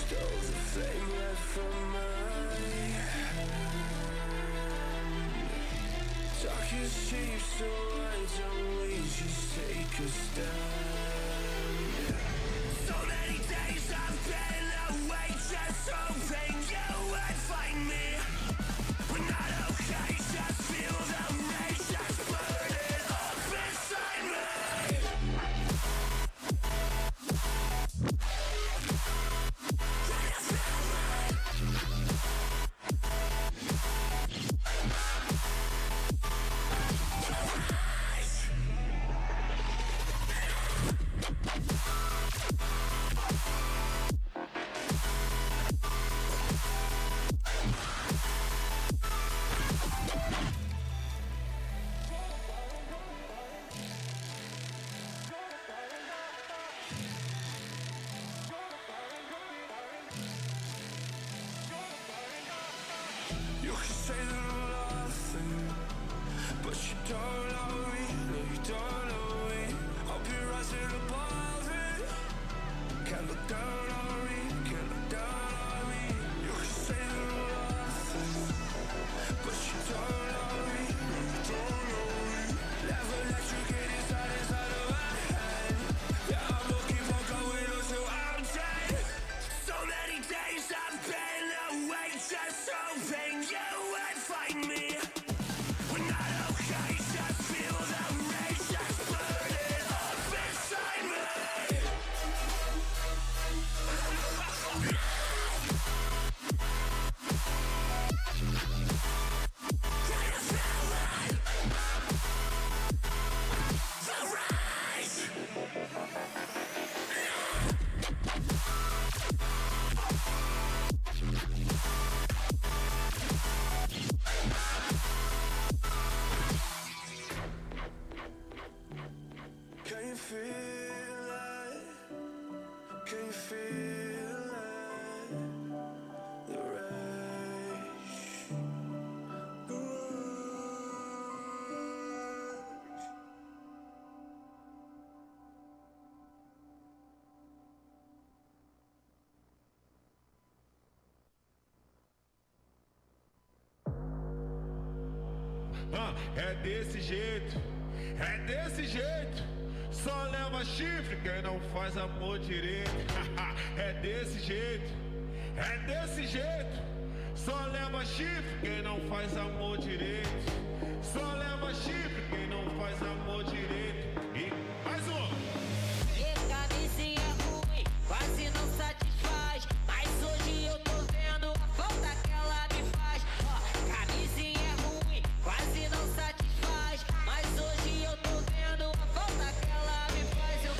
Stole the flame right from my hand. Talk is cheap, so why don't we just take a stand? So many days I've been away, just hoping you would find me. We're not okay, just feel the rage that's burning up inside me. You can say that I'm nothing, but you don't know me, no you don't know me. I'll be rising above it. Can't look down on me, can't look down on me. You can say that I'm nothing, but you don't know me, no you don't know me. Never let you get inside of my head. Yeah, I'm looking for going until I'm dead. So many days I've been away, just hoping you would find me. We're not okay, just feel the rage that's burning up inside me. The rise. Can you feel it? Can you feel it? The rage. The rage. É desse jeito, é desse jeito. Só leva chifre quem não faz amor direito. É desse jeito, é desse jeito. Só leva chifre quem não faz amor direito. Só leva chifre quem não faz amor direito. E mais um. Camisinha ruim, quase não satisfaz. Mas hoje eu tô vendo a falta que ela me faz. Ó, camisinha ruim, quase não satisfaz. Mas hoje eu tô vendo a falta que ela me faz. Eu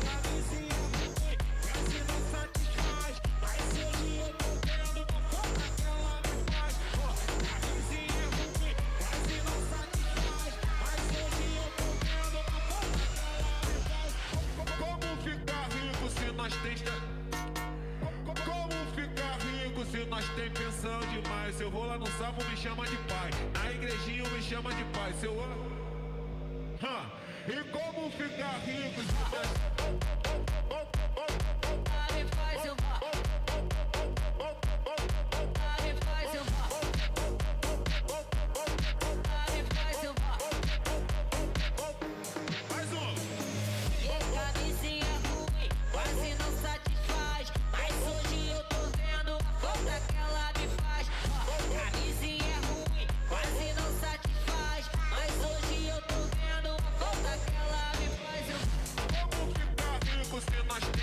camisinha ruim, quase não satisfaz. Mas hoje eu tô vendo a falta que ela me faz. Ó, camisinha ruim, quase não satisfaz. Mas hoje eu tô vendo a falta que ela me faz. Como ficar rico se nós tem... Como ficar rico se nós tem pensão demais? Se eu vou lá no salmo me chama de pai, na igrejinha me chama de pai. Se eu... E como ficar rico se nós... Me faz eu vou. Me faz eu vou. Me faz eu vou. Mais um. Camisinha ruim, quase não satisfaz. Mas hoje eu tô vendo a falta que ela me faz. Ó, camisinha ruim, quase não satisfaz. Mas hoje eu tô vendo a falta que ela me faz. Como ficar rico se nós tem...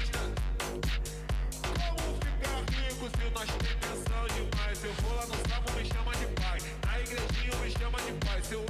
Como ficar rico se nós tem pensão demais? Eu vou lá no salmo me chama de pai, na igrejinha me chama de pai. Se eu...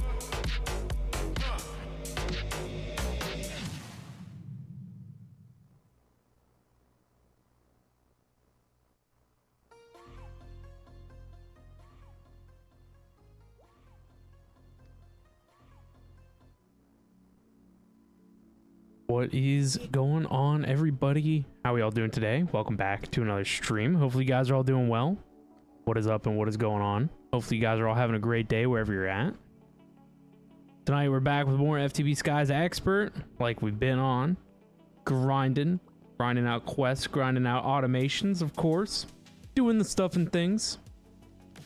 What is going on, everybody? How are y'all doing today? Welcome back to another stream. Hopefully you guys are all doing well. What is up and what is going on? Hopefully you guys are all having a great day wherever you're at. Tonight we're back with more FTB Skies Expert, like we've been on, grinding, grinding out quests, grinding out automations, of course, doing the stuff and things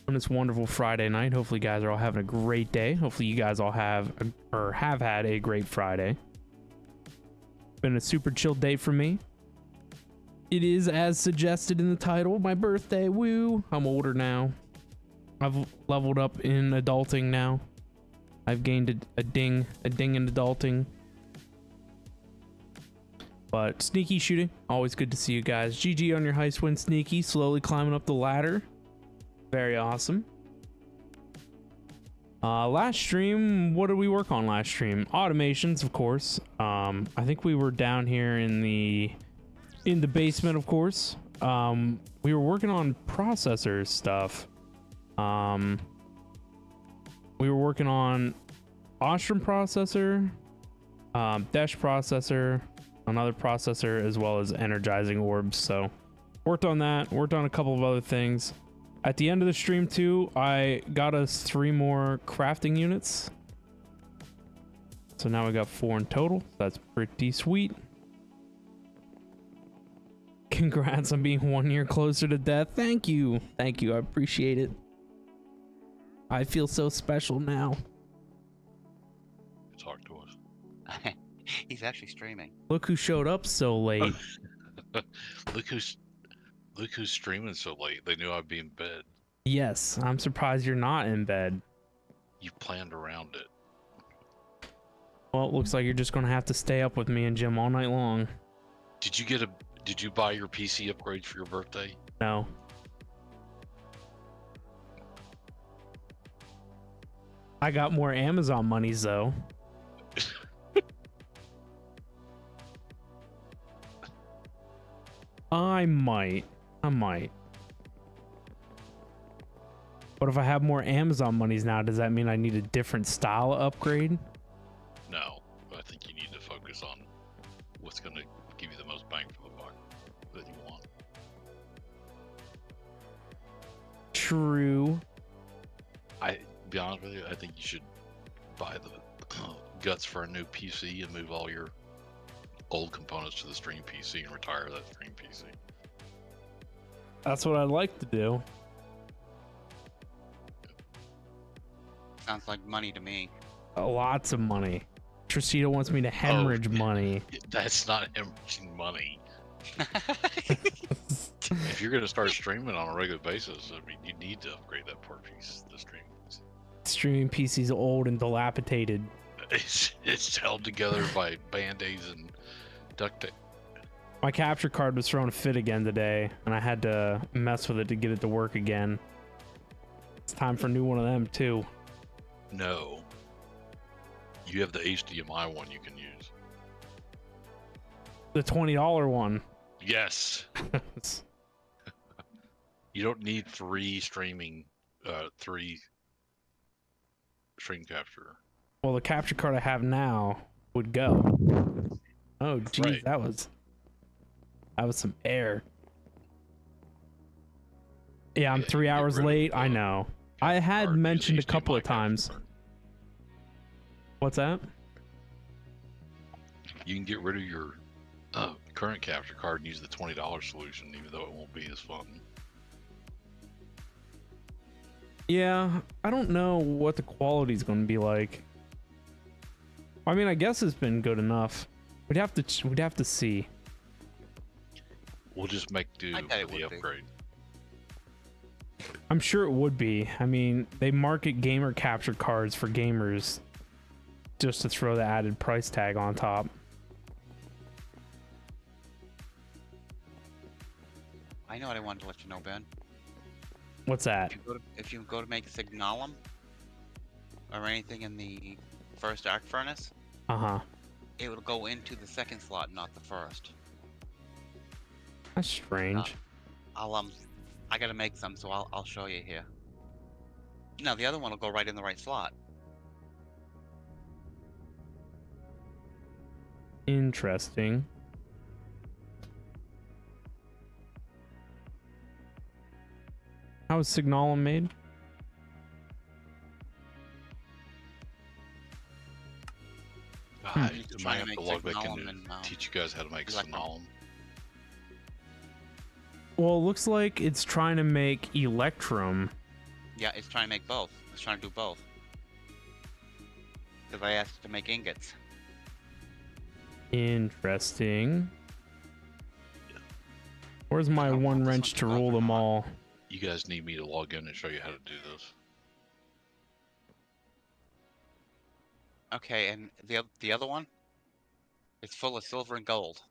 on this wonderful Friday night. Hopefully you guys are all having a great day. Hopefully you guys all have had a great Friday. Been a super chill day for me. It is, as suggested in the title, my birthday. Woo! I'm older now. I've leveled up in adulting now. I've gained a ding in adulting. But Sneaky shooting, always good to see you guys. GG on your heist win, Sneaky, slowly climbing up the ladder. Very awesome. Last stream, what did we work on last stream? Automations, of course. I think we were down here in the basement, of course. We were working on processor stuff. We were working on Ostrom processor, Dash processor, another processor, as well as energizing orbs. So worked on that, worked on a couple of other things. At the end of the stream too, I got us 3 more crafting units. So now we got 4 in total. That's pretty sweet. Congrats on being 1 year closer to death. Thank you. Thank you. I appreciate it. I feel so special now. Talk to us. He's actually streaming. Look who showed up so late. Look who's streaming so late. They knew I'd be in bed. Yes, I'm surprised you're not in bed. You planned around it. Well, it looks like you're just gonna have to stay up with me and Jim all night long. Did you buy your PC upgrades for your birthday? No. I got more Amazon monies though. I might. But if I have more Amazon monies now, does that mean I need a different style upgrade? No, I think you need to focus on what's going to give you the most bang for the buck that you want. True. Be honest with you, I think you should buy the guts for a new PC and move all your old components to the stream PC and retire that stream PC. That's what I'd like to do. Sounds like money to me. Lots of money. Tricito wants me to hemorrhage money. That's not hemorrhaging money. If you're going to start streaming on a regular basis, I mean, you need to upgrade that part piece, the stream. Streaming PC's old and dilapidated. It's held together by band-aids and duct tape. My capture card was throwing a fit again today, and I had to mess with it to get it to work again. It's time for a new one of them too. No. You have the HDMI one you can use. The $20 one. Yes. You don't need 3 stream capture. Well, the capture card I have now would go. Oh, geez, Right. that was some air. Yeah, I'm Yeah, 3 you get hours rid of late. the I know. I capture had card, use mentioned a HDMI couple of capture times. card. What's that? You can get rid of your current capture card and use the $20 solution, even though it won't be as fun. Yeah, I don't know what the quality's going to be like. I mean, I guess it's been good enough. We'd have to see. We'll just make do I bet it with the would be. upgrade. I'm sure it would be. I mean, they market gamer capture cards for gamers just to throw the added price tag on top. I know what I wanted to let you know, Ben. What's that? If you go to make signalum or anything in the first arc furnace, Uh-huh. it will go into the second slot, not the first. That's strange. I gotta make some, so I'll show you here. No, the other one will go right in the right slot. Interesting. How is Signalum made? I Just might trying to have make to log back in signalum and and, teach you guys how to make electrum. signalum. Well, it looks like it's trying to make Electrum. Yeah, it's trying to make both. It's trying to do both. Because I asked it to make ingots. Interesting. Where's my Oh, one this wrench one's to rule over them on. all? You guys need me to log in and show you how to do this. Okay, and the other one? It's full of silver and gold.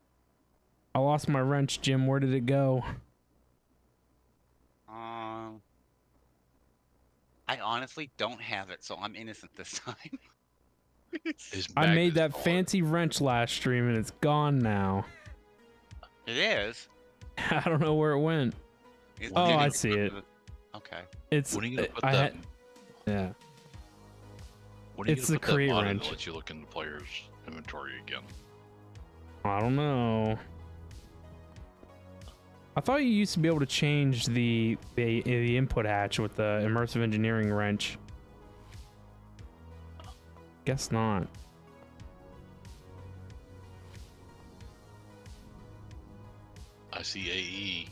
I lost my wrench, Jim. Where did it go? I honestly don't have it, so I'm innocent this time. His I made magnet's that gone. fancy wrench last stream and it's gone now. It is. I don't know where it went. It's Oh, getting I see it. Okay. It's When are you gonna put I that? had, yeah. When are you it's gonna the put that create mod in wrench. that lets you look in the player's inventory again? I don't know. I thought you used to be able to change the input hatch with the immersive engineering wrench. Guess not. I see AE.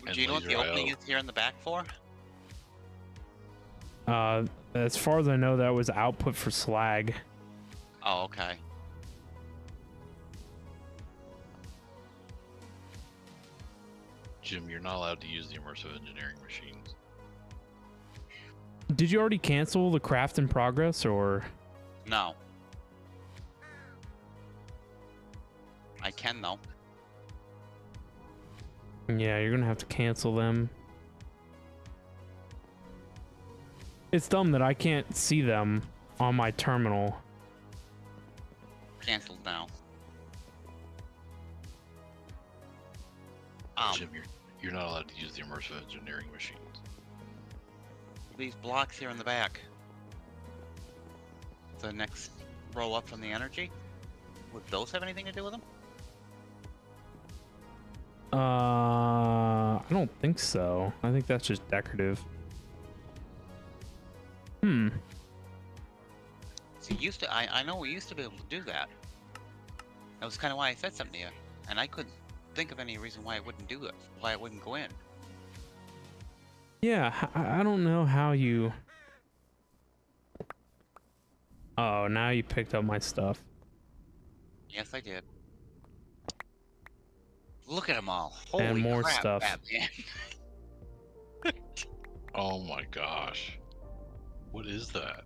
And Do you know what the laser opening IO. is here in the back for? As far as I know, that was output for slag. Oh, okay. Jim, you're not allowed to use the immersive engineering machines. Did you already cancel the craft in progress, or? No. I can though. Yeah, you're gonna have to cancel them. It's dumb that I can't see them on my terminal. Cancelled now. Jim, you're not allowed to use the immersive engineering machines. These blocks here in the back. The next row up from the energy. Would those have anything to do with them? I don't think so. I think that's just decorative. See, I know we used to be able to do that. That was kind of why I said something to you, and I couldn't think of any reason why it wouldn't do it, why it wouldn't go in. Yeah, I don't know how you... Oh, now you picked up my stuff. Yes, I did. Look at them all. Holy And more crap, stuff. Batman. Oh my gosh. What is that?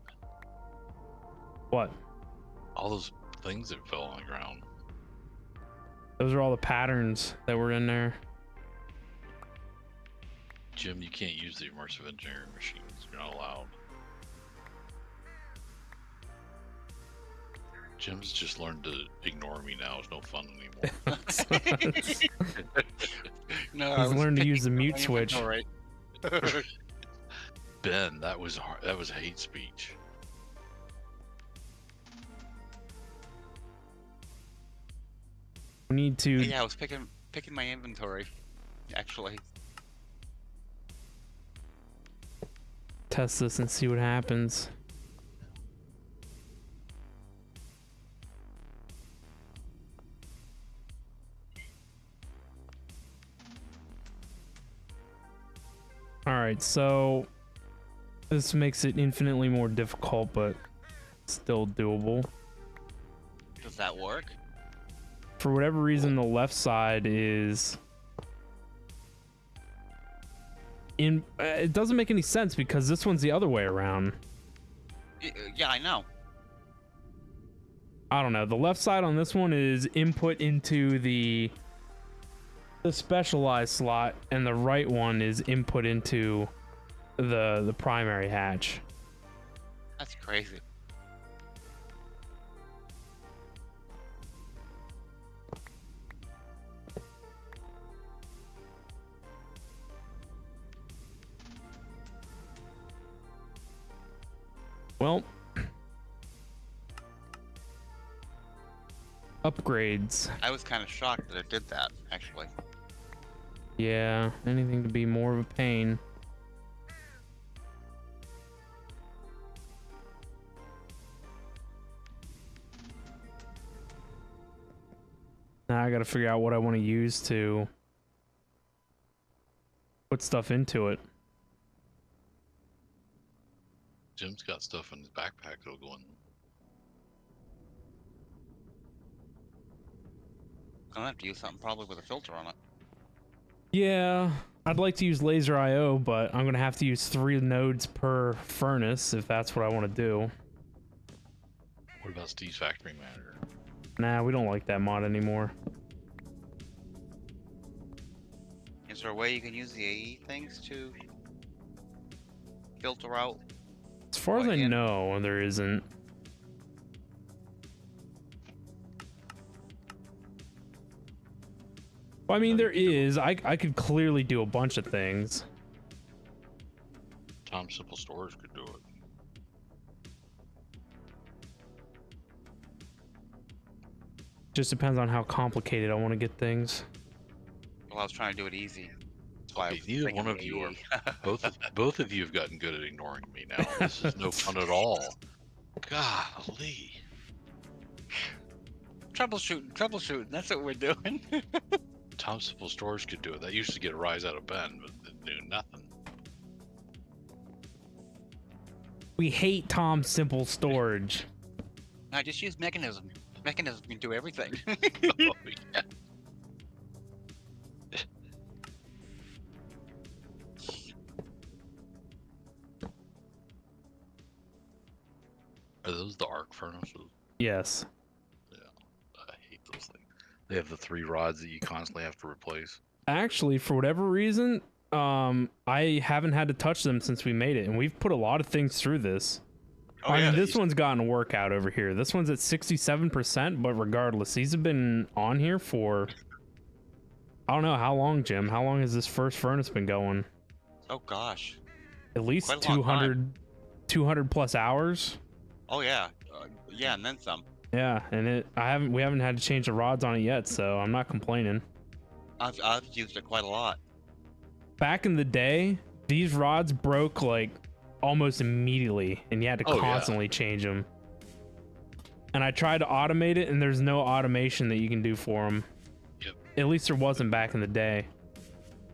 What? All those things that fell on the ground. Those are all the patterns that were in there. Jim, you can't use the immersive engineering machines. You're not allowed. Jim's just learned to ignore me now. It's no fun anymore. No, I He's was learned to use the picking mute my switch. inventory. Ben, that was hard. That was hate speech. We need to Yeah, I was picking my inventory, actually. test this and see what happens. Alright, so this makes it infinitely more difficult, but still doable. Does that work? For whatever reason, the left side is in. It doesn't make any sense because this one's the other way around. Yeah, I know. I don't know. The left side on this one is input into the specialized slot, and the right one is input into the primary hatch. That's crazy. Well, upgrades. I was kind of shocked that it did that, actually. Yeah, anything to be more of a pain. Now Now I gotta figure out what I want to use to put stuff into it. Jim's got stuff in his backpack that'll go in. Gonna have to use something probably with a filter on it. Yeah, I'd like to use laser IO, but I'm gonna have to use 3 nodes per furnace if that's what I want to do. What about Steve's factory manager? Nah, we don't like that mod anymore. Is there a way you can use the AE things to filter out? As far as I Like know, there isn't. Well, I mean, there is. I could clearly do a bunch of things. Tom Simple Storage could do it. Just depends on how complicated I want to get things. Well, I was trying to do it easy. That's why I was Neither thinking one of you are. AE. Both of you have gotten good at ignoring me now. This is no fun at all. Golly. Troubleshooting. That's what we're doing. Tom Simple Storage could do it. That used to get a rise out of Ben, but it knew nothing. We hate Tom Simple Storage. I just use mechanism. Mechanism can do everything. Oh, yeah. Are those the arc furnaces? Yes. Yeah, I hate those things. They have the 3 rods that you constantly have to replace. Actually, for whatever reason, I haven't had to touch them since we made it, and we've put a lot of things through this. Oh, I yeah, mean, this one's gotten a workout over here. This one's at 67%, but regardless, these have been on here for... I don't know, how long, Jim? How long has this first furnace been going? Oh gosh. At least Quite a long 200 plus hours? Oh yeah. Yeah, and then some. Yeah, and we haven't had to change the rods on it yet, so I'm not complaining. I've used it quite a lot. Back in the day, these rods broke like almost immediately, and you had to constantly change them. And I tried to automate it, and there's no automation that you can do for them. Yep. At least there wasn't back in the day.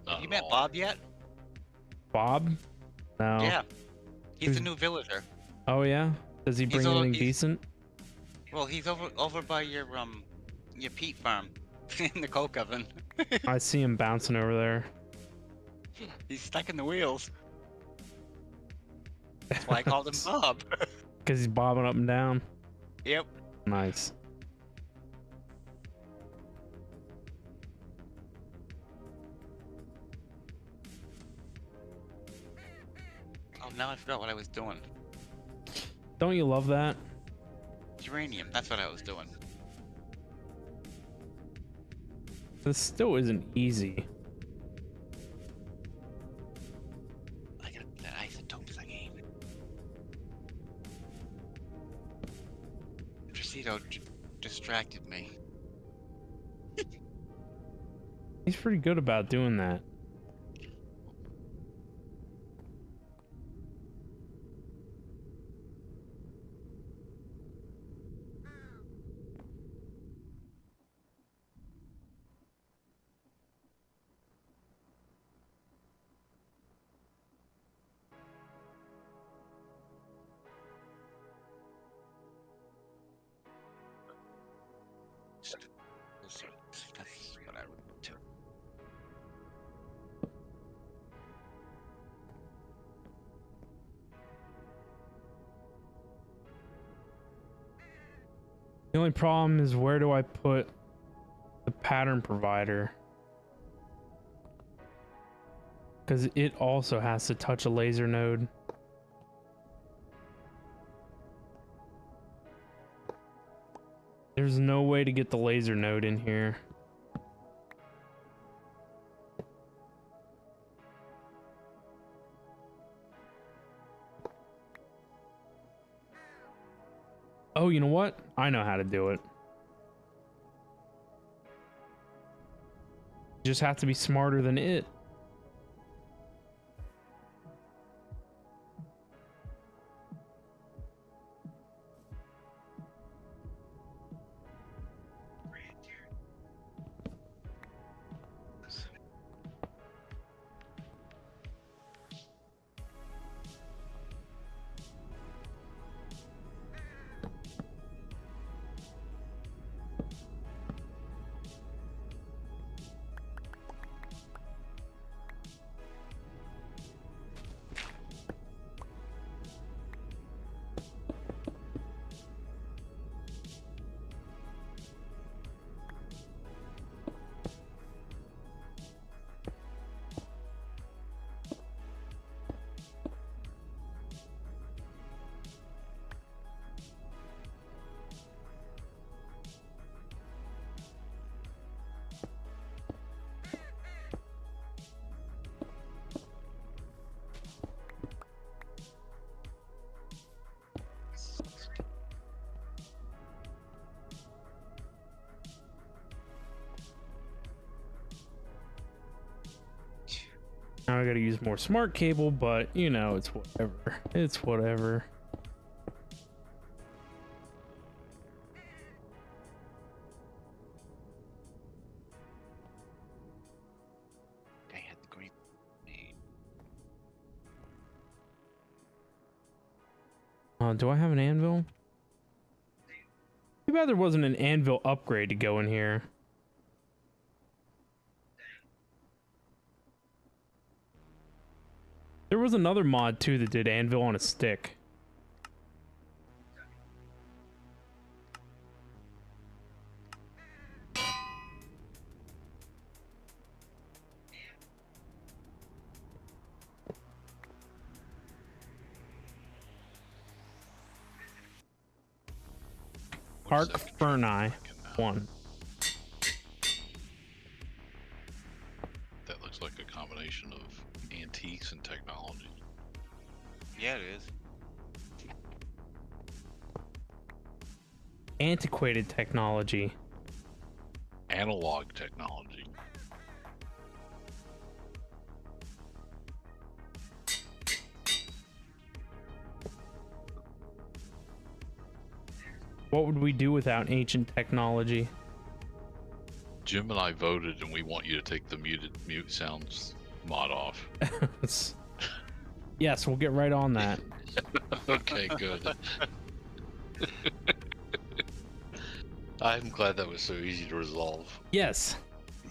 Not Have you at met all. Bob yet? Bob? No. Yeah. He's Who's- the new villager. Oh yeah? Does he bring anything he's- decent? Well, he's over by your peat farm in the coke oven. I see him bouncing over there. He's stuck in the wheels. That's why I called him Bob. Because he's bobbing up and down. Yep. Nice. Oh, now I forgot what I was doing. Don't you love that? Uranium. That's what I was doing. This still isn't easy. I got that isotope thingy. Tracito distracted me. He's pretty good about doing that. That's what I would do. The only problem is, where do I put the pattern provider? Because it also has to touch a laser node. There's no way to get the laser node in here. Oh, you know what? I know how to do it. You just have to be smarter than it. I gotta use more smart cable, but you know, it's whatever. It's whatever. They had the green meat. Do I have an anvil? Too bad there wasn't an anvil upgrade to go in here. There was another mod too that did anvil on a stick. Arc Ferni 1. That looks like a combination of antiques and technology. Yeah, it is. Antiquated technology. Analog technology. What would we do without ancient technology? Jim and I voted, and we want you to take the mute sounds mod off. Yes, we'll get right on that. Okay, good. I'm glad that was so easy to resolve. Yes.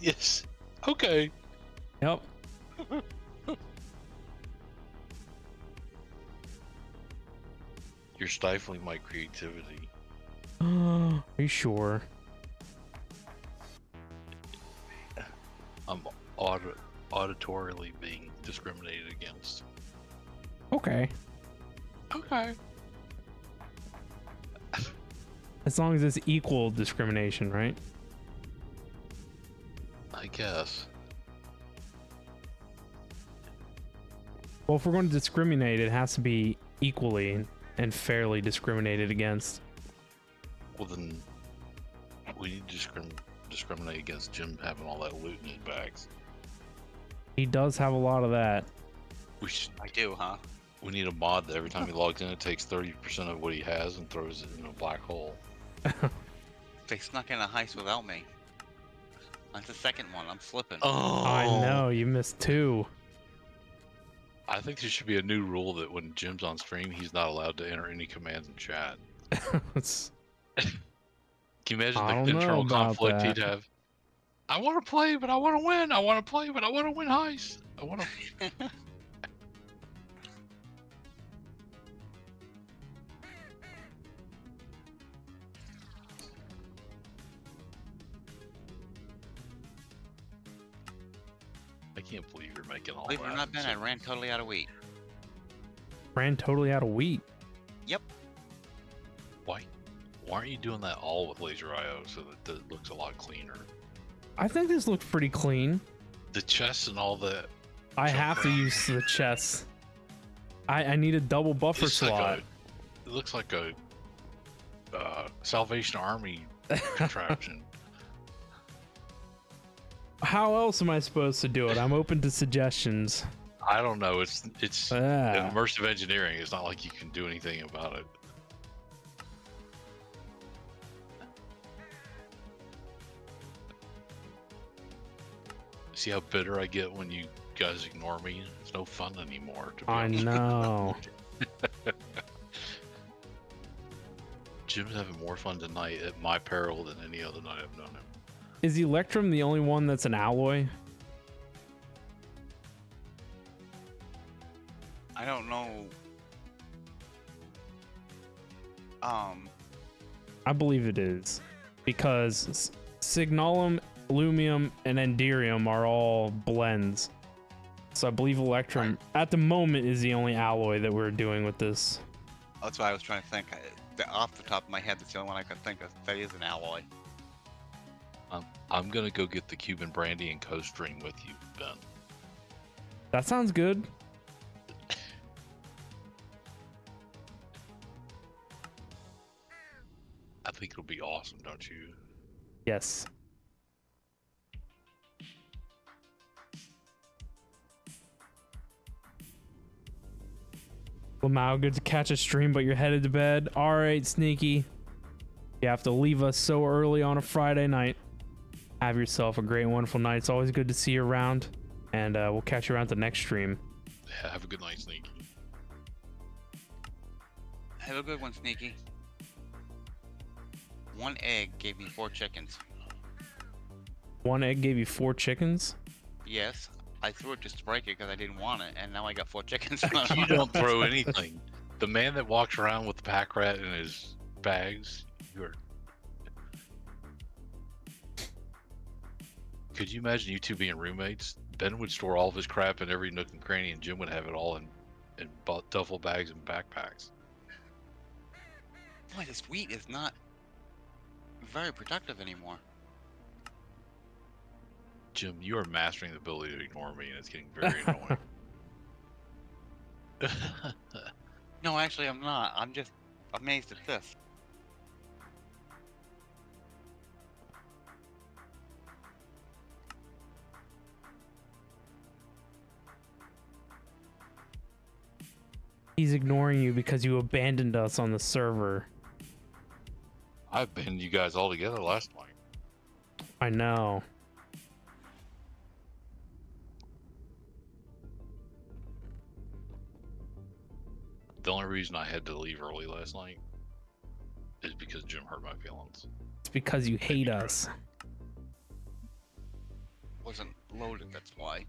Yes. Okay. Yep. You're stifling my creativity. Are you sure? I'm auditorially being discriminated against. Okay. Okay. As long as it's equal discrimination, right? I guess. Well, if we're going to discriminate, it has to be equally and fairly discriminated against. Well, then we need to discriminate against Jim having all that loot in his bags. He does have a lot of that. We should. I do, huh? We need a mod that every time he logs in, it takes 30% of what he has and throws it in a black hole. They snuck in a heist without me. That's the second one. I'm slipping. Oh, I know, you missed 2. I think there should be a new rule that when Jim's on stream, he's not allowed to enter any commands in chat. Can you imagine I don't the know internal about conflict that. he'd have? I want to play, but I want to win. I want to play, but I want to win heist. I want to. I can't believe you're making all Believe it that. or not, Ben, I ran totally out of wheat. Ran totally out of wheat. Yep. Why aren't you doing that all with laser IO so that it looks a lot cleaner? I think this looks pretty clean. The chests and all that. I have to use the chests. I need a double buffer It's like slot. it looks like a Salvation Army contraption. How else am I supposed to do it? I'm open to suggestions. I don't know. It's Ah. immersive engineering. It's not like you can do anything about it. See how bitter I get when you guys ignore me? It's no fun anymore. To be I honest. know. Jim's having more fun tonight at my peril than any other night I've known him. Is Electrum the only one that's an alloy? I don't know. I believe it is. Because Signalum, Lumium, and Enderium are all blends. So I believe Electrum, at the moment, is the only alloy that we're doing with this. That's why I was trying to think. Off the top of my head, that's the only one I could think of that is an alloy. I'm gonna go get the Cuban brandy and co-stream with you, Ben. That sounds good. I think it'll be awesome, don't you? Yes. Lamau, good to catch a stream, but you're headed to bed. All right, Sneaky. You have to leave us so early on a Friday night. Have yourself a great and wonderful night. It's always good to see you around, and we'll catch you around the next stream. Yeah, have a good night, Sneaky. Have a good one, Sneaky. One egg gave me 4 chickens. One egg gave you 4 chickens? Yes, I threw it just to break it because I didn't want it, and now I got 4 chickens. You don't throw anything. The man that walks around with the pack rat in his bags, you're... Could you imagine you two being roommates? Ben would store all of his crap in every nook and cranny, and Jim would have it all in duffel bags and backpacks. Boy, this wheat is not very productive anymore. Jim, you are mastering the ability to ignore me, and it's getting very annoying. No, actually, I'm not. I'm just amazed at this. He's ignoring you because you abandoned us on the server. I abandoned you guys all together last night. I know. The only reason I had to leave early last night is because Jim hurt my feelings. It's because you hate us. Wasn't loaded, that's why.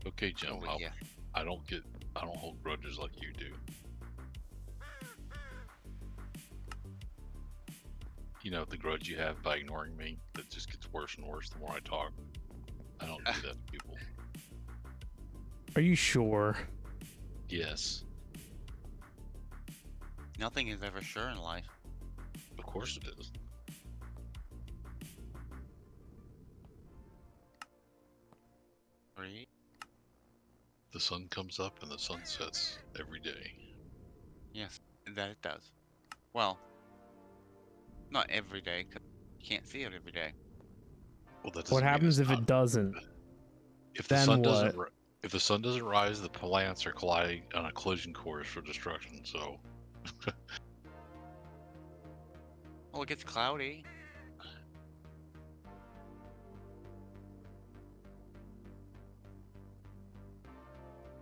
Okay, Jim, Oh, yeah. I don't hold grudges like you do. You know, the grudge you have by ignoring me, that just gets worse and worse the more I talk. I don't do that to people. Are you sure? Yes, Nothing is ever sure in life. of course it is. Right? The sun comes up and the sun sets every day. Yes, that it does. Well, not every day, 'cause you can't see it every day. Well, that doesn't What mean happens it's if not. it doesn't? If the then sun what? doesn't, if the sun doesn't rise, the planets are colliding on a collision course for destruction. So, Well, it gets cloudy.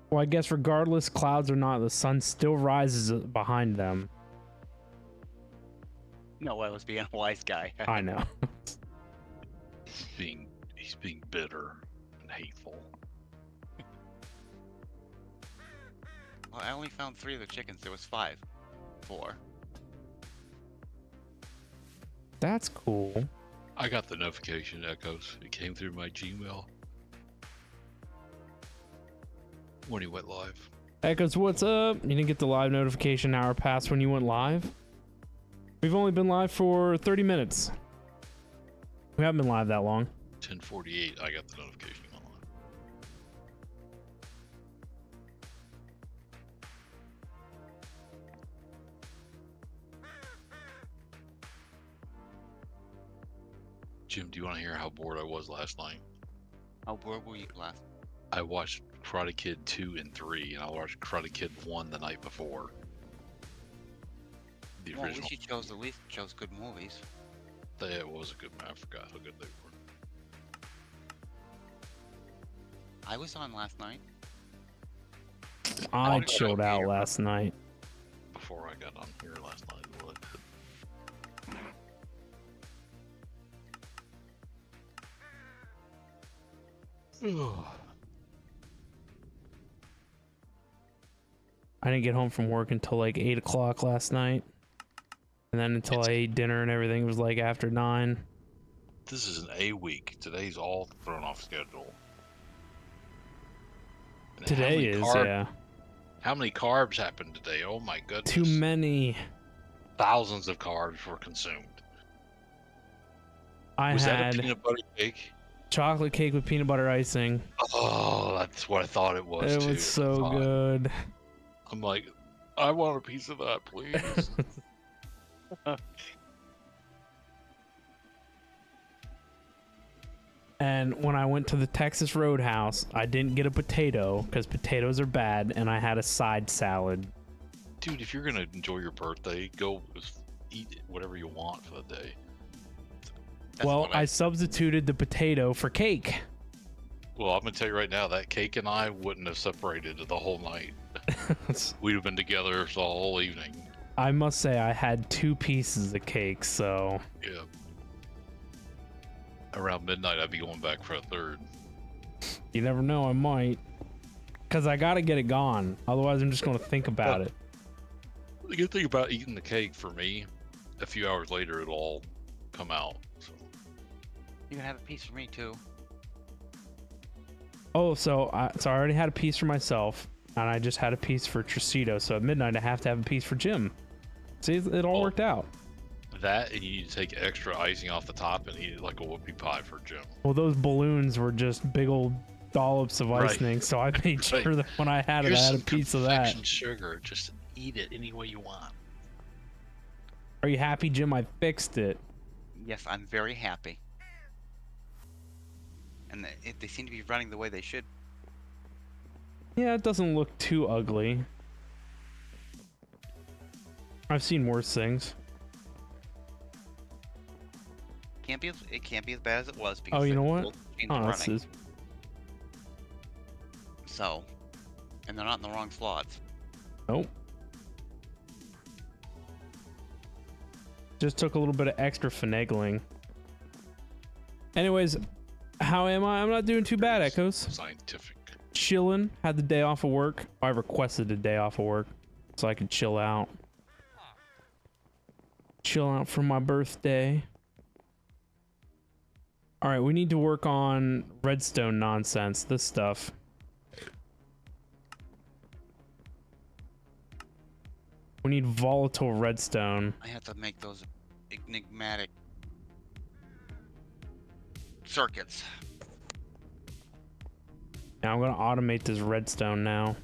Well, I guess regardless, clouds or not, the sun still rises behind them. No, I was being a wise guy. I know. he's being bitter and hateful. Well, I only found 3 of the chickens. There was 5. 4. That's cool. I got the notification echoes. It came through my Gmail when he went live. Echoes, what's up? You didn't get the live notification hour past when you went live? We've only been live for 30 minutes. We haven't been live that long. 10:48. I got the notification online. Jim, do you want to hear how bored I was last night? Oh, where were you last? I watched Karate Kid 2 and 3, and I watched Karate Kid 1 the night before. The Well, at original. least you chose good movies. That was a good man. I forgot how good they were. I was on last night. I got chilled up out here. last night. Before I got on here last night. Well, I didn't get home from work until like 8 o'clock last night. And then until I ate dinner and everything was like after 9. This is an A week. Today's all thrown off schedule. And how Today many is, yeah. How many carbs happened today? Oh my goodness. Too many. Thousands of carbs were consumed. I Was that had a peanut butter cake? chocolate cake with peanut butter icing. Oh, that's what I thought it was It too. was so good. I'm like, I want a piece of that, please. And when I went to the Texas Roadhouse, I didn't get a potato because potatoes are bad, and I had a side salad. Dude, if you're gonna enjoy your birthday, go eat whatever you want for the day. That's Well, what I substituted the potato for cake. Well, I'm gonna tell you right now, that cake and I wouldn't have separated the whole night. We'd have been together the whole evening. I must say I had 2 pieces of cake, so Yeah. Around midnight, I'd be going back for a third. you never know, I might. Because I gotta get it gone. Otherwise, I'm just gonna think about it. The good thing about eating the cake for me, a few hours later, it'll all come out. So. You can have a piece for me too. Oh, so I already had a piece for myself, and I just had a piece for Tricito. So at midnight, I have to have a piece for Jim. See, it all worked out. That, and you need to take extra icing off the top and eat it like a whoopie pie for Jim. Well, those balloons were just big old dollops of icing, so I made sure that when I had it, I had a piece of that. Sugar, just eat it any way you want. Are you happy, Jim? I fixed it. Yes, I'm very happy. And they seem to be running the way they should. Yeah, it doesn't look too ugly. I've seen worse things. It can't be as bad as it was because Oh, you know what? both machines Oh, are this running. is... So, and they're not in the wrong slots. Nope. Just took a little bit of extra finagling. Anyways, how am I? I'm not doing too bad, Echoes. Scientific. Chilling. Had the day off of work. I requested a day off of work so I could chill out. Chill out for my birthday. All right, we need to work on redstone nonsense. This stuff. We need volatile redstone. I have to make those enigmatic circuits. Now I'm gonna automate this redstone now.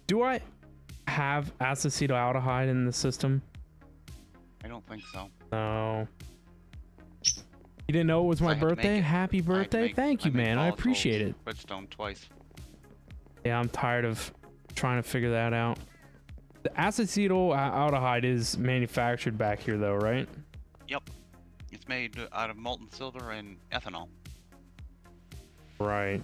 Do I have acetaldehyde in the system? I don't think so. No. You didn't know it was my I had to make birthday? it. Happy birthday. Thank you, made man. I volatile appreciate it. Redstone twice. Yeah, I'm tired of trying to figure that out. The acetaldehyde is manufactured back here, though, right? Yep. It's made out of molten silver and ethanol. Right.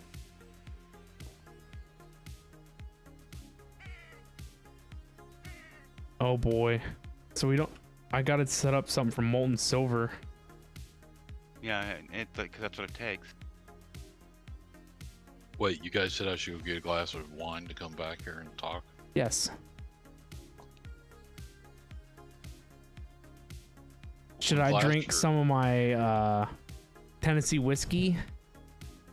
Oh boy. So we don't... I gotta set up something for molten silver. Yeah, because that's what it takes. Wait, you guys said I should go get a glass of wine to come back here and talk? Yes. Should I Glass drink or- some of my Tennessee whiskey?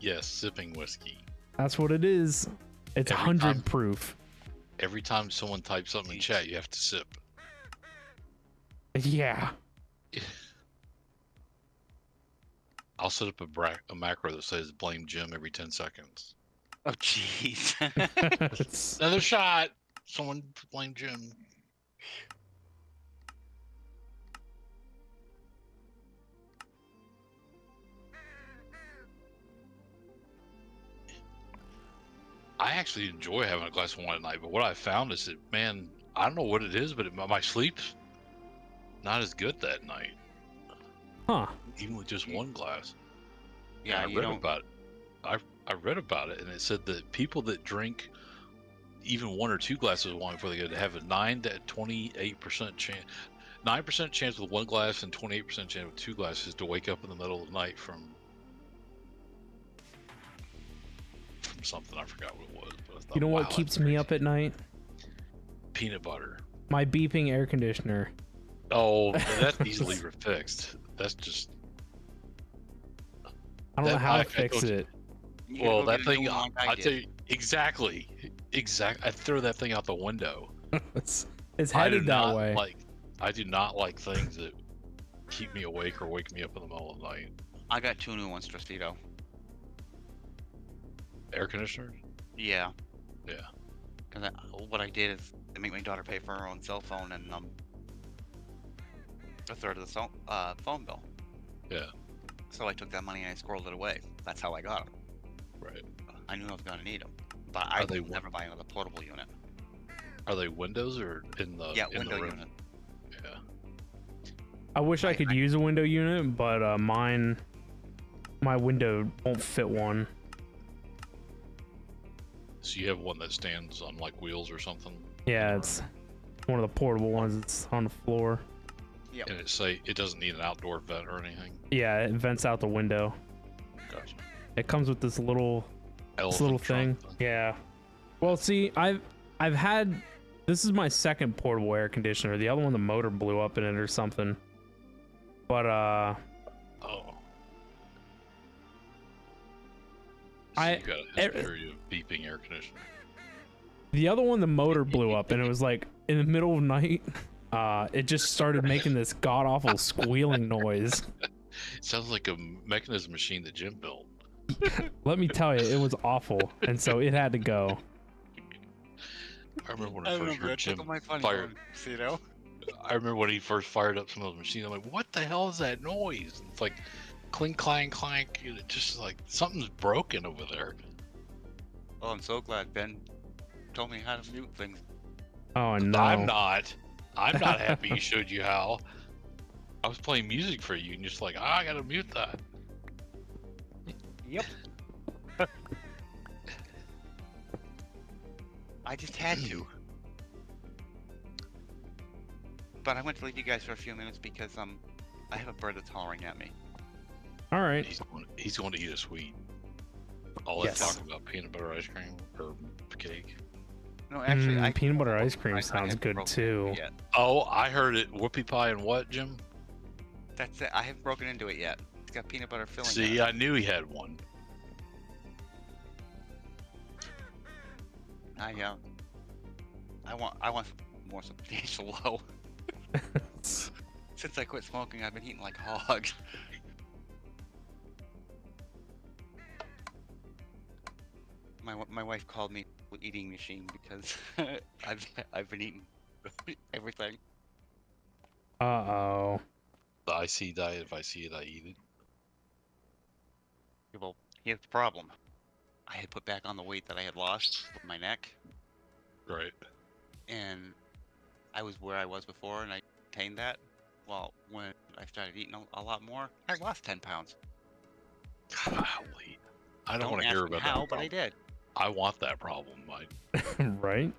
Yes, sipping whiskey. That's what it is. It's Every 100 time- proof. Every time someone types something in chat, you have to sip. Yeah. I'll set up a macro that says blame Jim every 10 seconds. Oh, jeez. It's- Another shot! Someone blame Jim. I actually enjoy having a glass of wine at night, but what I found is that, man, I don't know what it is, but my sleep's not as good that night, huh. even with just one glass. Yeah, And I you read don't. about it. I read about it, and it said that people that drink even 1 or 2 glasses of wine before they go to have a 9 to 28% chance, 9% chance with 1 glass and 28% chance with 2 glasses to wake up in the middle of the night from something. I forgot what it was. But I thought, You know wow, what that's keeps me crazy. up at night? Peanut butter. My beeping air conditioner. Oh, that's easily fixed. That's just I don't know that. how to I fix told you. it. You gotta Well, go that get a new thing. one like I I tell did. you exactly. I throw that thing out the window. It's I do headed that not way. like. I do not like things that keep me awake or wake me up in the middle of the night. I got 2 new ones, Trustito. Air conditioners. Yeah. Yeah. Because what I did is I make my daughter pay for her own cell phone and a third of the phone bill. Yeah. So I took that money and I squirreled it away. That's how I got them. Right. I knew I was gonna need them, but I they will never buy another portable unit. Are they windows or in the Yeah, in window the room? unit. Yeah. I wish I could use a window unit, but my window won't fit one. So you have one that stands on like wheels or something. Yeah, it's one of the portable ones. It's on the floor. Yep. And it doesn't need an outdoor vent or anything. Yeah, it vents out the window. Gotcha. It comes with this little Elephant thing. trunk. Yeah. Well, see, I've had, this is my second portable air conditioner. The other one, the motor blew up in it or something. But Oh. So I- you got a history of beeping air conditioner. the other one, the motor blew up, and it was like in the middle of night. It just started making this god awful squealing noise. It sounds like a mechanism machine that Jim built. Let me tell you, it was awful, and so it had to go. I remember when I first heard Jim funny fire. you know? I remember when he first fired up some of those machines. I'm like, what the hell is that noise? And it's like clink, clank, clank. And it just like something's broken over there. Oh, I'm so glad Ben told me how to mute things. Oh no! I'm not happy he showed you how. I was playing music for you and you're just like, I gotta mute that. Yep. I just had to. But I went to leave you guys for a few minutes because I have a bird that's hollering at me. All right. He's going to eat a sweet. All that Yes. talk about peanut butter ice cream or cake. No, actually, Peanut butter ice cream I sounds haven't good broken too. into it yet. Oh, I heard it. Whoopie pie and what, Jim? That's it. I haven't broken into it yet. It's got peanut butter filling. See, in it. I knew he had one. I want more substantial low. Since I quit smoking, I've been eating like a hog. My wife called me an eating machine because I've been eating everything. Uh-oh. The IC diet, if I see it, I eat it. Well, here's the problem. I had put back on the weight that I had lost with my neck, Right. and I was where I was before, and I attained that. Well, when I started eating a lot more, I lost 10 pounds. Golly. I don't want to ask hear me about how, that but I problem. did. I want that problem, Mike. Right?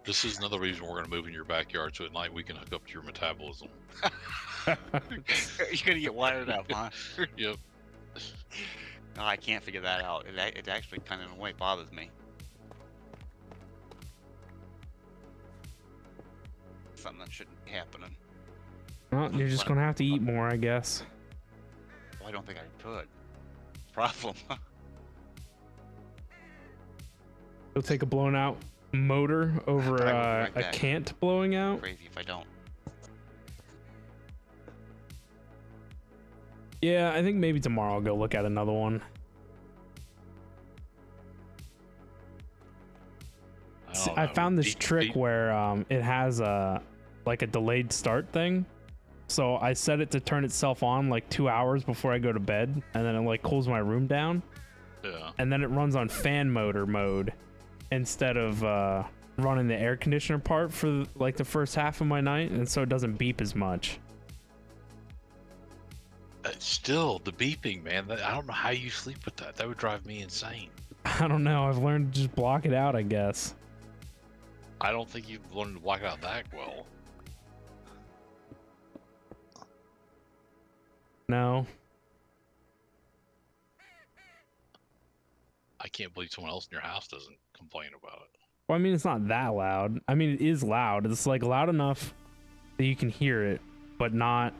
This is another reason we're going to move in your backyard so at night we can hook up to your metabolism. You're gonna get wired up, huh? Yep. No, I can't figure that out. It actually kind of in a way bothers me. Something that shouldn't be happening. Well, you're just gonna have to eat more, I guess. Well, I don't think I could. Problem. You'll take a blown out motor over But I will be right a back. cant blowing out. Crazy if I don't. Yeah, I think maybe tomorrow I'll go look at another one. don't I know. found this Beep, trick beep. where it has a like a delayed start thing. So I set it to turn itself on like 2 hours before I go to bed, and then it like cools my room down, Yeah. and then it runs on fan motor mode instead of running the air conditioner part for like the first half of my night, and so it doesn't beep as much. Still, the beeping, man. I don't know how you sleep with that. That would drive me insane. I don't know. I've learned to just block it out, I guess. I don't think you've learned to block it out that well. No. I can't believe someone else in your house doesn't complain about it. Well, I mean, it's not that loud. I mean, it is loud. It's like loud enough that you can hear it, but not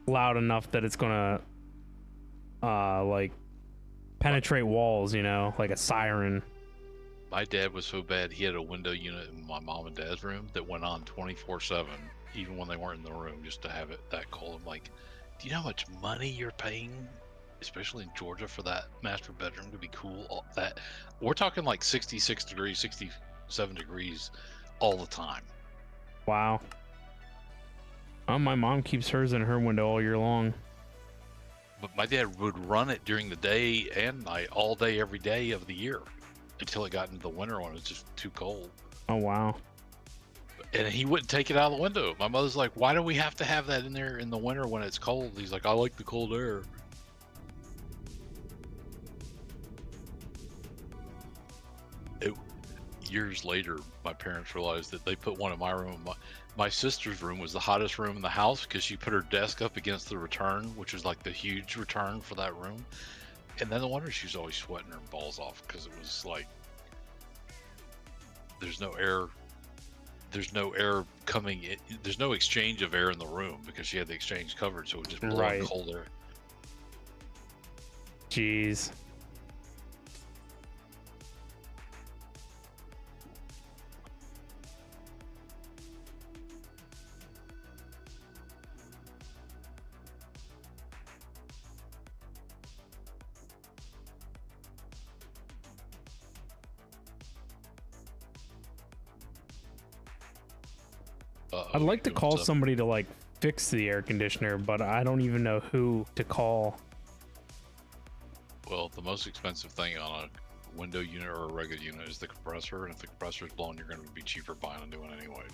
loud enough that it's gonna like penetrate walls, you know, like a siren. My dad was so bad, he had a window unit in my mom and dad's room that went on 24/7, even when they weren't in the room, just to have it that cold. I'm like, do you know how much money you're paying, especially in Georgia, for that master bedroom to be cool? All that we're talking like 66 degrees, 67 degrees all the time. Wow. My mom keeps hers in her window all year long. But my dad would run it during the day and night, all day, every day of the year, until it got into the winter when it was just too cold. Oh, wow. And he wouldn't take it out of the window. My mother's like, why do we have to have that in there in the winter when it's cold? He's like, I like the cold air. Years later, my parents realized that they put one in my room. My sister's room was the hottest room in the house because she put her desk up against the return, which was like the huge return for that room. And then no wonder she was always sweating her balls off, because it was like there's no air coming in, there's no exchange of air in the room because she had the exchange covered, so it would just blow Right. cold air. Jeez. I'd like to call somebody to like fix the air conditioner, but I don't even know who to call. Well, the most expensive thing on a window unit or a regular unit is the compressor, and if the compressor is blown, you're going to be cheaper buying a new one anyways.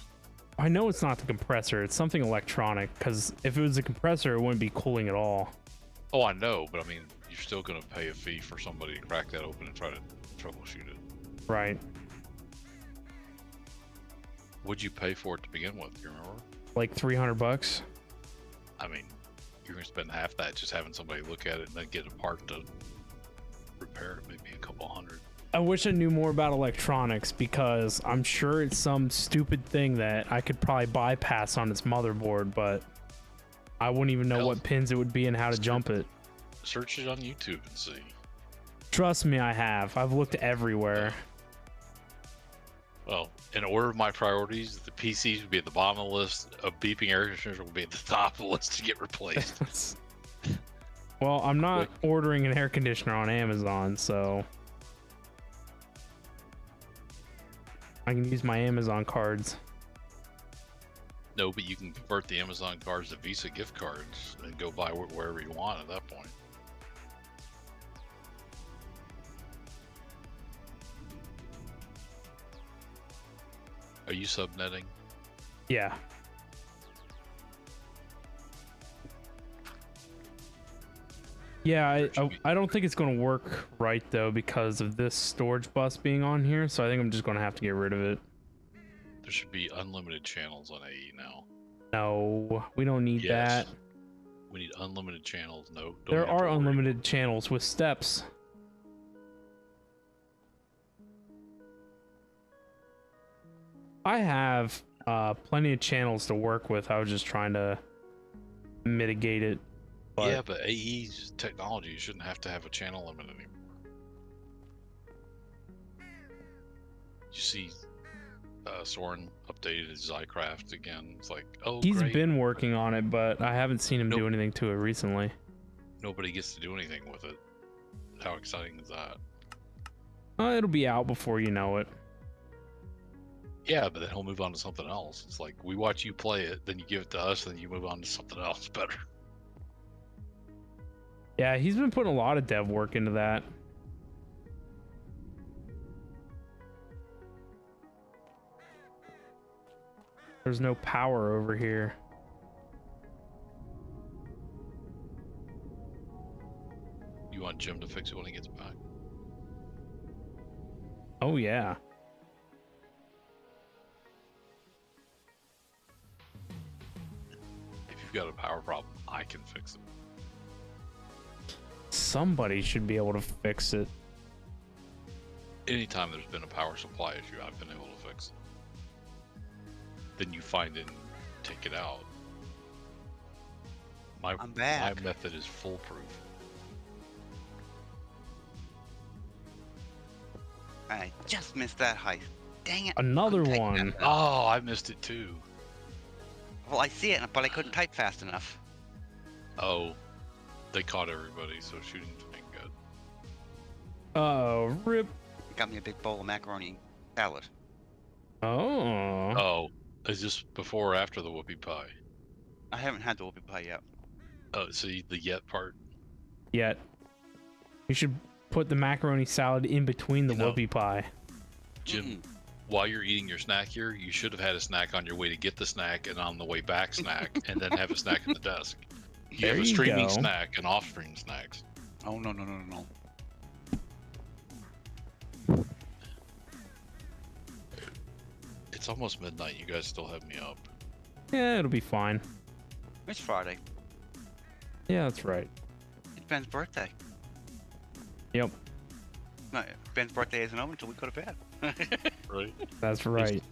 I know it's not the compressor, it's something electronic, because if it was a compressor, it wouldn't be cooling at all. Oh, I know, but I mean, you're still going to pay a fee for somebody to crack that open and try to troubleshoot it. Right. What'd you pay for it to begin with? Do you remember? Like $300. I mean, you're going to spend half that just having somebody look at it and then get a part to repair it, maybe a couple hundred. I wish I knew more about electronics, because I'm sure it's some stupid thing that I could probably bypass on its motherboard, but I wouldn't even know what pins it would be and how to jump it. Search it on YouTube and see. Trust me, I have. I've looked everywhere. Well, in order of my priorities, the PCs would be at the bottom of the list. A beeping air conditioner would be at the top of the list to get replaced. Well, I'm not ordering an air conditioner on Amazon, so I can use my Amazon cards. No, but you can convert the Amazon cards to Visa gift cards and go buy wherever you want at that point. Are you subnetting? Yeah. Yeah, I don't think it's going to work right, though, because of this storage bus being on here, so I think I'm just going to have to get rid of it. There should be unlimited channels on AE now. No, we don't need that. We need unlimited channels. No, there are unlimited channels with steps. I have plenty of channels to work with. I was just trying to mitigate it. But yeah, but AE's technology, you shouldn't have to have a channel limit anymore. You see, Soren updated his Zycraft again. It's like, oh, he's great. been working on it, but I haven't seen him do anything to it recently. Nobody gets to do anything with it. How exciting is that? It'll be out before you know it. Yeah, but then he'll move on to something else. It's like, we watch you play it, then you give it to us, then you move on to something else better. Yeah, he's been putting a lot of dev work into that. There's no power over here. You want Jim to fix it when he gets back? Oh, yeah. If you've got a power problem, I can fix it. Somebody should be able to fix it. anytime there's been a power supply issue, I've been able to fix it. Then you find it and take it out. My I'm back. method is foolproof. I just missed that heist. Dang it. Another Couldn't take one. that fast. Oh, I missed it too. Well, I see it, but I couldn't type fast enough. Oh, they caught everybody, so shooting's been good. Oh, rip. It got me a big bowl of macaroni salad. Oh. Oh, is this before or after the whoopie pie? I haven't had the whoopie pie yet. Oh, see the yet part? Yet. You should put the macaroni salad in between the You know, whoopie pie. Jim, while you're eating your snack here, you should have had a snack on your way to get the snack and on the way back snack, and then have a snack in the desk. You There have a you streaming go. snack and off-stream snacks. Oh, no, no, no, no, no. It's almost midnight. You guys still have me up. Yeah, it'll be fine. It's Friday. Yeah, that's right. It's Ben's birthday. Yep, No, Ben's birthday isn't over until we go to bed. Right? that's right.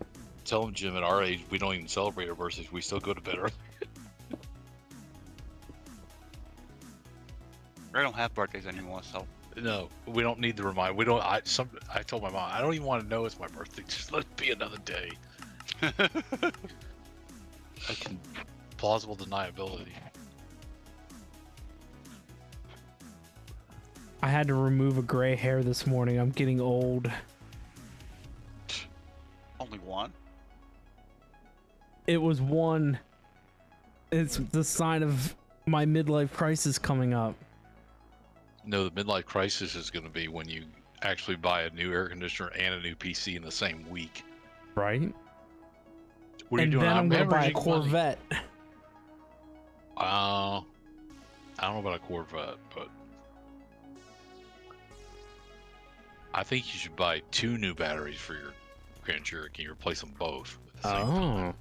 Tell him, Jim, at our age, we don't even celebrate our birthdays. We still go to bed early. I don't have birthdays anymore, so. No, we don't need the remind. We don't. I told my mom, I don't even want to know it's my birthday. Just let it be another day. I can plausible deniability. I had to remove a gray hair this morning. I'm getting old. Only one? It was one. It's the sign of my midlife crisis coming up. No, the midlife crisis is going to be when you actually buy a new air conditioner and a new PC in the same week. Right? What are And you doing? then I'm gonna buy a hemorrhaging money. Corvette. I don't know about a Corvette, but I think you should buy 2 new batteries for your Grand Cherokee. Replace them both at the same time.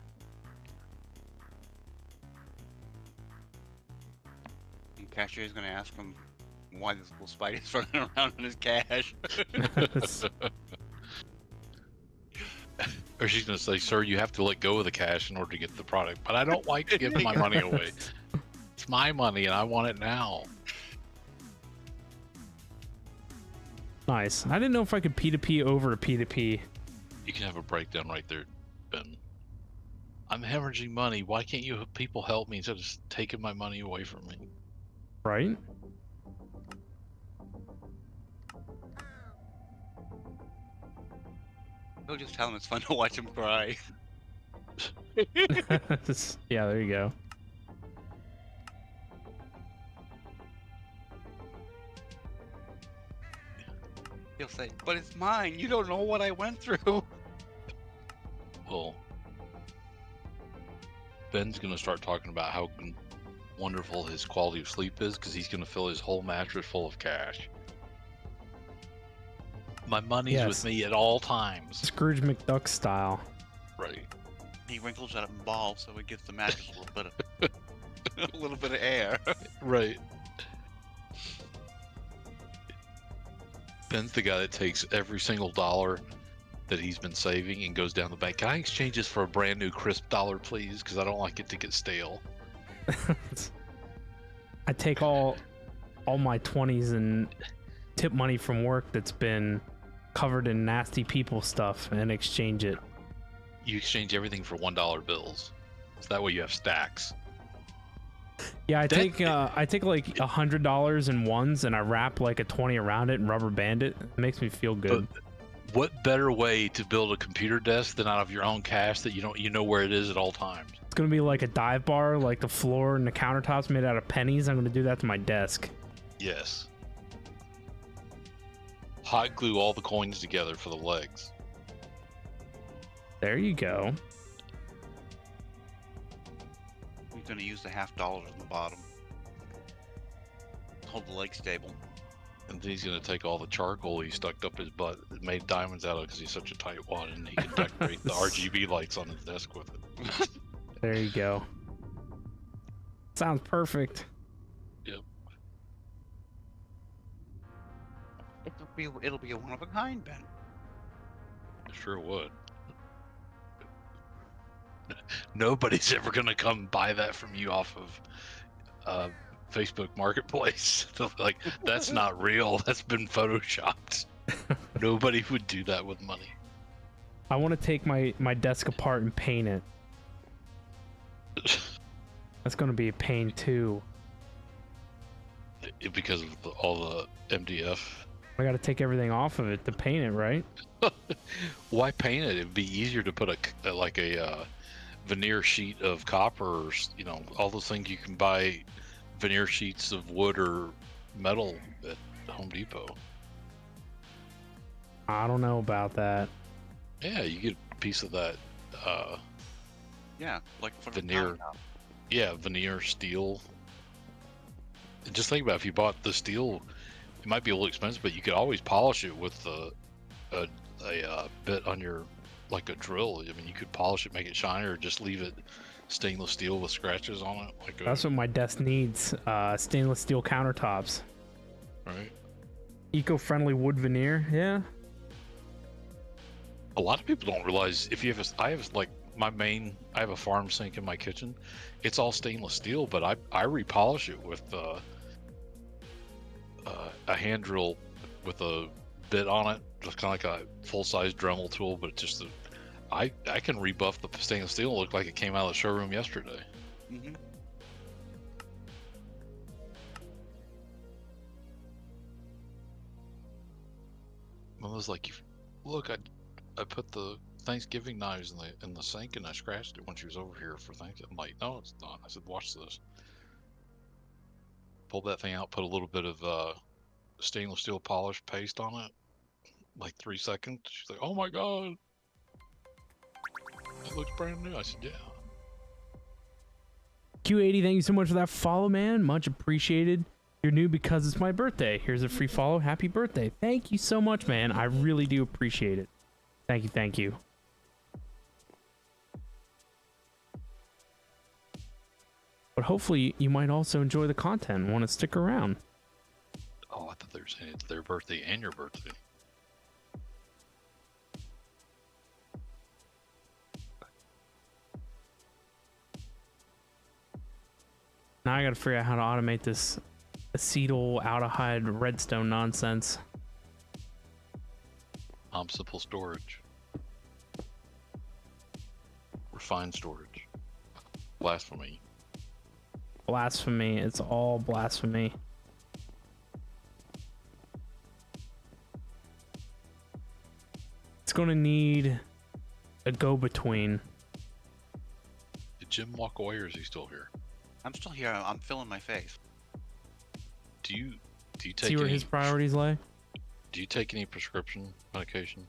The cashier's gonna ask him why this little spidey's running around in his cash. Or she's going to say, sir, you have to let go of the cash in order to get the product. But I don't like giving my money away. It's my money and I want it now. Nice. I didn't know if I could P2P over to P2P. You can have a breakdown right there, Ben. I'm hemorrhaging money. Why can't you people help me instead of just taking my money away from me? Right? He'll just tell him it's fun to watch him cry. Yeah, there you go. He'll say, but it's mine. You don't know what I went through. Well, Ben's going to start talking about how wonderful his quality of sleep is because he's going to fill his whole mattress full of cash. My money's Yes. with me at all times. Scrooge McDuck style. Right. He wrinkles it up in balls, so it gives the mattress a little bit of a little bit of air. Right. Ben's the guy that takes every single dollar that he's been saving and goes down the bank. Can I exchange this for a brand new crisp dollar, please? Because I don't like it to get stale. I take all my 20s and tip money from work that's been covered in nasty people stuff and exchange it. You exchange everything for $1 bills. So that way you have stacks. Yeah, I That- take like $100 in ones and I wrap like a 20 around it and rubber band it. It makes me feel good. What better way to build a computer desk than out of your own cash that you know where it is at all times? It's gonna be like a dive bar, like the floor and the countertops made out of pennies. I'm gonna do that to my desk. Yes. Hot glue all the coins together for the legs. There you go. He's gonna use the $50 on the bottom. Hold the leg stable. And then he's going to take all the charcoal he stuck up his butt, made diamonds out of because he's such a tightwad, and he can decorate the RGB lights on his desk with it. There you go. Sounds perfect. Yep. It'll be a one of a kind, Ben. Sure would. Nobody's ever gonna come buy that from you off of Facebook Marketplace. Like, that's not real. That's been photoshopped. Nobody would do that with money. I want to take my desk apart and paint it. That's going to be a pain too. Because of all the MDF. I got to take everything off of it to paint it, right? Why paint it? It'd be easier to put a veneer sheet of copper, or, you know, all those things you can buy veneer sheets of wood or metal at Home Depot. I don't know about that. Yeah, you get a piece of that Yeah, like for the veneer. countertop. Yeah, veneer steel. And just think about if you bought the steel, it might be a little expensive, but you could always polish it with a bit on your, like a drill. I mean, you could polish it, make it shiny, or just leave it stainless steel with scratches on it. Like That's what my desk needs. Stainless steel countertops. right. Eco-friendly wood veneer. Yeah. A lot of people don't realize if you have I have like I have a farm sink in my kitchen. It's all stainless steel, but I repolish it with a hand drill with a bit on it, just kind of like a full-size Dremel tool, but just I can rebuff the stainless steel and look like it came out of the showroom yesterday. Mm-hmm. I was like, look, I put the Thanksgiving knives in the sink and I scratched it when she was over here for Thanksgiving. I'm like, no, it's not. I said, watch this. Pulled that thing out, put a little bit of stainless steel polish paste on it, like 3 seconds. She's like, oh my god, it looks brand new. I said, yeah. Q80, thank you so much for that follow, man. Much appreciated. You're new because it's my birthday. Here's a free follow. Happy birthday. Thank you so much, man. I really do appreciate it. Thank you, thank you. But hopefully you might also enjoy the content and want to stick around. Oh, I thought they were saying it's their birthday and your birthday. Now I gotta figure out how to automate this acetaldehyde redstone nonsense. Simple storage. Refined storage. Blasphemy. Blasphemy. It's all blasphemy. It's gonna need a go-between. Did Jim walk away or is he still here? I'm still here. I'm filling my face. Do you take See where any, his priorities lay? do you take any prescription medication?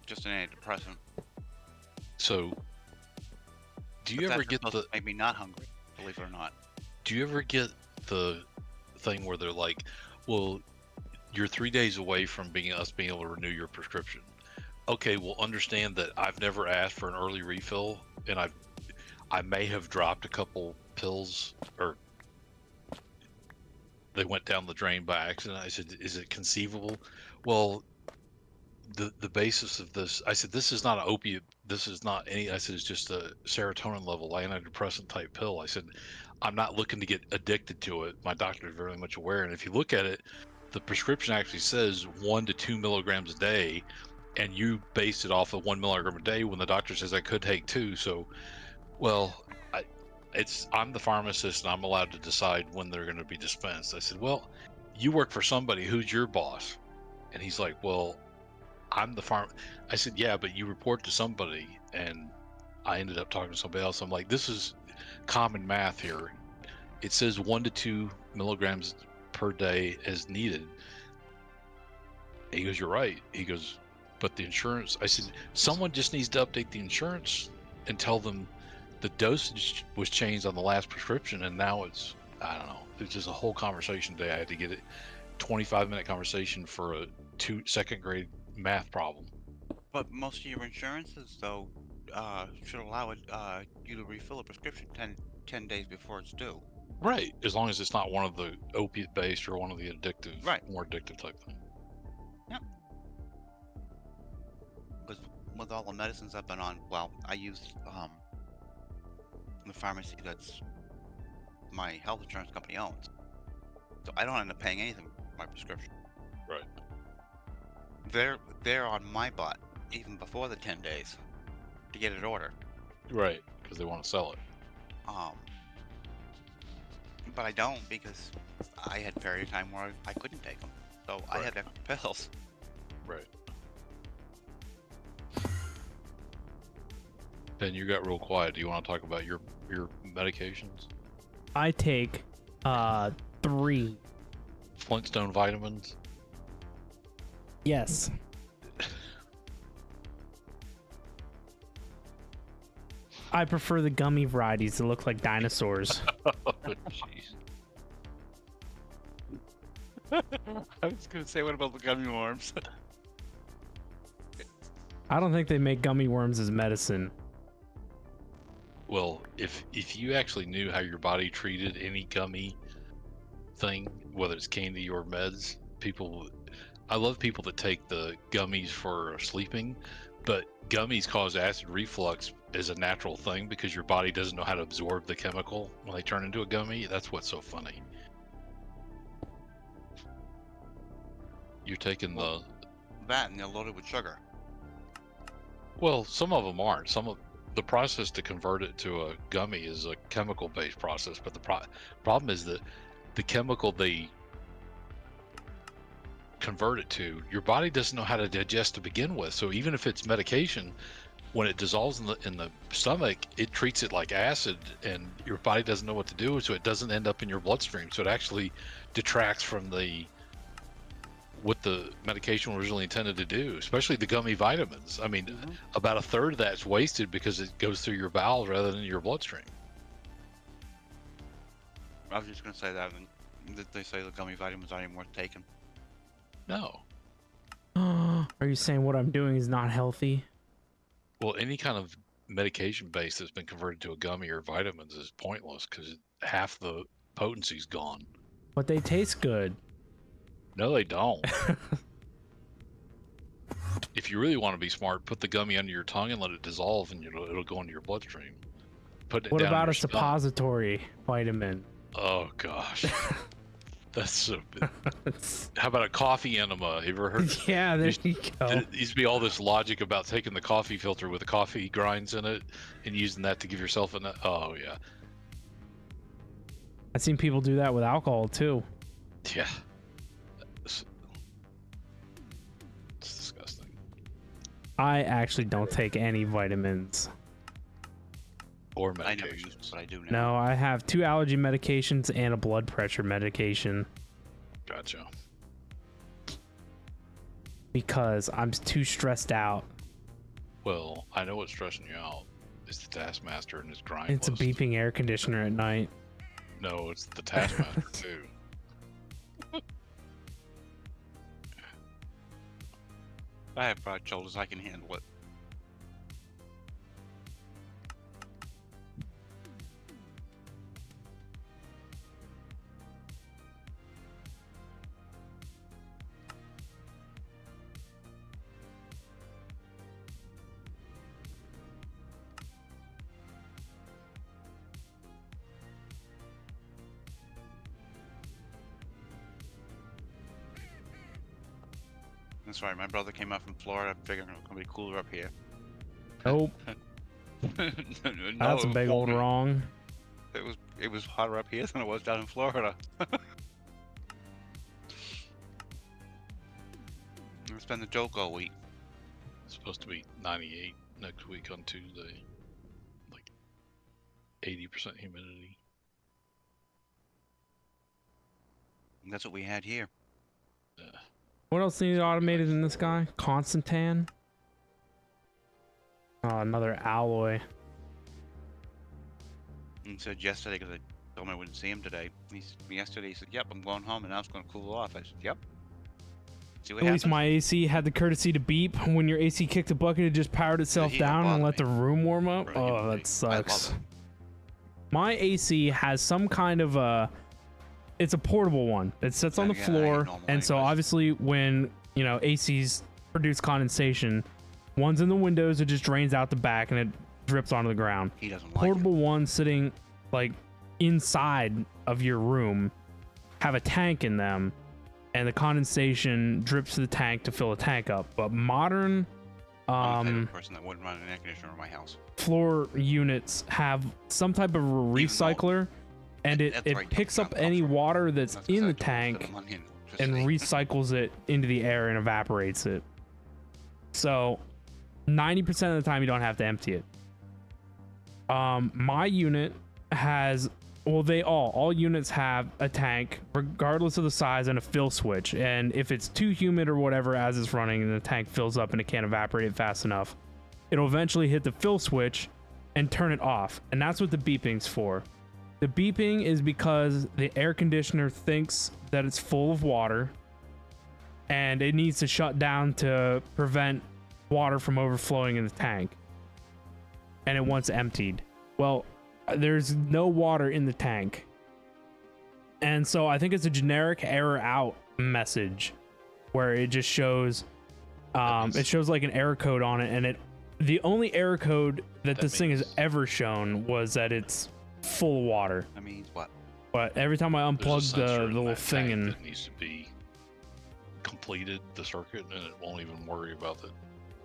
Just an antidepressant. So do you But ever that's get supposed the to make me not hungry, believe it or not. do you ever get the thing where they're like, well, you're 3 days away from being able to renew your prescription? Okay, well, understand that I've never asked for an early refill, and I may have dropped a couple pills, or they went down the drain by accident. I said, is it conceivable? Well, the basis of this, I said, this is not an opiate. This is not any, I said, it's just a serotonin level antidepressant type pill. I said, I'm not looking to get addicted to it. My doctor is very much aware. And if you look at it, the prescription actually says 1 to 2 milligrams a day, and you base it off of 1 milligram a day when the doctor says I could take 2. So, well, I'm the pharmacist and I'm allowed to decide when they're going to be dispensed. I said, well, you work for somebody. Who's your boss? And he's like, well, I'm the I said, yeah, but you report to somebody. And I ended up talking to somebody else. I'm like, this is common math here. It says 1 to 2 milligrams per day as needed. And he goes, you're right. He goes, but the insurance, I said, someone just needs to update the insurance and tell them the dosage was changed on the last prescription, and now it's, I don't know. It's just a whole conversation today. I had to get it 25-minute conversation for a second grade math problem. But most of your insurances, though, should allow you to refill a prescription 10 days before it's due. Right, as long as it's not one of the opiate-based or one of the addictive, Right. more addictive type thing. Yep. with all the medicines I've been on, well, I use the pharmacy that's my health insurance company owns. So I don't end up paying anything for my prescription. Right. They're on my butt even before the 10 days to get it ordered. Right, because they want to sell it. But I don't because I had a period of time where I couldn't take them. So I Right. had extra pills. Right. Ben, you got real quiet. Do you want to talk about your medications? I take 3. Flintstone vitamins? Yes. I prefer the gummy varieties that look like dinosaurs. Oh, jeez. I was gonna say, what about the gummy worms? I don't think they make gummy worms as medicine. Well, if you actually knew how your body treated any gummy thing, whether it's candy or meds, I love people that take the gummies for sleeping, but gummies cause acid reflux as a natural thing because your body doesn't know how to absorb the chemical when they turn into a gummy. That's what's so funny. You're taking That and they're loaded with sugar. well, some of them aren't. Some of the process to convert it to a gummy is a chemical-based process, but the problem is that the chemical they convert it to, your body doesn't know how to digest to begin with. So even if it's medication, when it dissolves in the stomach, it treats it like acid, and your body doesn't know what to do, so it doesn't end up in your bloodstream. So it actually detracts from what the medication was originally intended to do, especially the gummy vitamins. I mean, about a third of that's wasted because it goes through your bowels rather than your bloodstream. I was just gonna say that, and they say the gummy vitamins aren't even worth taking. No. Are you saying what I'm doing is not healthy? Well, any kind of medication base that's been converted to a gummy or vitamins is pointless because half the potency's gone. But they taste good. No, they don't. If you really want to be smart, put the gummy under your tongue and let it dissolve, and it'll go into your bloodstream. Put it What down about your a stomach. suppository vitamin? Oh gosh, that's so. How about a coffee enema? Have you ever heard? Yeah, there you go. There used to be all this logic about taking the coffee filter with the coffee grinds in it and using that to give yourself an. Oh yeah, I've seen people do that with alcohol too. yeah. It's disgusting. I actually don't take any vitamins. Or I never used it, medications. but I do now. No, I have 2 allergy medications and a blood pressure medication Gotcha. because I'm too stressed out. Well, I know what's stressing you out. It's the Taskmaster and his grind It's a list. beeping air conditioner at night. No, it's the Taskmaster too. I have broad shoulders. I can handle it. That's right. My brother came out from Florida, figuring it was gonna be cooler up here. Nope, No, that's a it big old won't be. wrong. It was hotter up here than it was down in Florida. It's been the joke all week. It's supposed to be 98 next week on Tuesday. Like 80% humidity. And that's what we had here. What else needed automated in this guy? Constantan? Oh, another alloy. And he said yesterday, because I told him I wouldn't see him today. Yesterday he said, "Yep, I'm going home, and now it's going to cool off." I said, "Yep." See what At happens. least my AC had the courtesy to beep when your AC kicked the bucket. It just powered itself heat don't down and bother let me. the room warm up. Really, Oh, really. that sucks. I love My AC has some kind of a. It's a portable one. It sits on the Yeah, I hate floor, normal and so anyways. obviously when ACs produce condensation, One's in the windows, it just drains out the back and it drips onto the ground. He doesn't like Portable ones sitting like inside of your room have a tank in them, and the condensation drips to the tank to fill the tank up. But modern I'm the type of person that wouldn't run an air conditioner in my house. floor units have some type of a recycler, and it right, picks I'm up any for it. water that's That's in the exactly what I spend tank money in and electricity. recycles it into the air and evaporates it. So 90% of the time you don't have to empty it. My unit has, well, all units have a tank regardless of the size and a fill switch, and if it's too humid or whatever as it's running and the tank fills up and it can't evaporate it fast enough, it'll eventually hit the fill switch and turn it off. And that's what the beeping's for. The beeping is because the air conditioner thinks that it's full of water and it needs to shut down to prevent water from overflowing in the tank, and it wants emptied. Well, there's no water in the tank, and so I think it's a generic error out message where it just shows it shows like an error code on it, and the only error code that this thing has ever shown was that it's full of water. That means what? But every time I There's a unplug sensor the in little that thing tank and that needs to be completed, the circuit, and it won't even worry about it.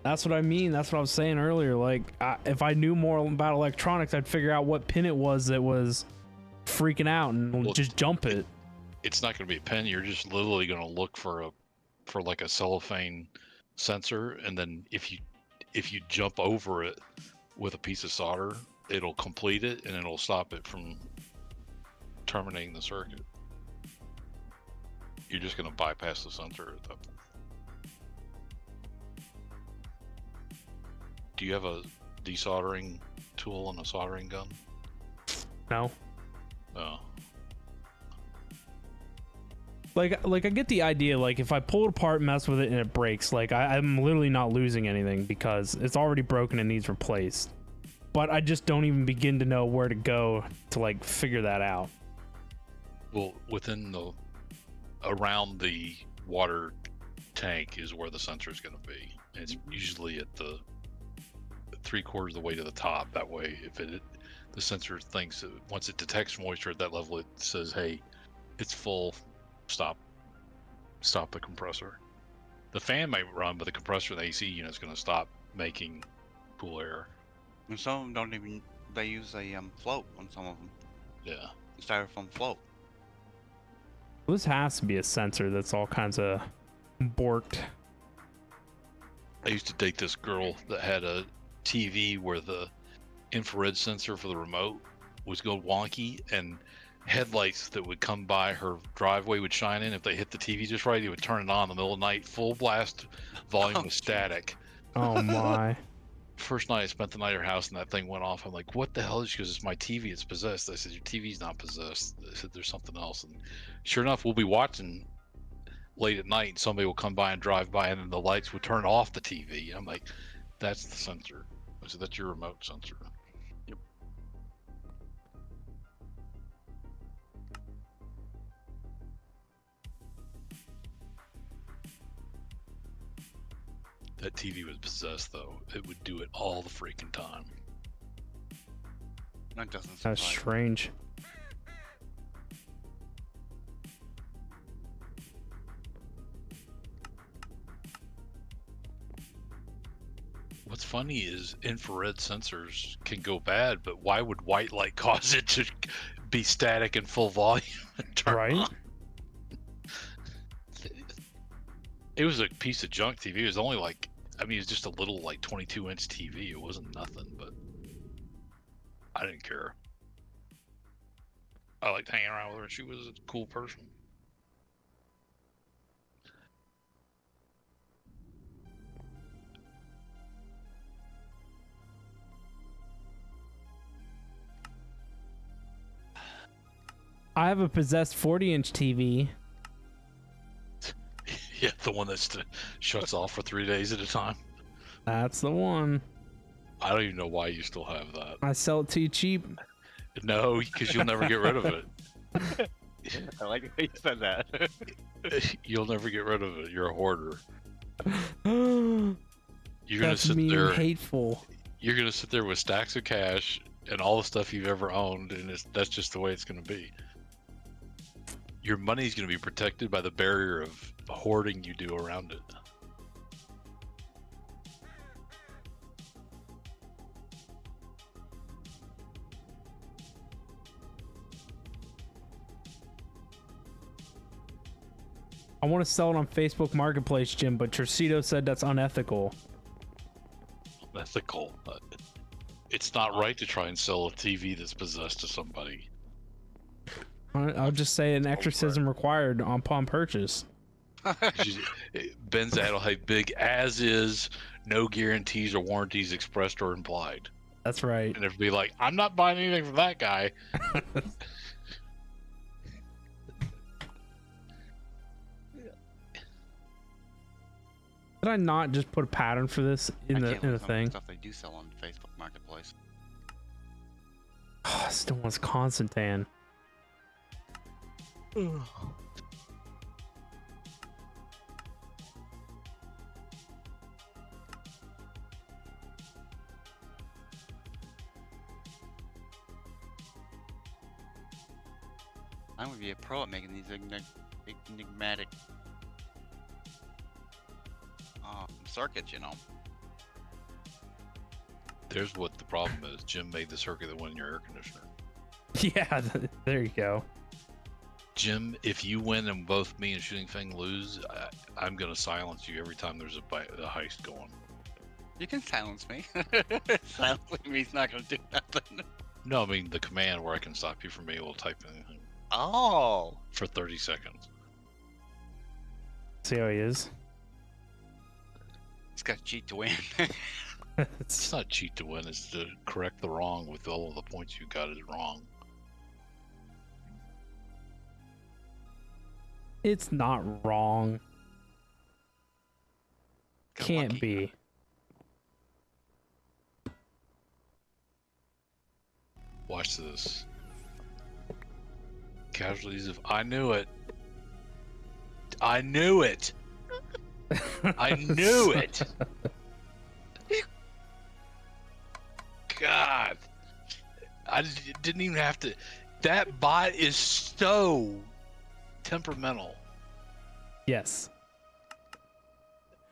that's what I mean. That's what I was saying earlier. Like, if I knew more about electronics, I'd figure out what pin it was that was freaking out and Well, just jump it. It's not going to be a pin. You're just literally going to look for like a cellophane sensor, and then if you jump over it with a piece of solder, it'll complete it and it'll stop it from terminating the circuit. You're just going to bypass the sensor at that point. Do you have a desoldering tool and a soldering gun? No. Oh. Like I get the idea. Like, if I pull it apart, mess with it, and it breaks, like I'm literally not losing anything because it's already broken and needs replaced. But I just don't even begin to know where to go to like figure that out. Well, around the water tank is where the sensor is going to be. And it's usually at the 3/4 of the way to the top. That way, if the sensor thinks that once it detects moisture at that level, it says, "Hey, it's full. Stop the compressor." The fan might run, but the compressor in the AC unit is going to stop making cool air. And some of them don't even. They use a float on some of them. Yeah. Styrofoam float. This has to be a sensor that's all kinds of borked. I used to date this girl that had a TV where the infrared sensor for the remote was going wonky, and headlights that would come by her driveway would shine in. If they hit the TV just right, it would turn it on in the middle of the night, full blast volume with static. Oh my. First night I spent the night at her house and that thing went off. I'm like, what the hell? She goes, it's my TV, it's possessed. I said, your TV's not possessed. I said, there's something else. And sure enough, we'll be watching late at night and somebody will come by and drive by and then the lights would turn off the TV. I'm like, that's the sensor. I said, that's your remote sensor. Yep. That TV was possessed though. It would do it all the freaking time. That doesn't That's surprise me. strange. What's funny is infrared sensors can go bad, but why would white light cause it to be static and full volume and turn Right? on? It was a piece of junk TV. It was only like, I mean, it was just a little like 22-inch TV. It wasn't nothing, but I didn't care. I liked hanging around with her. She was a cool person. I have a possessed 40-inch TV. Yeah, the one that shuts off for 3 days at a time. That's the one. I don't even know why you still have that. I sell it to you cheap. No, because you'll never get rid of it. I like the way you said that. You'll never get rid of it. You're a hoarder. You're gonna That's sit mean there. and hateful. You're gonna sit there with stacks of cash and all the stuff you've ever owned, and that's just the way it's gonna be. Your money's gonna be protected by the barrier of hoarding you do around it. I want to sell it on Facebook Marketplace, Jim, but Tercito said that's unethical. Ethical. It's not right to try and sell a TV that's possessed to somebody. I'll just say an exorcism required upon purchase. Ben's ad will have big as is, no guarantees or warranties expressed or implied. That's right. And it'd be like, I'm not buying anything from that guy. Did I not just put a pattern for this in the thing? Stuff they do sell on Facebook Marketplace. Oh, still wants Constantine. I'm gonna be a pro at making these enigmatic circuits, you know. There's what the problem is. Jim made the circuit that went in your air conditioner. Yeah, there you go. Jim, if you win and both me and Shooting Fang lose, I'm going to silence you every time there's a heist going. You can silence me. Silencing me's not gonna do nothing. No, I mean the command where I can stop you from being able to type anything. Oh. For 30 seconds. See how he is? He's got to cheat to win. It's not cheat to win, it's to correct the wrong with all of the points you got it wrong. It's not wrong. Got Can't lucky. be. Watch this. Casualties of I knew it. I knew it. I knew it. God. Didn't even have to. That bot is so temperamental. Yes.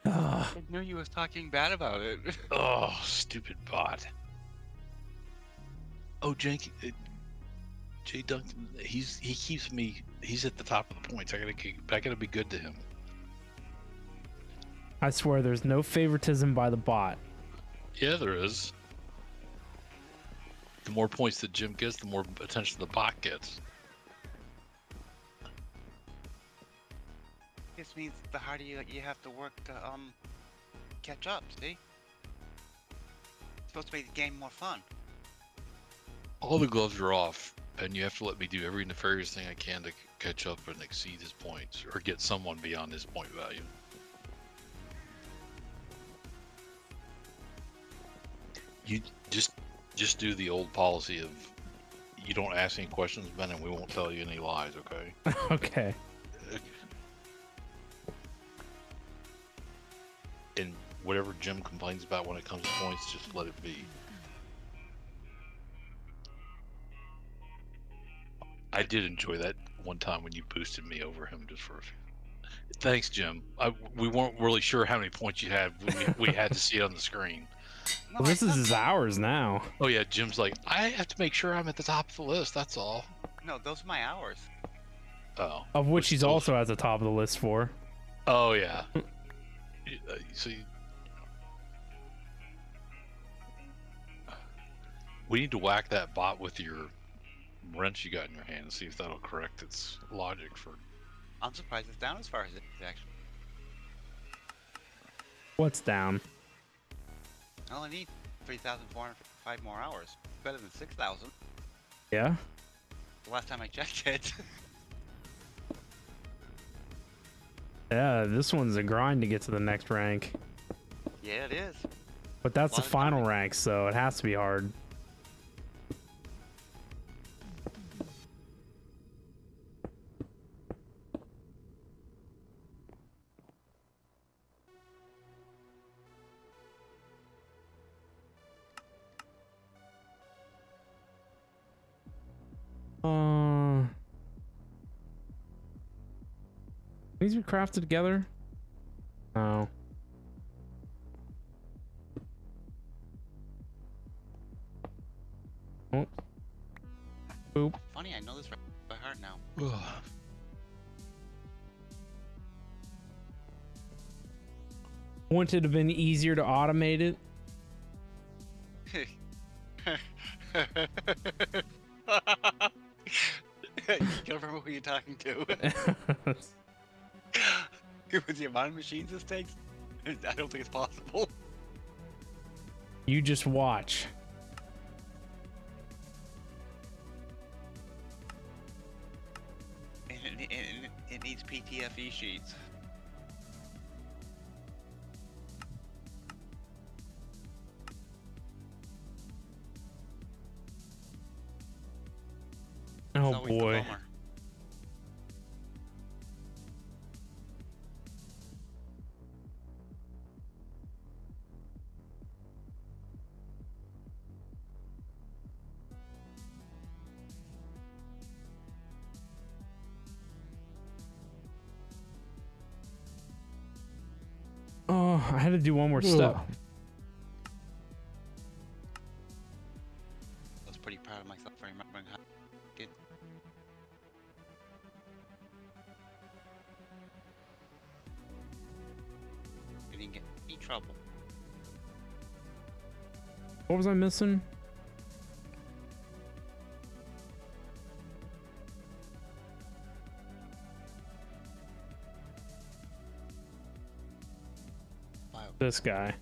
I knew you was talking bad about it. Oh, stupid bot. Oh, Jay Duncan, he keeps me. He's at the top of the points. I gotta be good to him. I swear there's no favoritism by the bot. Yeah, there is. The more points that Jim gets, the more attention the bot gets. This means the harder you have to work to catch up. See, it's supposed to make the game more fun. All the gloves are off, and you have to let me do every nefarious thing I can to catch up and exceed his points, or get someone beyond his point value. You just do the old policy of you don't ask any questions, Ben, and we won't tell you any lies, okay? Okay. And whatever Jim complains about when it comes to points, just let it be. I did enjoy that one time when you boosted me over him just for a few. Thanks, Jim. We weren't really sure how many points you had. We had to see it on the screen. No, Well, this I is thought- his hours now. Oh yeah, Jim's like, I have to make sure I'm at the top of the list. That's all. No, those are my hours. Oh. Of which But he's still- also at the top of the list for. Oh yeah. So we need to whack that bot with your wrench you got in your hand and see if that'll correct its logic for. I'm surprised it's down as far as it is actually. What's down? I only need 3,405 more hours. Better than 6,000. Yeah? The last time I checked it. Yeah, this one's a grind to get to the next rank. Yeah, it is. But that's the Lot of final grinding. rank, so it has to be hard. These be crafted together? Oh. Oh. Boop. Funny, I know this by heart now. Wouldn't it have been easier to automate it? You don't remember who you're talking to. With the amount of machines this takes, I don't think it's possible. You just watch. And it needs PTFE sheets. It's Oh always the boy. bummer. Oh, I had to do one more step. I was pretty proud of myself for remembering how I did. I didn't get any trouble. What was I missing? Wow. This guy.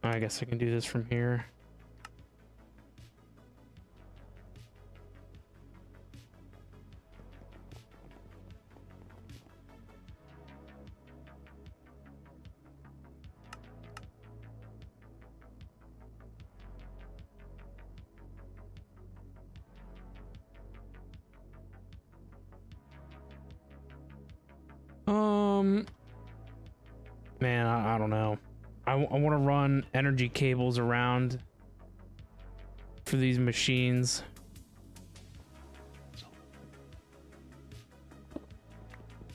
I guess I can do this from here. Man, I don't know. I want to run energy cables around for these machines.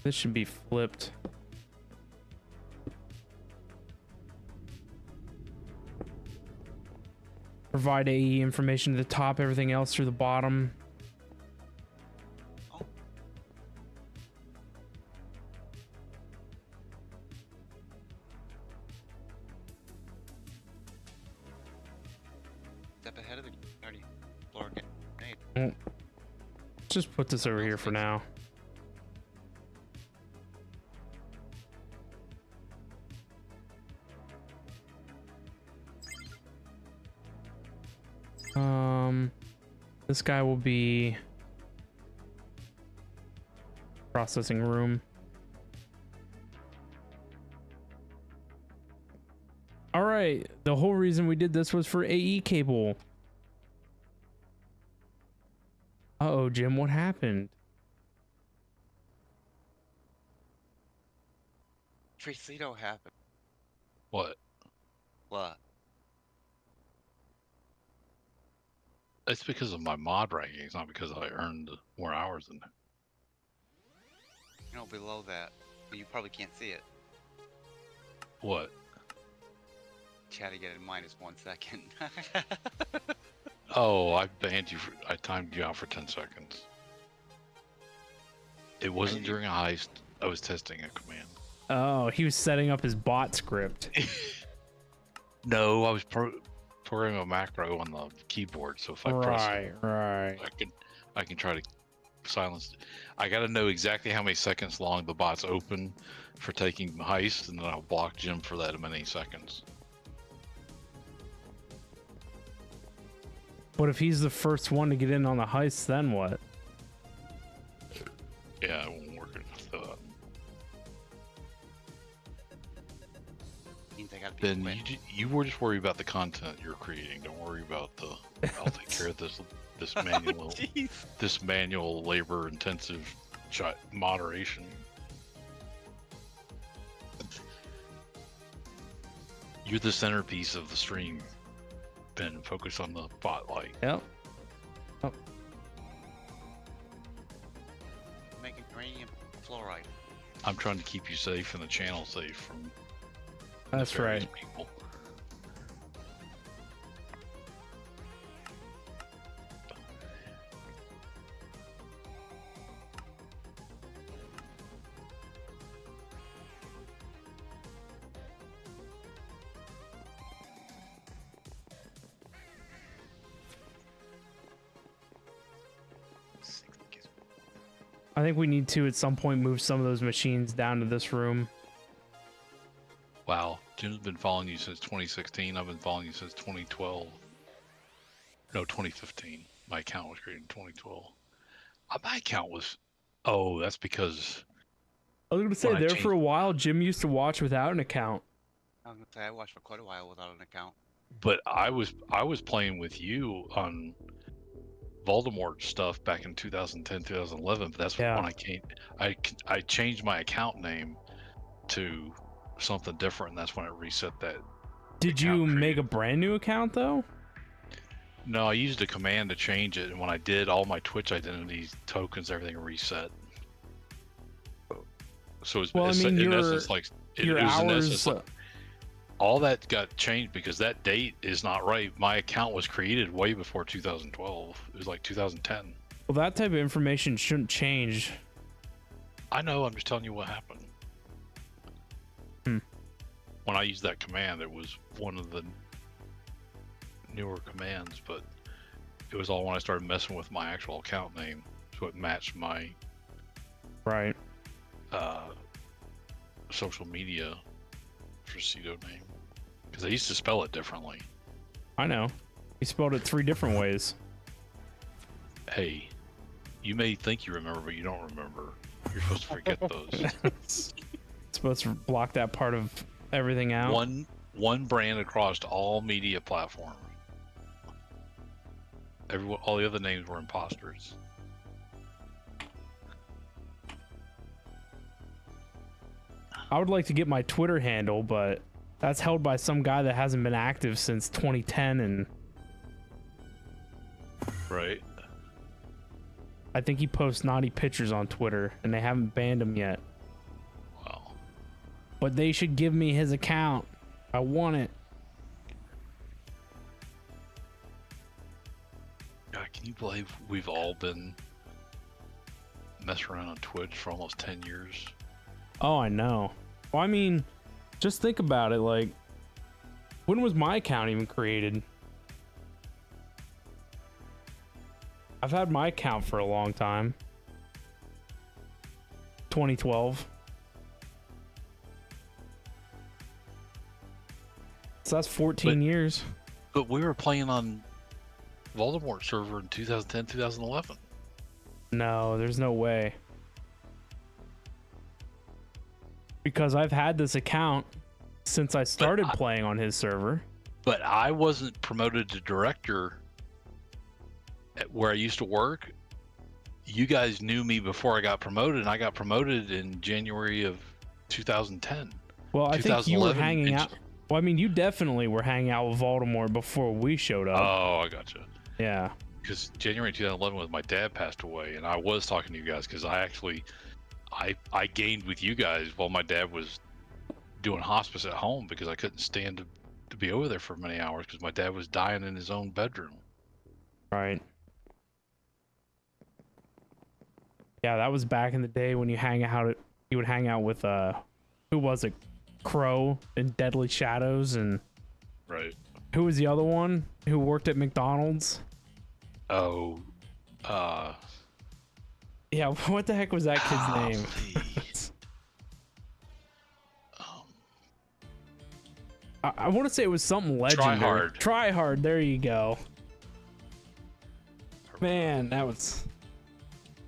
This should be flipped. Provide AE information to the top, everything else through the bottom. Step ahead of the already floor grenade. Let's just put this over here for now. This guy will be processing room. All right, the whole reason we did this was for AE cable. Uh-oh, Jim, what happened? Tricito happened. What? What? It's because of my mod rankings, not because I earned more hours than that. You know, below that, but you probably can't see it. What? Chatty get in -1 second. Oh, I banned you. I timed you out for 10 seconds. It wasn't during a heist. I was testing a command. Oh, he was setting up his bot script. No, I was programming a macro on the keyboard, so if I press it, Right. I can try to silence it. I got to know exactly how many seconds long the bot's open for taking the heist, and then I'll block Jim for that many seconds. But if he's the first one to get in on the heist, then what? Yeah, it won't work enough though. means I gotta be Then quick. you were just worried about the content you're creating. Don't worry about the. I'll take care of this manual Jeez. this manual labor intensive moderation. You're the centerpiece of the stream, Ben. Focus on the spotlight. Yep. Making uranium fluoride. I'm trying to keep you safe and the channel safe from That's nefarious right. people. I think we need to at some point move some of those machines down to this room. Wow, Jim's been following you since 2016. I've been following you since 2012. No, 2015. My account was created in 2012. My account was. Oh, that's because. I was gonna say When I there changed- for a while, Jim used to watch without an account. I was gonna say I watched for quite a while without an account. But I was playing with you on Voldemort stuff back in 2010, 2011. But that's Yeah. when I came. I changed my account name to something different, and that's when it reset that. Did you Account make a created. brand new account though? No, I used a command to change it, and when I did, all my Twitch identities, tokens, everything reset. So it's, Well, I it's mean, in your- essence like it Your was in hours. essence like, all that got changed because that date is not right. My account was created way before 2012. It was like 2010. Well, that type of information shouldn't change. I know. I'm just telling you what happened. Hmm. When I used that command, it was one of the newer commands, but it was all when I started messing with my actual account name, so it matched my Right. social media pseudo name, because I used to spell it differently. I know. You spelled it 3 different ways. Hey, you may think you remember, but you don't remember. You're supposed to forget those. Supposed to block that part of everything out. One brand across all media platforms. All the other names were imposters. I would like to get my Twitter handle, but that's held by some guy that hasn't been active since 2010, and Right. I think he posts naughty pictures on Twitter, and they haven't banned him yet. Wow. But they should give me his account. I want it. God, can you believe we've all been messing around on Twitch for almost 10 years? Oh, I know. Well, I mean, just think about it. Like, when was my account even created? I've had my account for a long time. 2012. So that's 14 years. But we were playing on Voldemort server in 2010, 2011. No, there's no way. Because I've had this account since I started playing on his server. But I wasn't promoted to director at where I used to work. You guys knew me before I got promoted, and I got promoted in January of 2010. Well, I think you were 2011 hanging out. Well, I mean, you definitely were hanging out with Voldemort before we showed up. Oh, I gotcha. Yeah. Because January 2011 was my dad passed away, and I was talking to you guys because I gained with you guys while my dad was doing hospice at home because I couldn't stand to be over there for many hours because my dad was dying in his own bedroom. Right. Yeah, that was back in the day when you would hang out with who was it? Crow and Deadly Shadows, and Right. who was the other one who worked at McDonald's? Oh, Yeah, what the heck was that kid's name? please. I want to say it was something legendary. Try hard. There you go. Man, that was.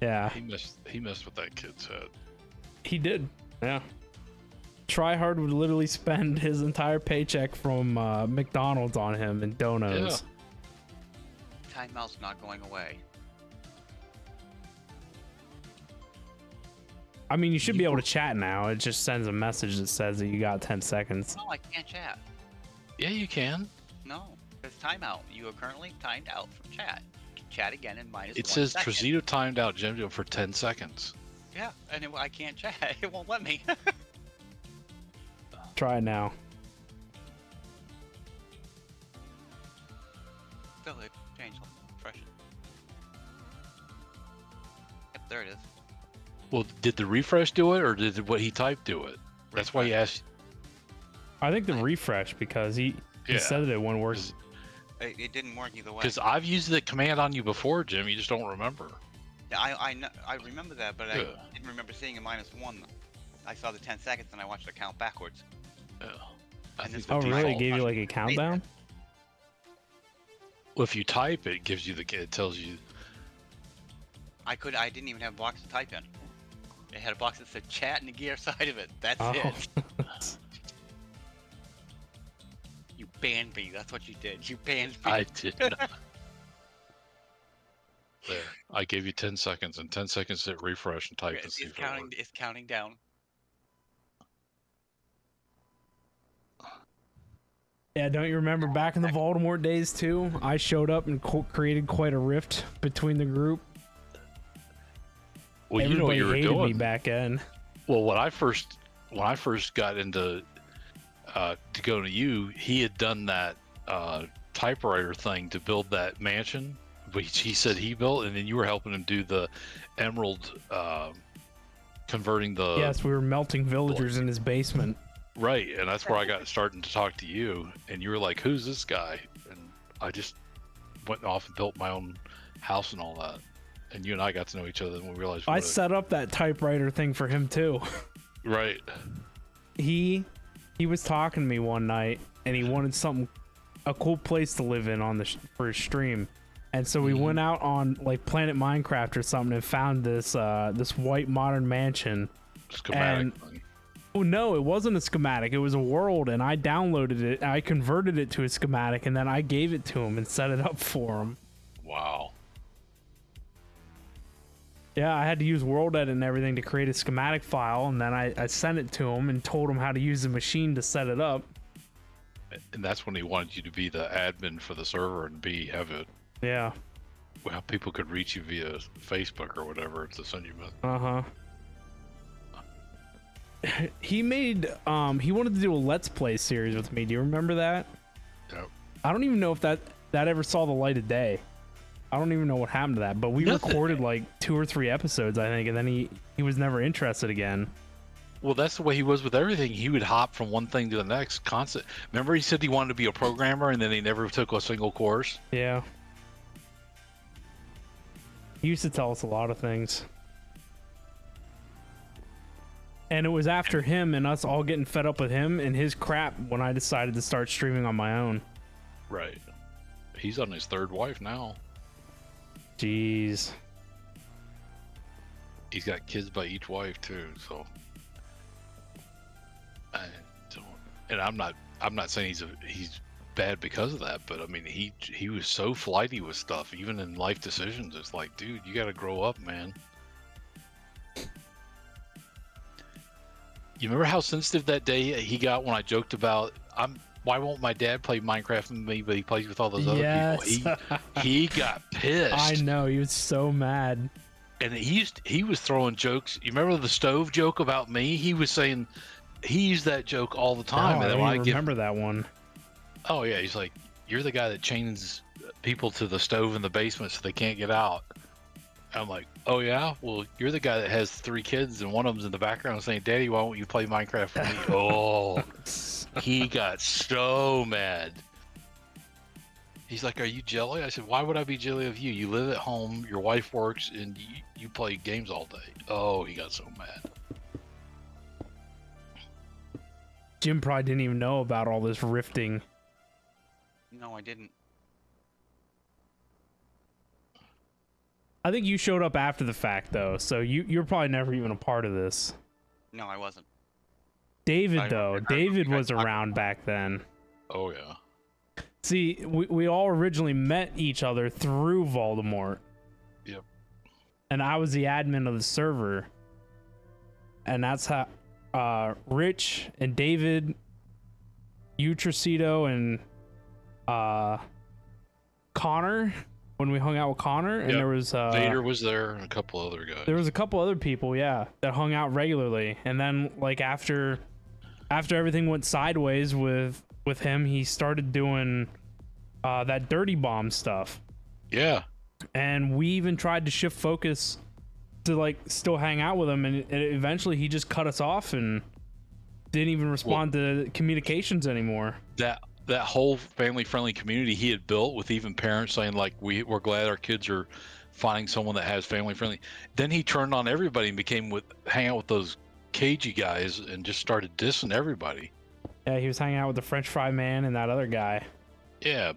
Yeah, He messed with that kid's head. he did. Yeah. Tryhard would literally spend his entire paycheck from McDonald's on him and donos. Timeout's not going away. I mean, you should be able to chat now. It just sends a message that says that you got 10 seconds. No, I can't chat. Yeah, you can. No, it's timeout. You are currently timed out from chat. Chat again in minus It 1 says second. Trezito timed out Jim for 10 seconds. Yeah, and I can't chat. It won't let me. Try it now. Still, it changed. Fresh. Yep, there it is. Well, did the refresh do it, or did what he typed do it? That's why he asked. I think the refresh, because he said that it wouldn't work. It didn't work either way. Because I've used the command on you before, Jim. You just don't remember. Yeah, I remember that, but I didn't remember seeing a -1. I saw the 10 seconds and I watched it count backwards. Yeah. And this Oh, was really? default. It gave you like a countdown? Well, if you type, it gives you it tells you. I didn't even have a box to type in. It had a box that said chat and the gear side of it. That's Oh. it. You banned me. That's what you did. You banned me. I did not. There. I gave you 10 seconds, and 10 seconds to hit refresh and type Okay, and see it's if it counting. works. It's counting down. Yeah, don't you remember back in the Voldemort days too? I showed up and created quite a rift between the group. Well, Everybody you know what you were hated me doing. back then. Well, when I first got into to go to you, he had done that typewriter thing to build that mansion, which he said he built, and then you were helping him do the emerald converting the Yes, we were melting villagers in his basement. right, and that's where I got starting to talk to you, and you were like, "Who's this guy?" And I just went off and built my own house and all that, and you and I got to know each other, and we realized I what set up that typewriter thing for him too. right. He was talking to me one night and he wanted a cool place to live in for his stream. And so we went out on like Planet Minecraft or something and found this white modern mansion. Schematic. Oh no, it wasn't a schematic. It was a world, and I downloaded it. I converted it to a schematic, and then I gave it to him and set it up for him. Wow. Yeah, I had to use World Edit and everything to create a schematic file, and then I sent it to him and told him how to use the machine to set it up. And that's when he wanted you to be the admin for the server and have it. Yeah. How people could reach you via Facebook or whatever to send you messages. Uh-huh. He wanted to do a Let's Play series with me. Do you remember that? Yep. I don't even know if that ever saw the light of day. I don't even know what happened to that, but we recorded like 2 or 3 episodes, I think, and then he was never interested again. Well, that's the way he was with everything. He would hop from one thing to the next constant. Remember he said he wanted to be a programmer and then he never took a single course? Yeah. He used to tell us a lot of things. And it was after him and us all getting fed up with him and his crap when I decided to start streaming on my own. Right. He's on his 3rd wife now. Jeez. He's got kids by each wife too, so I don't, and I'm not saying he's bad because of that, but I mean he was so flighty with stuff, even in life decisions. It's like, dude, you gotta grow up, man. You remember how sensitive that day he got when I joked about why won't my dad play Minecraft with me, but he plays with all those other people? He got pissed. I know, he was so mad. And he was throwing jokes. You remember the stove joke about me? He was saying he used that joke all the time. Oh, and I then don't when even remember that one. Oh yeah, he's like, you're the guy that chains people to the stove in the basement so they can't get out. I'm like, oh yeah, well you're the guy that has 3 kids and one of them's in the background saying, "Daddy, why won't you play Minecraft with me?" Oh, he got so mad. He's like, "Are you jelly?" I said, "Why would I be jelly of you? You live at home, your wife works, and you play games all day." Oh, he got so mad. Jim probably didn't even know about all this rifting. No, I didn't. I think you showed up after the fact, though, so you're probably never even a part of this. No, I wasn't. David, I though. remember David you guys was talking around back then. Oh yeah. See, we all originally met each other through Voldemort. Yep. And I was the admin of the server. And that's how Rich and David, Utracito, and Connor, when we hung out with Connor, and Yep. there was Vader was there and a couple other guys. there was a couple other people, yeah, that hung out regularly. And then like after everything went sideways with him, he started doing that dirty bomb stuff. Yeah. And we even tried to shift focus to like still hang out with him, and eventually he just cut us off and didn't even respond to communications anymore. That whole family-friendly community he had built, with even parents saying like, we're glad our kids are finding someone that has family-friendly. Then he turned on everybody and hang out with those cagey guys and just started dissing everybody. Yeah, he was hanging out with the French fry man and that other guy. Yeah,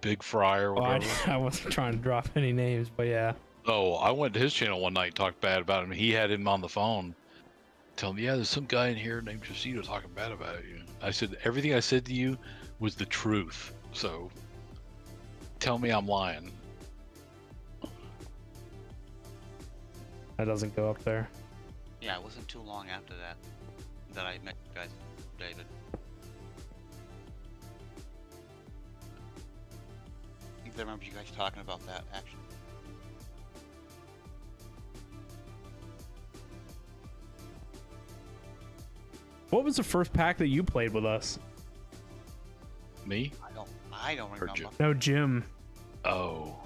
Big Fry or Well, whatever. I wasn't trying to drop any names, but yeah. Oh, I went to his channel one night and talked bad about him. He had him on the phone, telling me, yeah, there's some guy in here named Josito talking bad about you. I said, everything I said to you was the truth. So tell me I'm lying. That doesn't go up there. Yeah, it wasn't too long after that I met you guys, David. I think I remember you guys talking about that, actually. What was the first pack that you played with us? Me? I don't remember. Jim. No, Jim. Oh,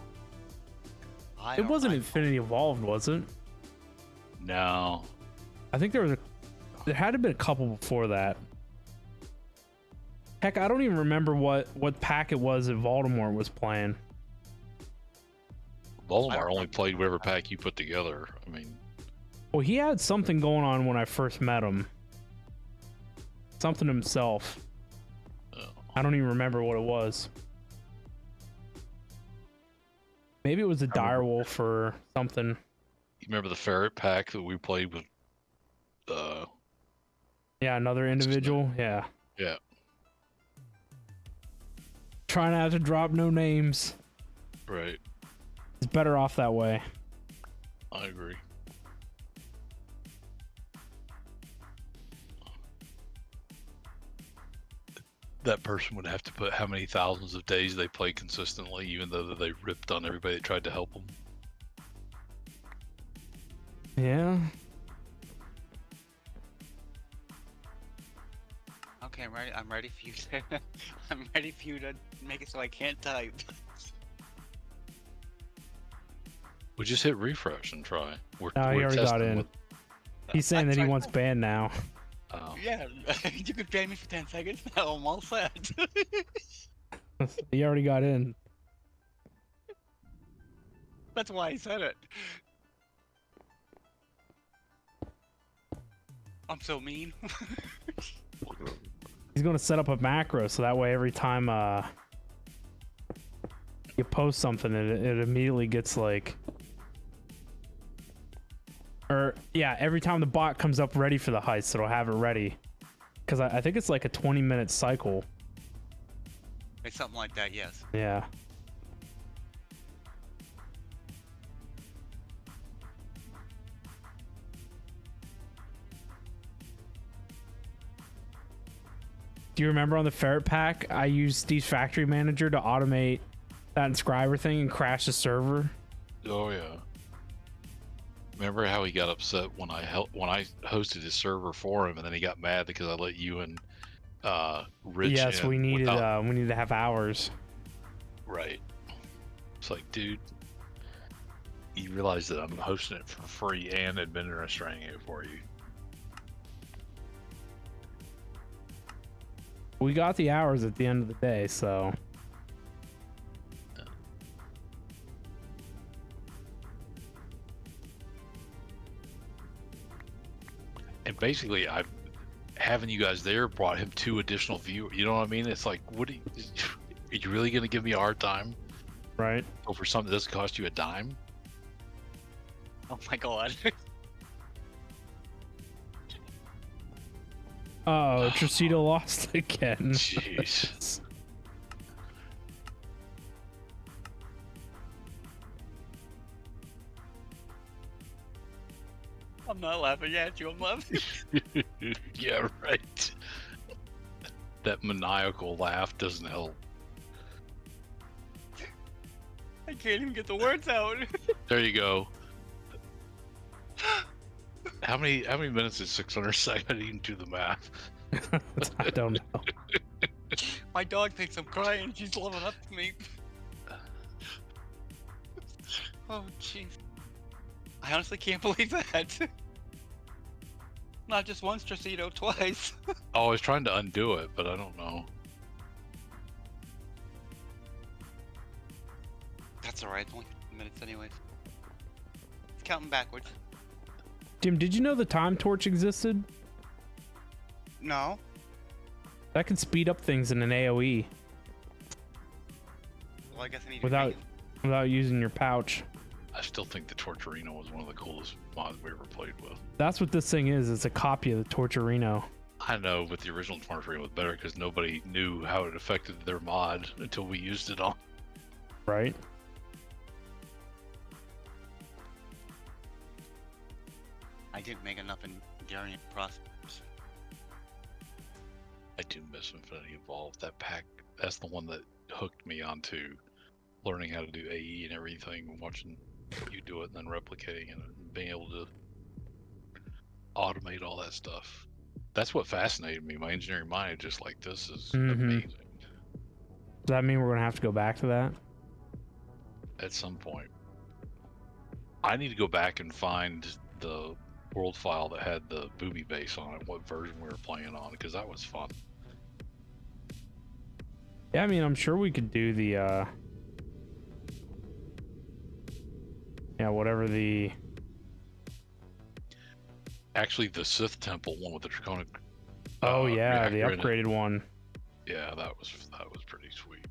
It wasn't Infinity Evolved, was it? no. I think there had to have been a couple before that. Heck, I don't even remember what pack it was that Voldemort was playing. Voldemort only played whatever pack you put together. I mean, Well, he had something going on when I first met him. Something himself. I don't even remember what it was. Maybe it was a direwolf or something. you remember the ferret pack that we played with? Yeah, another individual. Yeah. Yeah. Try not to drop no names. Right. It's better off that way. I agree. That person would have to put how many thousands of days they played consistently, even though they ripped on everybody that tried to help them. Yeah. Okay, I'm ready for you to. I'm ready for you to make it so I can't type. We just hit refresh and try. We're, No, he we're already got testing in. with- He's saying that he tried- wants banned now. Yeah, you could ban me for 10 seconds. Now I'm all set. He already got in. That's why I said it. I'm so mean. He's gonna set up a macro so that way every time you post something, it immediately gets like, or yeah, every time the bot comes up ready for the heist, it'll have it ready. Because I think it's like a 20-minute cycle. It's something like that, yes. Yeah. Do you remember on the ferret pack, I used Steve's factory manager to automate that inscriber thing and crash the server? Oh yeah. Remember how he got upset when I hosted his server for him, and then he got mad because I let you and Rich. Yes, in we needed without- we need to have hours. Right. It's like, dude, you realize that I'm hosting it for free and administering it for you. We got the hours at the end of the day, so And basically, having you guys there brought him 2 additional viewers. You know what I mean? It's like, are you really going to give me a hard time right. over something that doesn't cost you a dime? Oh my god. Oh, Tricito lost again. Jeez. I'm not laughing at you, I'm laughing. Yeah, right. That maniacal laugh doesn't help. I can't even get the words out. There you go. How many minutes is 600 seconds? I didn't even do the math. I don't know. My dog thinks I'm crying. She's loving up to me. Oh, jeez. I honestly can't believe that. Not just once, Tricito, twice. Oh, I was trying to undo it, but I don't know. That's alright, it's only 15 minutes anyways. It's counting backwards. Jim, did you know the time torch existed? No. That could speed up things in an AoE Well, I guess I need without to without using your pouch. I still think the Torturino was one of the coolest mods we ever played with. That's what this thing is. It's a copy of the Torturino. I know, but the original Torturino was better because nobody knew how it affected their mod until we used it on. Right? I didn't make enough in Darian process. I do miss Infinity Evolved. That pack, that's the one that hooked me onto learning how to do AE and everything, watching you do it and then replicating it and being able to automate all that stuff. That's what fascinated me. My engineering mind is just like, this is amazing. Does that mean we're going to have to go back to that? At some point. I need to go back and find the world file that had the booby base on it, what version we were playing on, because that was fun. Yeah, I mean, I'm sure we could do the, yeah, whatever the... Actually, the Sith Temple one with the Draconic... Oh, yeah, the reactor in it. upgraded one. Yeah, that was pretty sweet.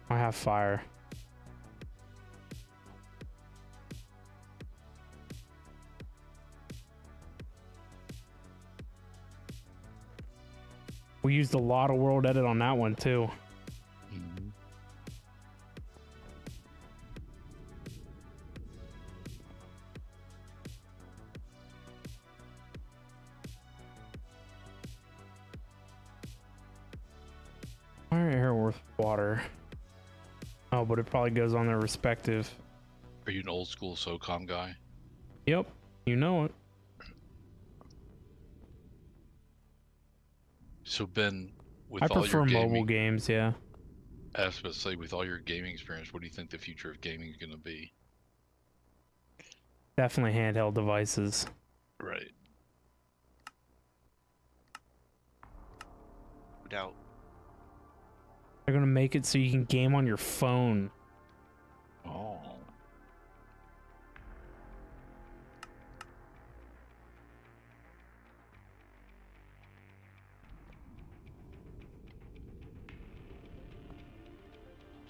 I have fire. We used a lot of world edit on that one too. Mm-hmm. Fire, air, earth, water. Oh, but it probably goes on their respective. Are you an old school SOCOM guy? Yep, you know it. So Ben, with I all prefer your mobile gaming, games, yeah. I was about to say, with all your gaming experience, what do you think the future of gaming is going to be? Definitely handheld devices. Right. No doubt. They're gonna make it so you can game on your phone. Oh.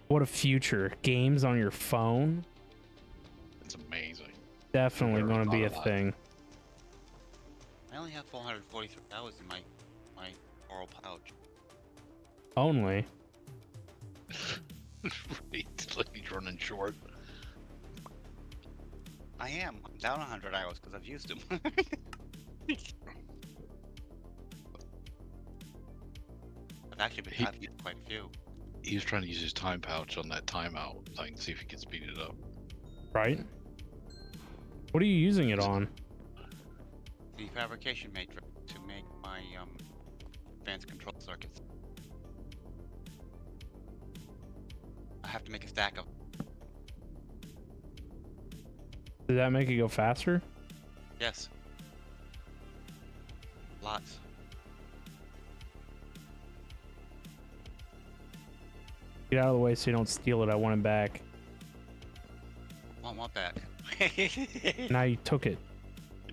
What a future. Games on your phone? It's amazing. Definitely Never gonna be a thought of that. thing. I only have 443 hours in my oral pouch. Only. It's like he's running short. I am. I'm down 100 hours because I've used them. I've used quite a few. He was trying to use his time pouch on that timeout thing, see if he could speed it up. Right? What are you using it on? The fabrication matrix to make my advanced control circuits. I have to make a stack of. Did that make it go faster? Yes. Lots. Get out of the way so you don't steal it. I want it back. I want that. Now you took it.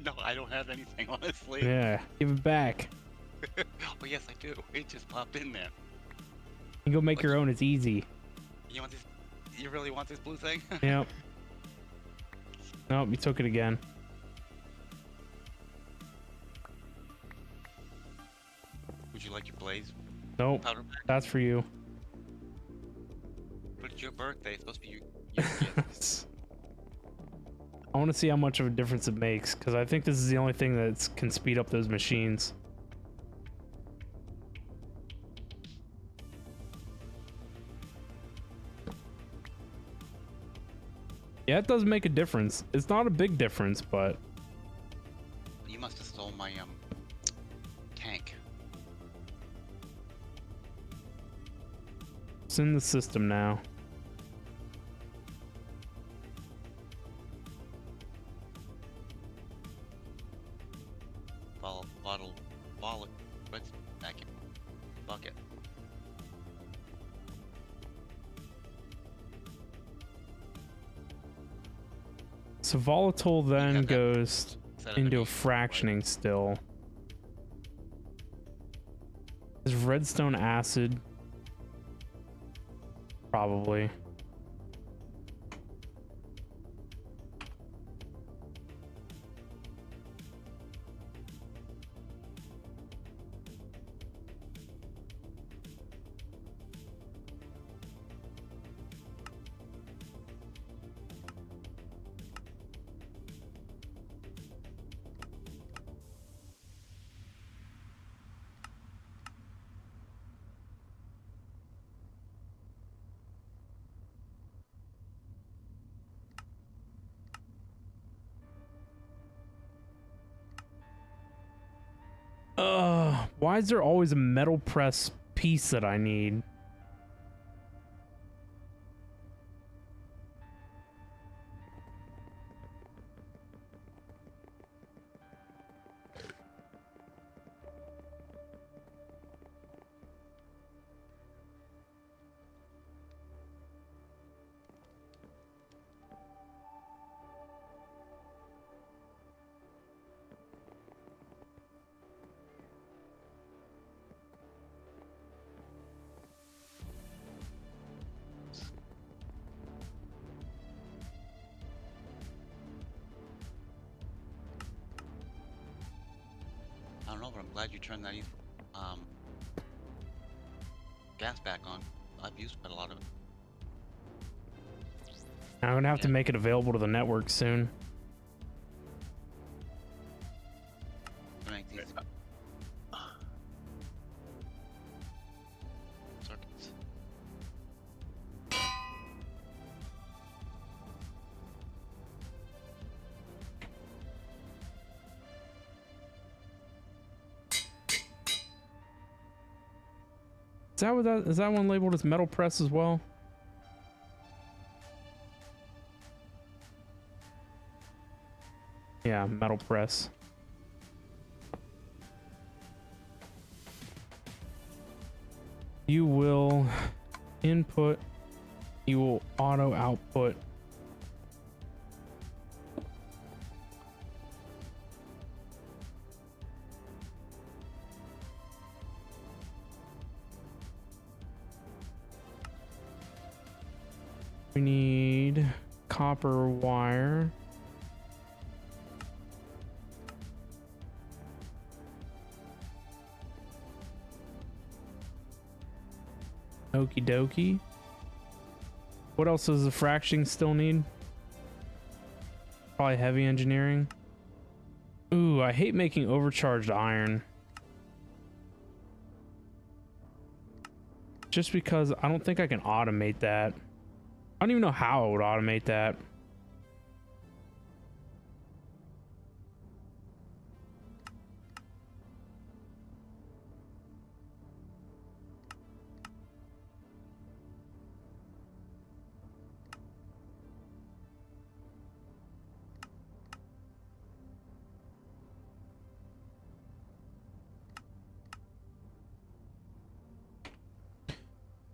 No, I don't have anything, honestly. Yeah, give it back. Oh yes, I do. It just popped in there. You go make your own. It's easy. You want this? You really want this blue thing? Yep. Nope, you took it again. Would you like your blaze Nope, powder pack? that's for you. But it's your birthday. It's supposed to be your gift. I want to see how much of a difference it makes, because I think this is the only thing that can speed up those machines. Yeah, it does make a difference. It's not a big difference, but You must have stole my tank. it's in the system now. Bottle, what's vacuum bucket. So volatile then have that goes Set into a underneath, fractioning still. Is redstone acid? Probably. Why is there always a metal press piece that I need? I don't know, but I'm glad you turned that gas back on. I've used quite a lot of it. I'm gonna have to Yeah. make it available to the network soon. To make these circuits. Is that what that is? That one labeled as metal press as well? Yeah, metal press. You will input, you will auto output. We need copper wire. Okie dokie. What else does the fracturing still need? Probably heavy engineering. Ooh, I hate making overcharged iron. Just because I don't think I can automate that. I don't even know how I would automate that.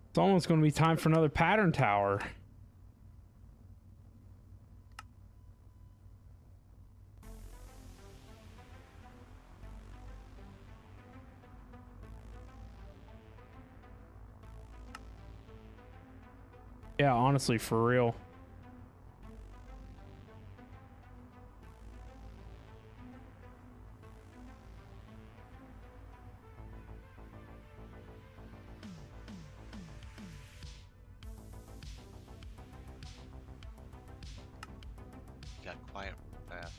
It's almost going to be time for another pattern tower. Yeah, honestly, for real. Got quiet real fast.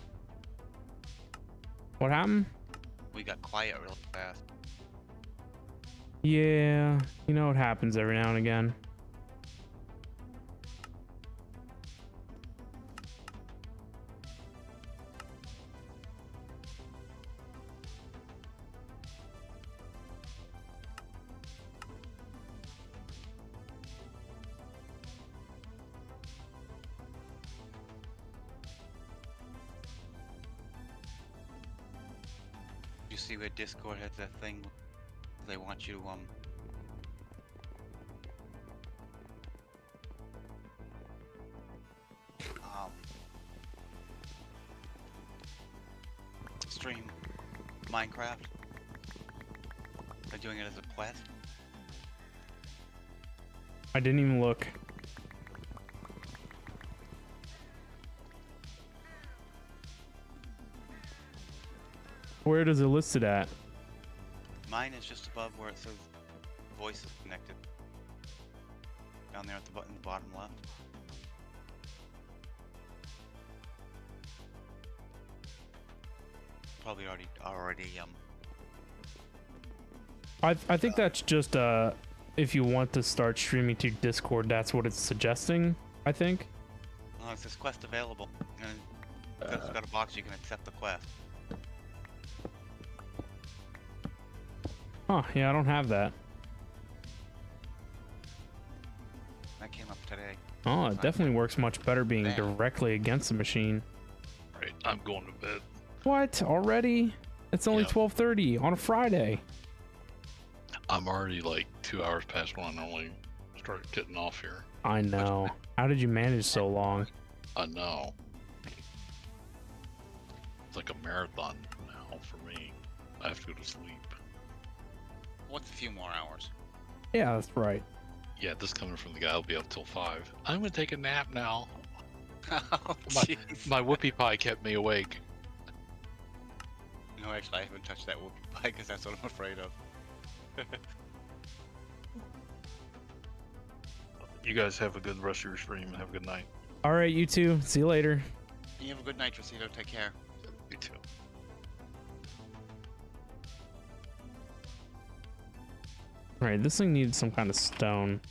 What happened? We got quiet real fast. Yeah, you know, it happens every now and again. You see where Discord has that thing? They want you to stream Minecraft. They're doing it as a quest. I didn't even look. Where does it list it at? Mine is just above where it says voice is connected. Down there at the button, the bottom left. Probably already I think that's just if you want to start streaming to Discord, that's what it's suggesting, I think. Oh, it says quest available. And it's got a box you can accept the quest. Huh, yeah, I don't have that. That came up today. Oh, it definitely works much better being Damn. directly against the machine. Right, I'm going to bed. What? Already? It's only Yeah. 12:30 on a Friday. I'm already like 2 hours past when I normally start getting off here. I know. How did you manage so long? I know. It's like a marathon now for me. I have to go to sleep. What's a few more hours? Yeah, that's right. Yeah, this coming from the guy who'll be up till 5. I'm gonna take a nap now. Oh, My, jeez. my whoopie pie kept me awake. No, actually, I haven't touched that whoopie pie because that's what I'm afraid of. You guys have a good rest of your stream and have a good night. All right, you two. See you later. You have a good night, Rosito. Take care. You too. All right, this thing needs some kind of stone.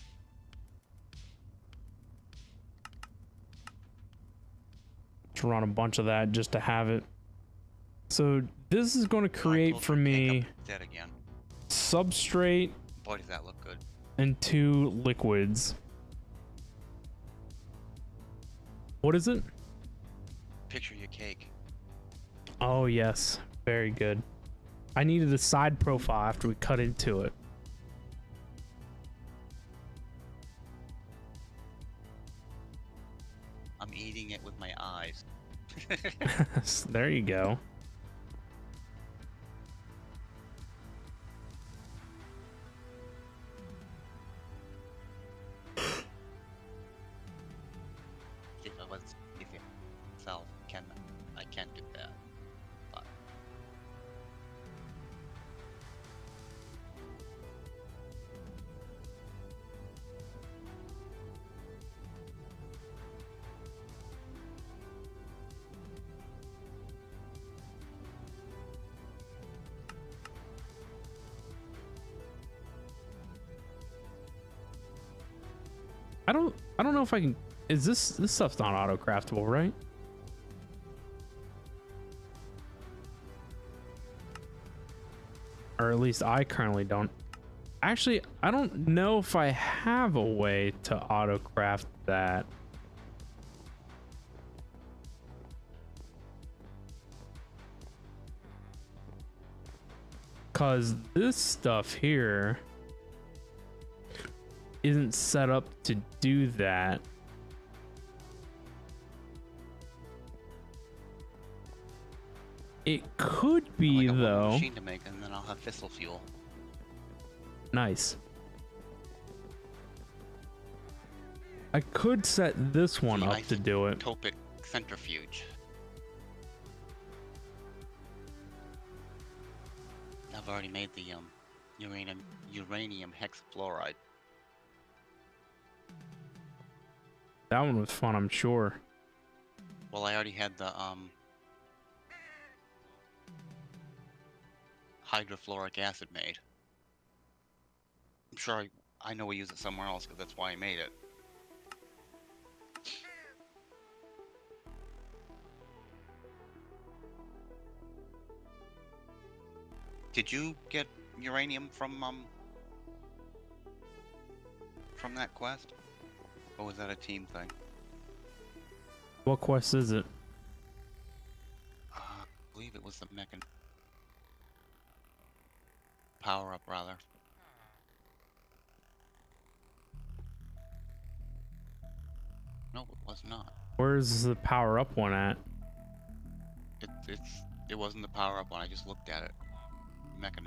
To run a bunch of that just to have it. So this is going to create for me Dead again. substrate Boy, does that look good. and 2 liquids. What is it? Picture your cake. Oh yes, very good. I needed a side profile after we cut into it. I'm eating it with my eyes. There you go. If I was, if it self can, I can't do that. But I don't know if I can. Is this stuff's not auto craftable, right? Or at least I currently don't. Actually, I don't know if I have a way to auto craft that. Cause this stuff here isn't set up to do that. It could be like a though. machine to make, and then I'll have thistle fuel. Nice. I could set this one The up to do it. isotopic centrifuge. I've already made the uranium hexafluoride. That one was fun, I'm sure. Well, I already had the hydrofluoric acid made. I'm sure I know we use it somewhere else because that's why I made it. Did you get uranium from that quest? Or was that a team thing? What quest is it? I believe it was the mechan power up rather. No, it was not. Where's the power up one at? It wasn't the power up one. I just looked at it. Mechan.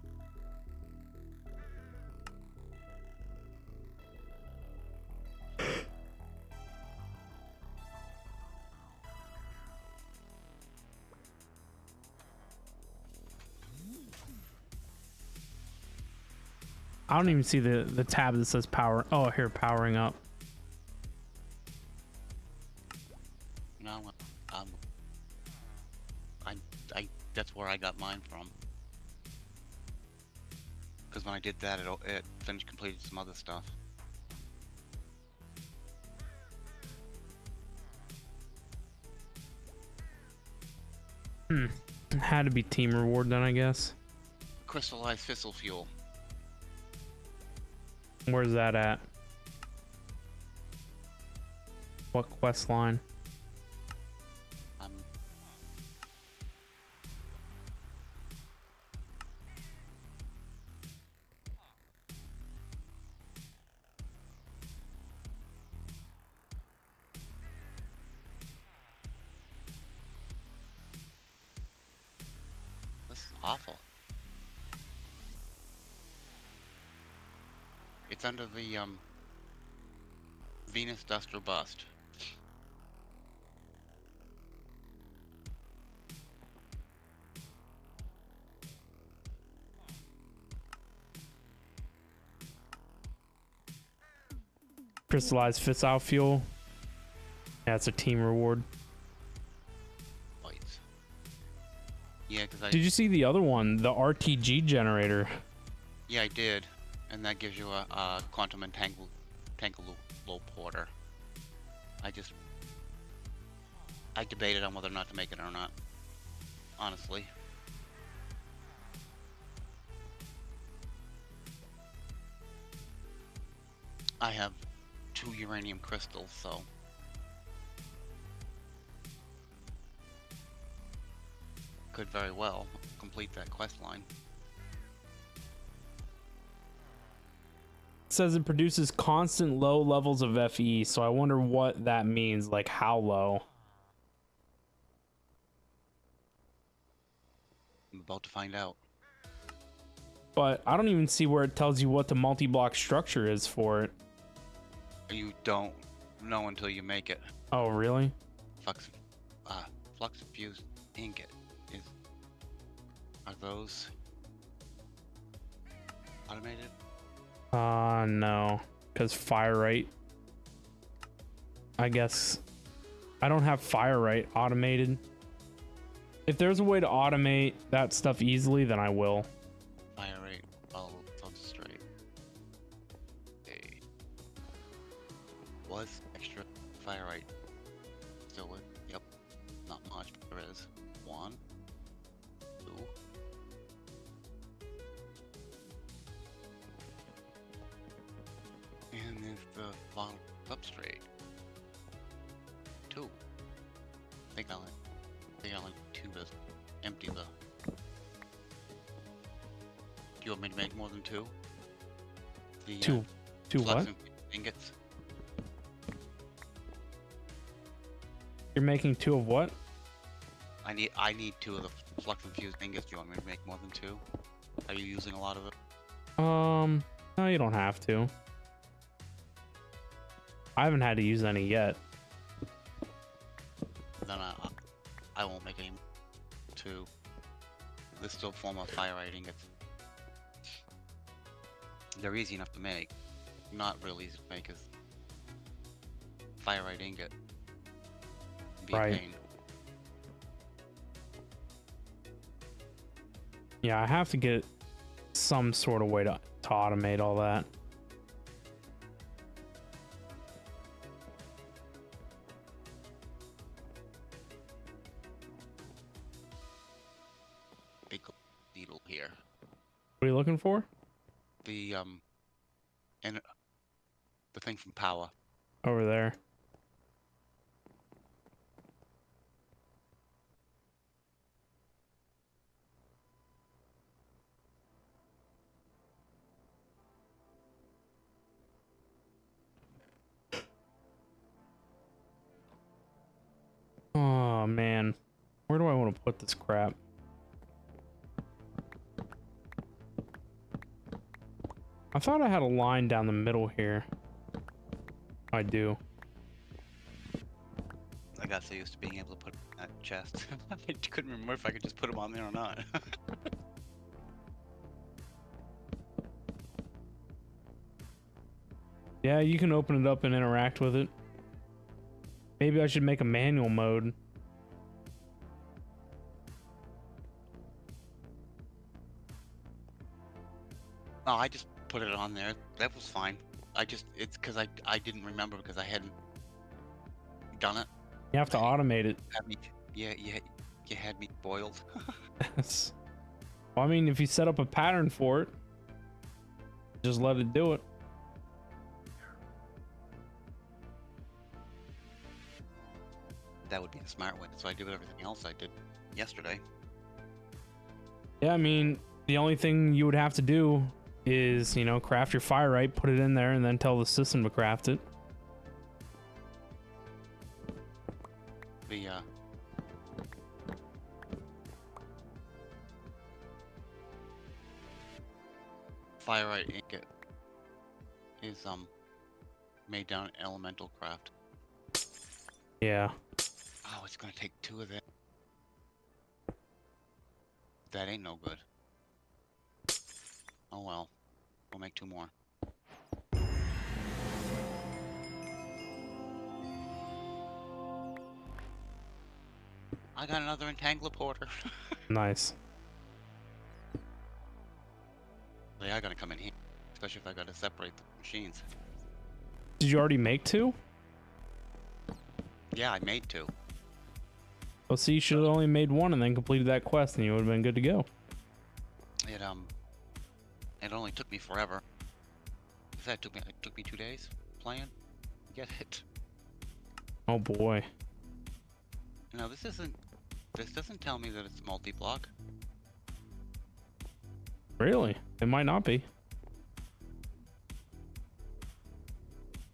I don't even see the tab that says power. Oh, here, powering up. No, that's where I got mine from. Because when I did that, it finished completed some other stuff. Had to be team reward then, I guess. Crystallized fissile fuel. Where's that at? What quest line? This is awful. It's under the Venus Dust or Bust. Crystallized fissile fuel. Yeah, it's a team reward. Lights. Yeah, because I Did you see the other one, the RTG generator? Yeah, I did, and that gives you a quantum entangle porter. I debated on whether or not to make it or not. Honestly. I have 2 uranium crystals, so could very well complete that quest line. It says it produces constant low levels of FE, so I wonder what that means, like how low. I'm about to find out. But I don't even see where it tells you what the multi-block structure is for it. You don't know until you make it. Oh, really? Flux fused ingot are those automated? No, because FireRite. I guess I don't have FireRite automated. If there's a way to automate that stuff easily, then I will. FireRite, I'll straight. Was extra FireRite still with? Yep, not much, but there is. 1, 2. And there's the bottle substrate. 2. I think I only 2 to empty the. Do you want me to make more than 2? The, Two what? Ingots. You're making 2 of what? I need 2 of the flux infused ingots. Do you want me to make more than 2? Are you using a lot of it? No, you don't have to. I haven't had to use any yet. Then I won't make any to this still form of fire ingots. They're easy enough to make. Not real easy to make is fire ingot. Be Right. a pain. Yeah, I have to get some sort of way to automate all that. Big needle here. What are you looking for? The and the thing from power. Over there. Oh man, where do I want to put this crap? I thought I had a line down the middle here. I do. I got so used to being able to put that chest. I couldn't remember if I could just put them on there or not. Yeah, you can open it up and interact with it. Maybe I should make a manual mode. No, I just put it on there. That was fine. It's because I didn't remember because I hadn't done it. You have to automate it. Had me, yeah, you had me boiled. Well, I mean, if you set up a pattern for it, just let it do it. That would be the smart way. So I did everything else I did yesterday. Yeah, I mean, the only thing you would have to do is, you know, craft your fire right, put it in there, and then tell the system to craft it. The Firelight ingot is made down in elemental craft. Yeah. Oh, it's gonna take 2 of them. That ain't no good. Oh well, we'll make 2 more. I got another entangler porter. Nice. They are gonna come in here, especially if I gotta separate the machines. Did you already make 2? Yeah, I made 2. Well, see, you should have only made 1 and then completed that quest, and you would have been good to go. It only took me forever. In fact, it took me 2 days playing. Get it? Oh boy. No, this doesn't tell me that it's multi-block. Really? It might not be. It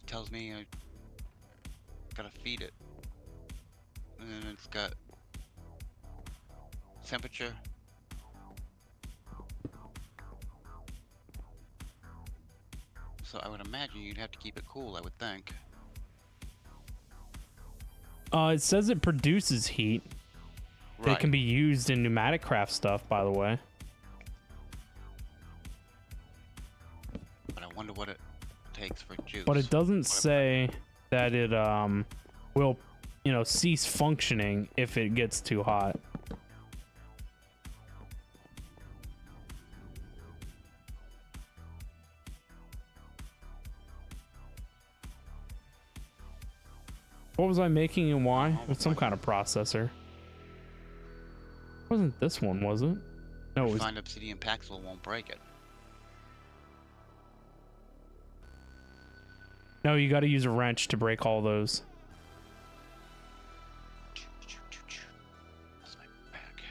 tells me I gotta feed it. And then it's got temperature. So I would imagine you'd have to keep it cool, I would think. It says it produces heat. Right. It can be used in pneumatic craft stuff, by the way. But I wonder what it takes for juice. But it doesn't say that it will, you know, cease functioning if it gets too hot. What was I making and why? With some kind of processor. Wasn't this one, was it? No, it was. Find obsidian Paxil won't break it. No, you got to use a wrench to break all those. That's my back.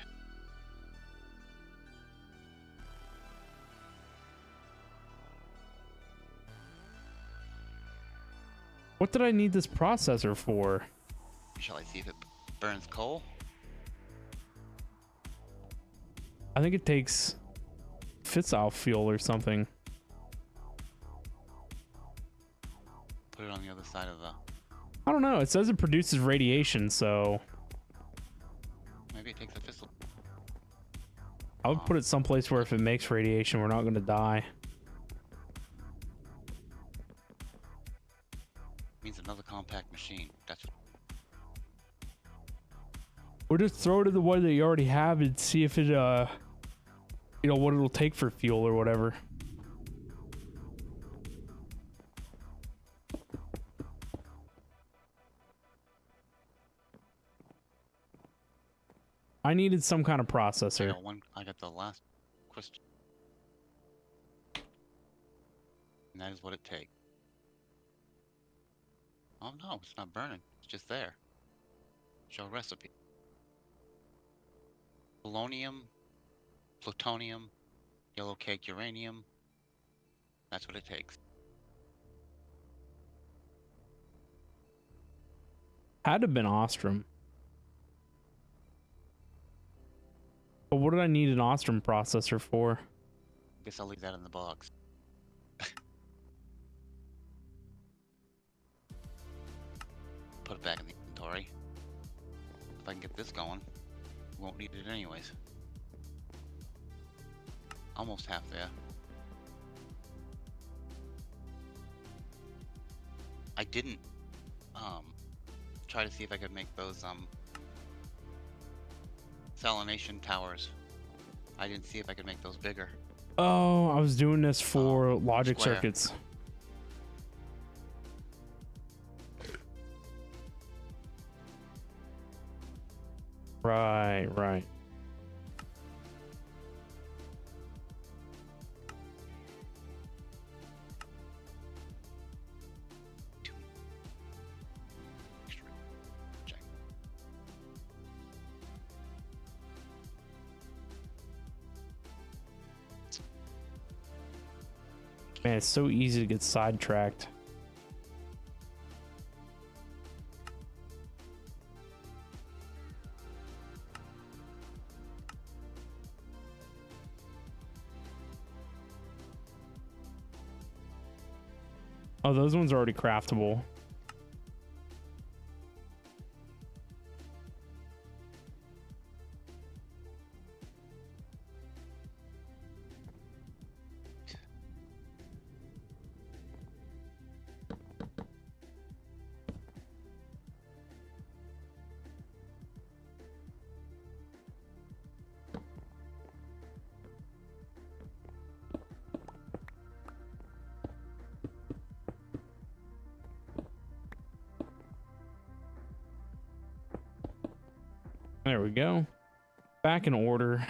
What did I need this processor for? Shall I see if it burns coal? I think it takes fissile fuel or something. Put put it on the other side of the... I don't know. It says it produces radiation, so Maybe it takes a fissile. I would put it someplace where if it makes radiation, we're not going to die. Means another compact machine. That's Or just throw it in the one that you already have and see if it, you know, what it'll take for fuel or whatever. I needed some kind of processor. I got the last question. And that is what it takes. Oh no, it's not burning. It's just there. Show recipe. Polonium, plutonium, yellow cake uranium. That's what it takes. Had to have been Ostrom. But what did I need an Ostrom processor for? Guess I'll leave that in the box. Put it back in the inventory. If I can get this going, won't need it anyways. Almost half there. I didn't try to see if I could make those salination towers. I didn't see if I could make those bigger. Oh, I was doing this for logic square. circuits. Right, right. Check. Man, it's so easy to get sidetracked. Oh, those ones are already craftable. There we go. Back in order.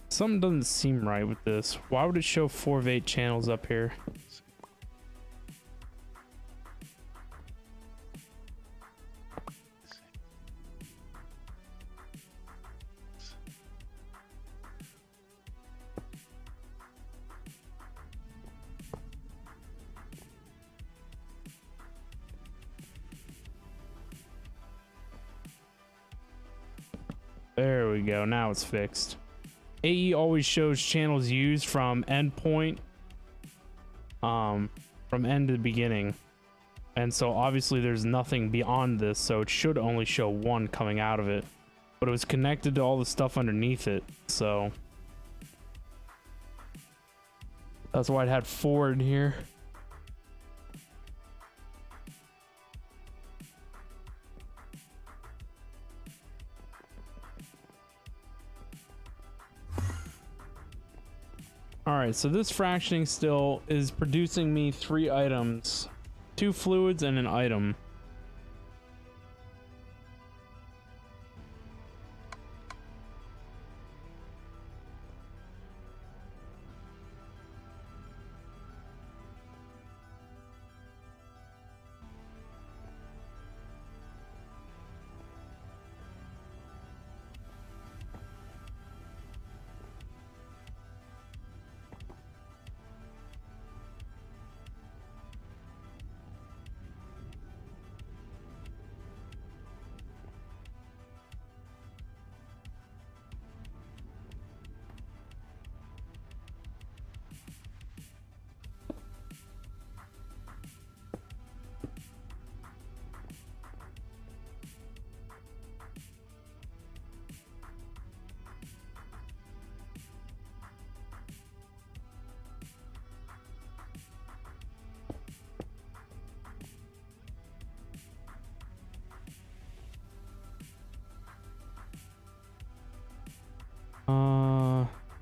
Something doesn't seem right with this. Why would it show 4 of 8 channels up here? There we go. Now it's fixed. AE always shows channels used from endpoint, from end to beginning. And so obviously there's nothing beyond this, so it should only show 1 coming out of it. But it was connected to all the stuff underneath it, so that's why it had 4 in here. All right, so this fractioning still is producing me 3 items 2 fluids and an item.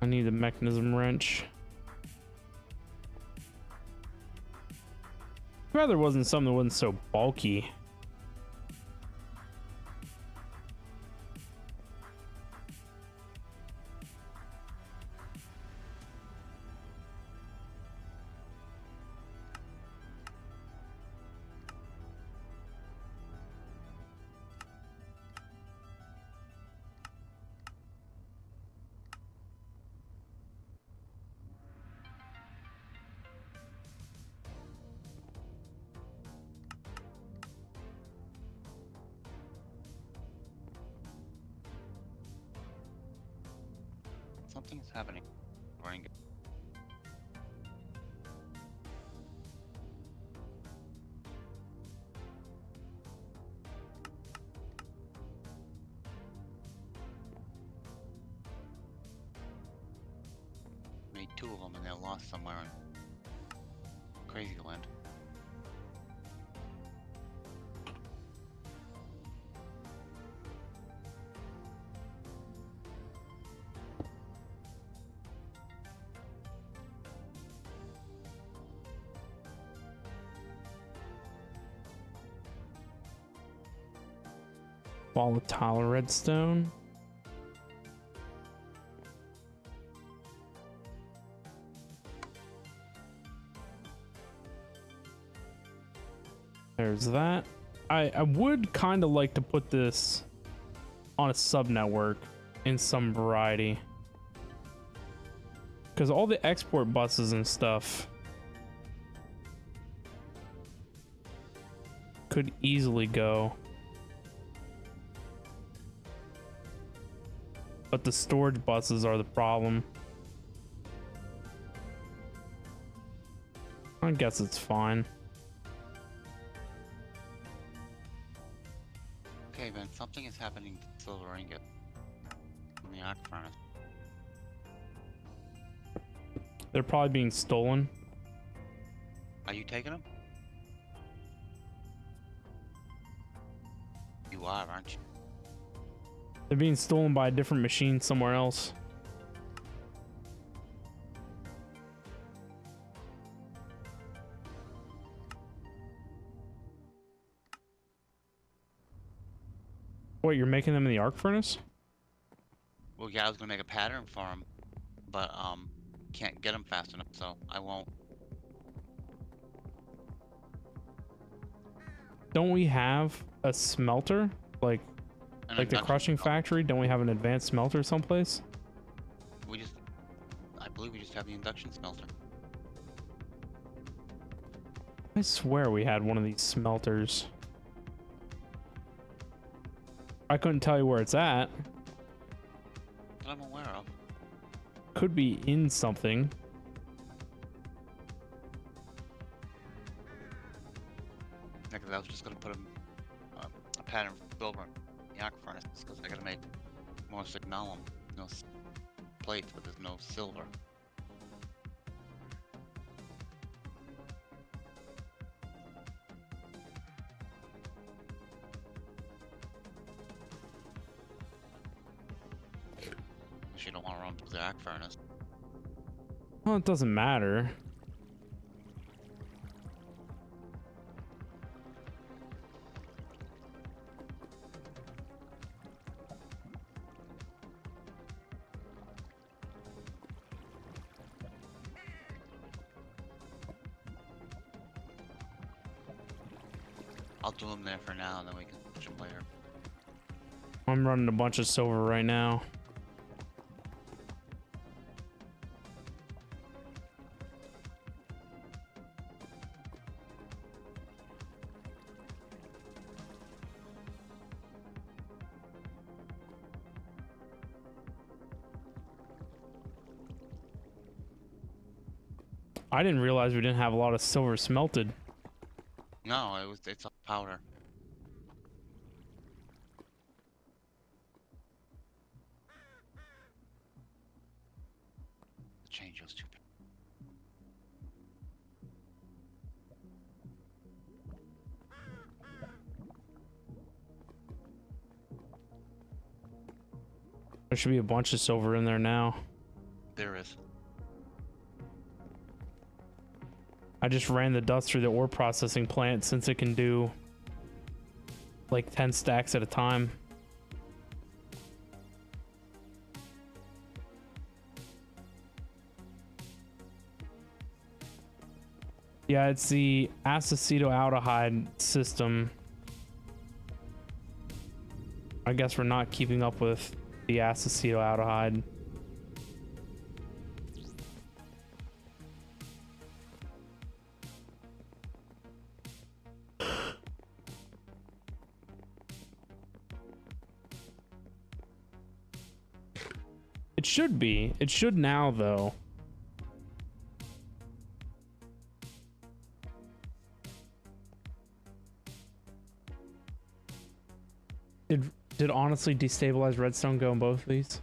I need a mechanism wrench. I'd rather it wasn't something that wasn't so bulky. Something's happening. Running. Made 2 of them and they're lost somewhere in Crazy Land. Volatile redstone. There's that. I would kind of like to put this on a sub network in some variety, because all the export buses and stuff could easily go, but the storage buses are the problem. I guess it's fine. Okay, Ben, something is happening to the silver ingot in the arc furnace. They're probably being stolen. Are you taking them? You are, aren't you? They're being stolen by a different machine somewhere else. What, you're making them in the arc furnace? Well, yeah, I was gonna make a pattern for them, but can't get them fast enough, so I won't. Don't we have a smelter? Like An the induction crushing smelter. factory? Don't we have an advanced smelter someplace? I believe we just have the induction smelter. I swear we had one of these smelters. I couldn't tell you where it's at. That I'm aware of. Could be in something. Yeah, 'cause I was just gonna put a pattern for silver in the arc furnace, because I gotta make more signalum. No plates, but there's no silver. You don't want to run through the arc furnace. Well, it doesn't matter. I'll do them there for now, and then we can switch them later. I'm running a bunch of silver right now. I didn't realize we didn't have a lot of silver smelted. No, it's all powder. Change those two. There should be a bunch of silver in there now. There is. I just ran the dust through the ore processing plant since it can do like 10 stacks at a time. Yeah, it's the acetoaldehyde system. I guess we're not keeping up with the acetoaldehyde. It should be. It should now, though. Did honestly destabilize redstone go in both of these?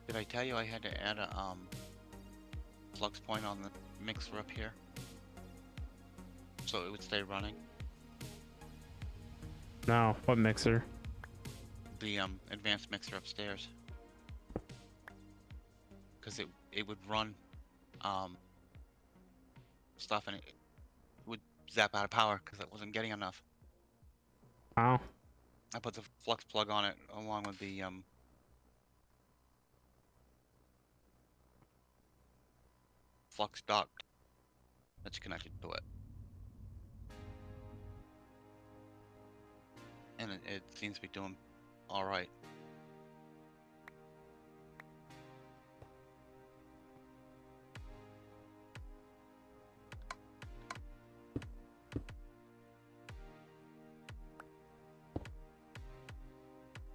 Did I tell you I had to add a flux point on the mixer up here, so it would stay running? No, what mixer? The advanced mixer upstairs, because it would run stuff and it would zap out of power because it wasn't getting enough. Wow. I put the flux plug on it along with the flux duct that's connected to it, and it seems to be doing all right.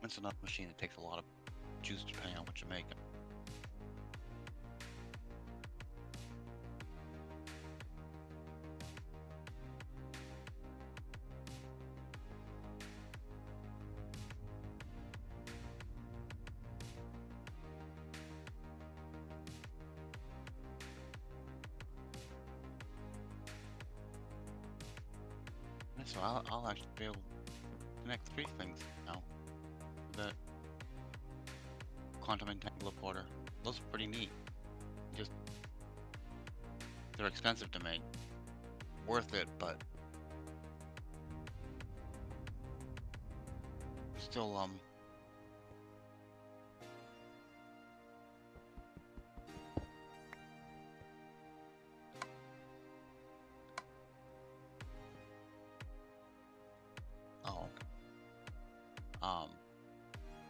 It's another machine that takes a lot of juice depending on what you're making. So I'll actually be able to connect 3 things now. The quantum entangle porter. Those are pretty neat. Just they're expensive to make. Worth it, but still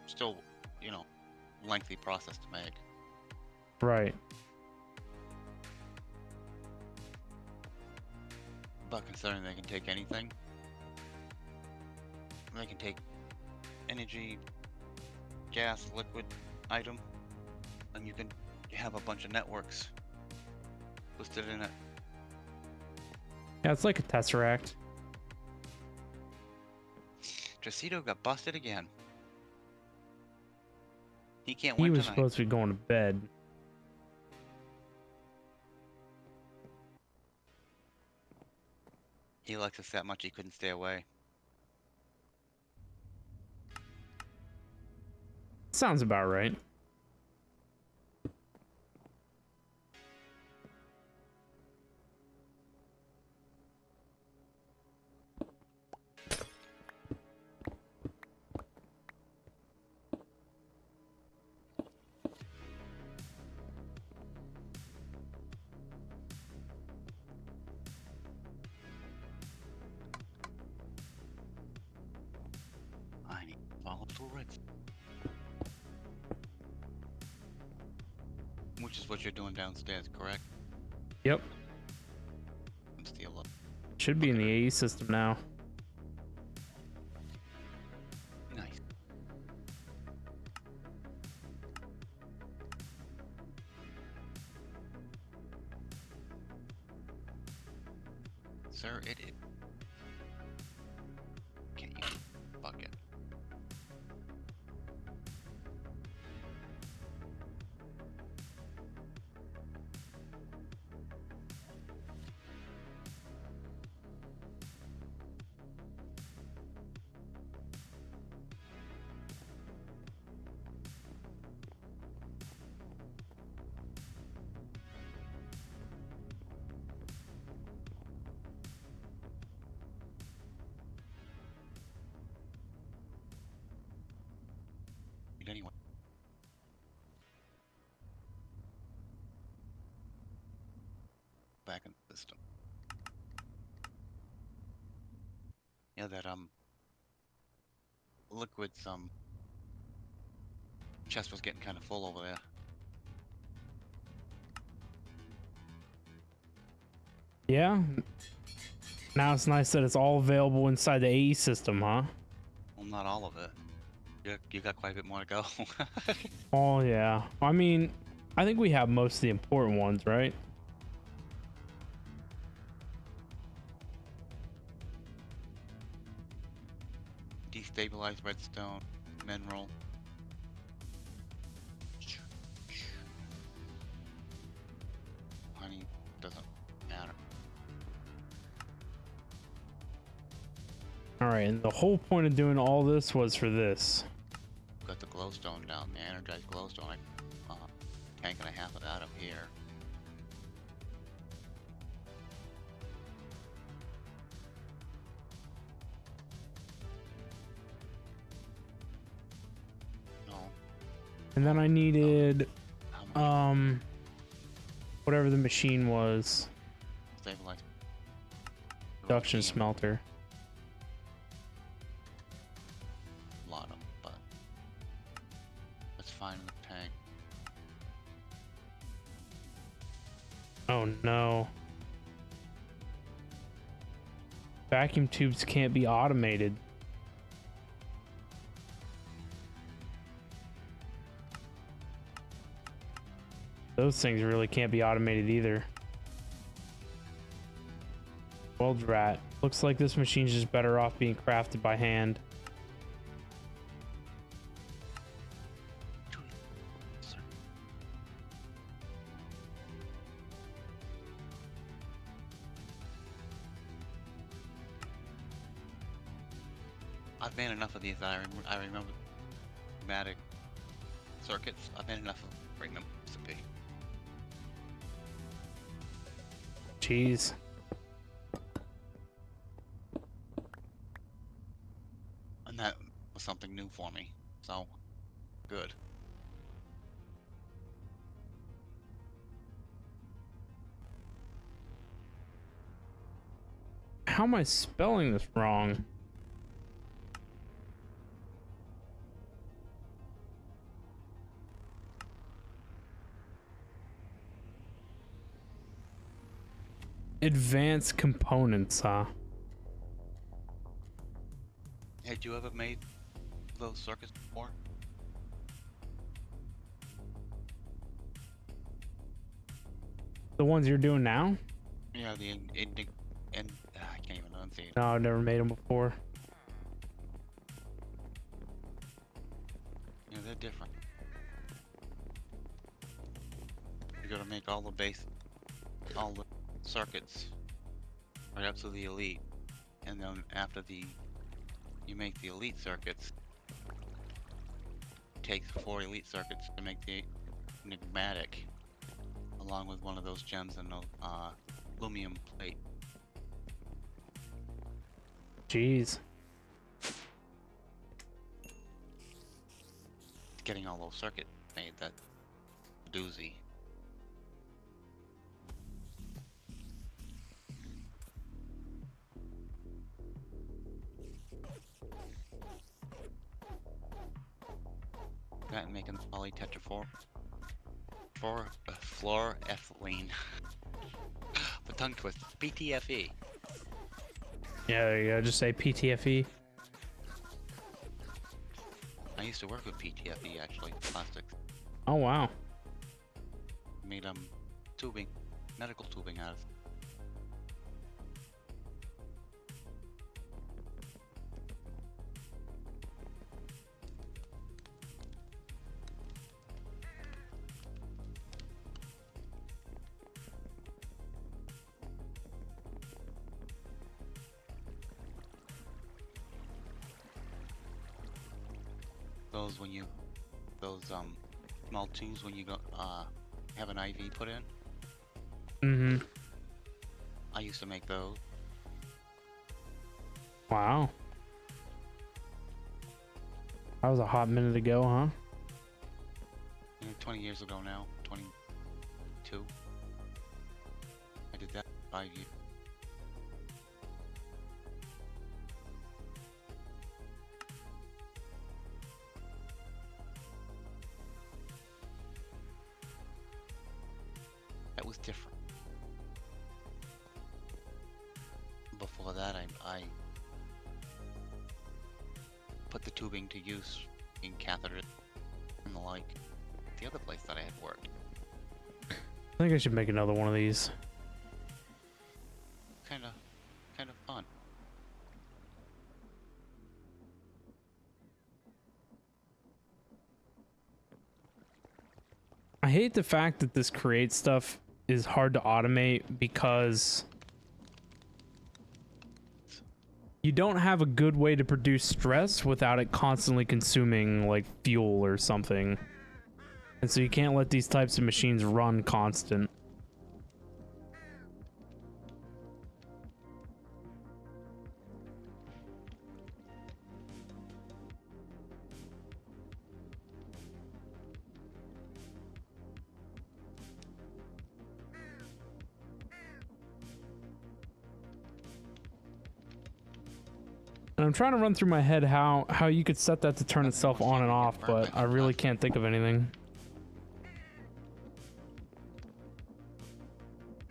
still, you know, lengthy process to make. Right. But considering they can take anything, they can take energy, gas, liquid item, and you can have a bunch of networks listed in it. Yeah, it's like a tesseract. Tracito got busted again. He can't He win was tonight. supposed to be going to bed. He likes us that much he couldn't stay away. Sounds about right. Which is what you're doing downstairs, correct? Yep. It's the 11. Should be in the AE system now. Nice. Sir, it is. Can't use bucket. Anyway. Back in the system. Yeah, that liquid's chest was getting kind of full over there. Yeah. Now it's nice that it's all available inside the AE system, huh? Well, not all of it. You got quite a bit more to go. Oh, yeah. I mean, I think we have most of the important ones, right? Destabilized redstone, mineral. Honey doesn't matter. All right, and the whole point of doing all this was for this. Got the glowstone down there, energized glowstone. Tank and a half of that up here. No. And then I needed, How much? whatever the machine was, Stabilized. production smelter. A lot of them, but that's fine in the tank. Oh no. Vacuum tubes can't be automated. Those things really can't be automated either. Well, drat. Looks like this machine's just better off being crafted by hand. I've made enough of these that I remember pneumatic circuits. I've made enough of them to bring them to be. Jeez. And that was something new for me. So, good. How am I spelling this wrong? Advanced components, huh? Had you ever made those circuits before? The ones you're doing now? Yeah, the I can't even unsee it. No, I've never made them before. Yeah, they're different. You gotta make all the circuits right up to the elite, and then after you make the elite circuits, it takes 4 elite circuits to make the enigmatic, along with one of those gems and aluminum plate. Jeez. Getting all those circuits made, that doozy. That and making the poly tetrafor Fluoroethylene. The tongue twist. PTFE. Yeah, there you go. Just say PTFE. I used to work with PTFE actually, plastics. Oh wow. Made tubing, medical tubing out of. Those small tubes when you go have an IV put in. Mm-hmm. I used to make those. Wow. That was a hot minute ago, huh? 20 years ago now. 22. I did that 5 years. That was different. Before that, I put the tubing to use in catheters and the like. The other place that I had worked. I think I should make another one of these. Kind of fun. I hate the fact that this create stuff is hard to automate because you don't have a good way to produce stress without it constantly consuming like fuel or something. And so you can't let these types of machines run constant. And I'm trying to run through my head how you could set that to turn itself on and off, but I really can't think of anything.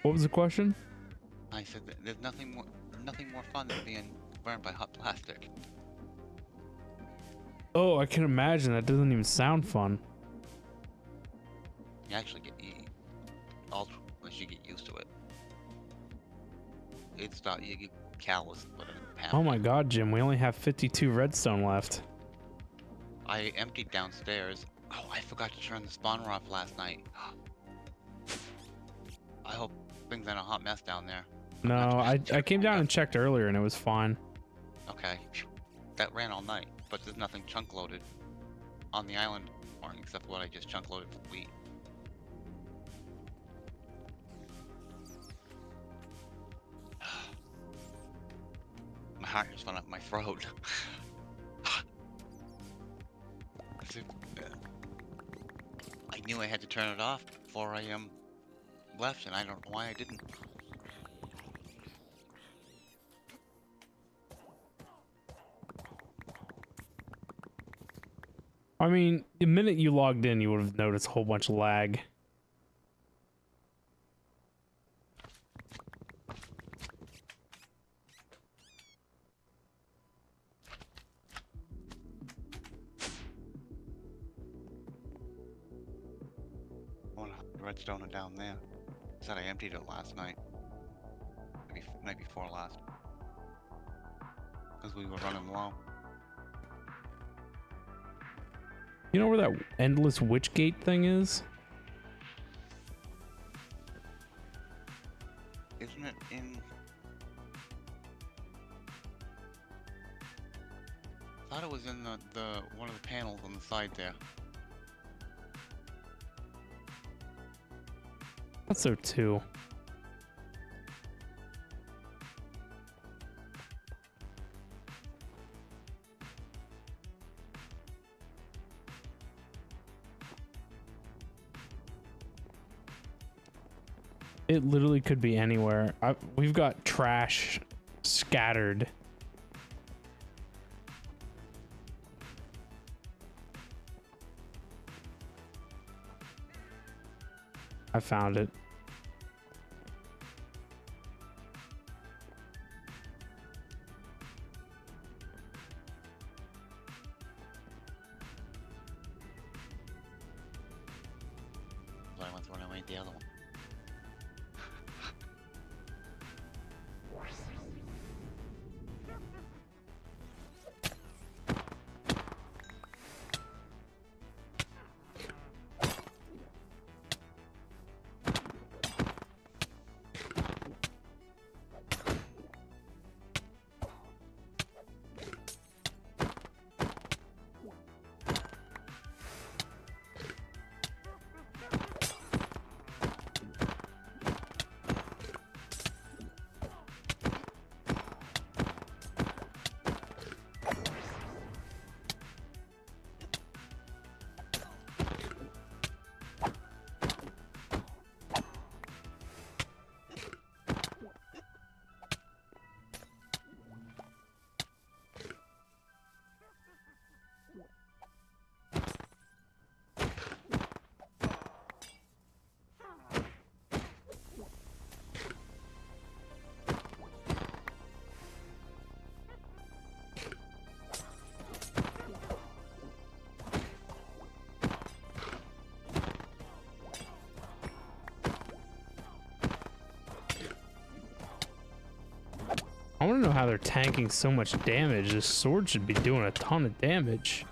What was the question? I said that there's nothing more fun than being burned by hot plastic. Oh, I can imagine. That doesn't even sound fun. You actually get once you get used to it. You get callous. Oh my god, Jim, we only have 52 redstone left. I emptied downstairs. Oh, I forgot to turn the spawner off last night. I hope things aren't a hot mess down there. No, I came down and checked earlier and it was fine. Okay. That ran all night, but there's nothing chunk loaded on the island morning except what I just chunk loaded for wheat. My heart just went up my throat. I knew I had to turn it off before I left, and I don't know why I didn't. I mean, the minute you logged in, you would have noticed a whole bunch of lag. Redstone are down there. Said I emptied it last night. Maybe night before last. Because we were running low. You know where that endless witch gate thing is? Isn't it in... I thought it was in the one of the panels on the side there. I thought so too. It literally could be anywhere. We've got trash scattered. I found it. I went through and I made the other one. I want to know how they're tanking so much damage. This sword should be doing a ton of damage.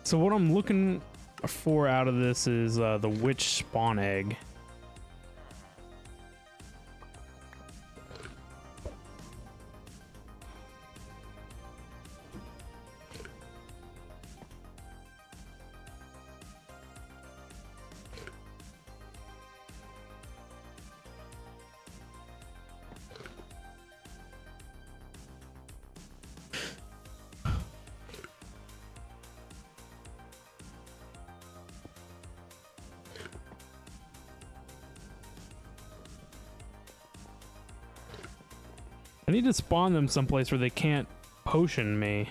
So what I'm looking for out of this is the witch spawn egg. I need to spawn them someplace where they can't potion me.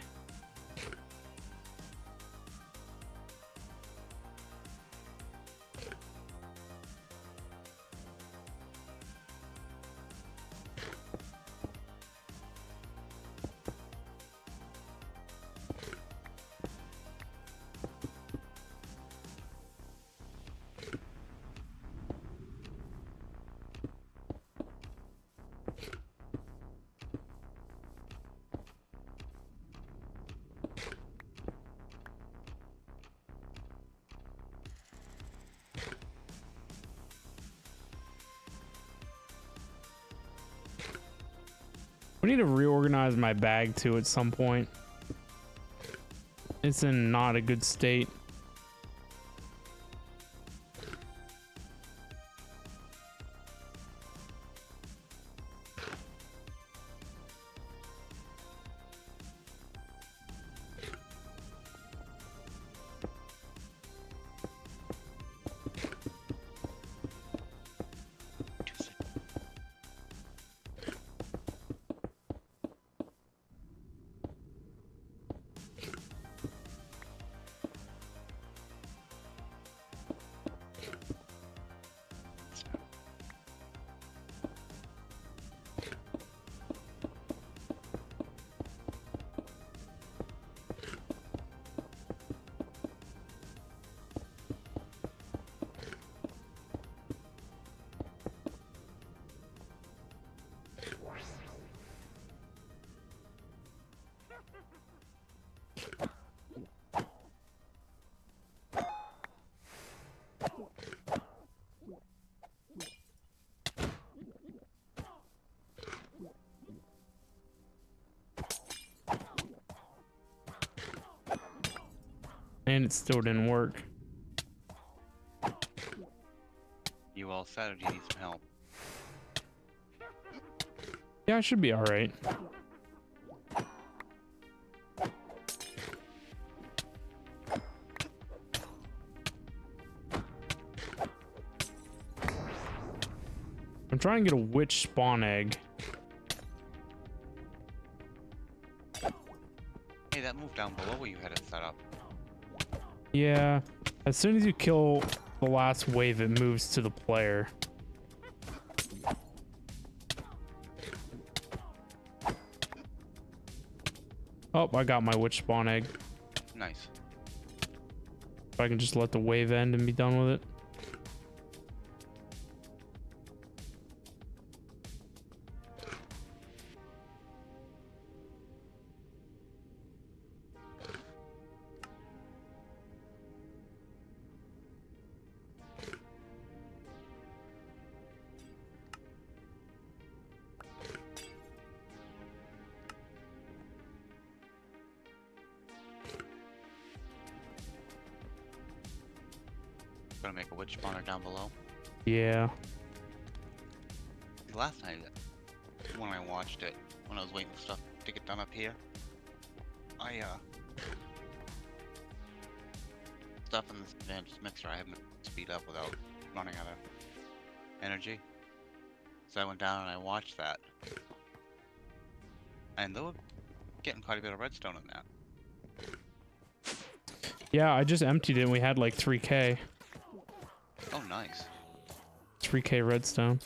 We need to reorganize my bag too at some point. It's in not a good state. And it still didn't work. You all set or do you need some help? Yeah, I should be all right. I'm trying to get a witch spawn egg. Hey, that move down below where you had it set up. Yeah, as soon as you kill the last wave, it moves to the player. Oh, I got my witch spawn egg. Nice. If I can just let the wave end and be done with it. Gonna make a witch spawner down below. Yeah. Last night, when I watched it, when I was waiting for stuff to get done up here, stuff in this advanced mixer I haven't speed up without running out of energy. So I went down and I watched that. And they were getting quite a bit of redstone in that. Yeah, I just emptied it and we had like 3K. Oh, nice. 3K redstone.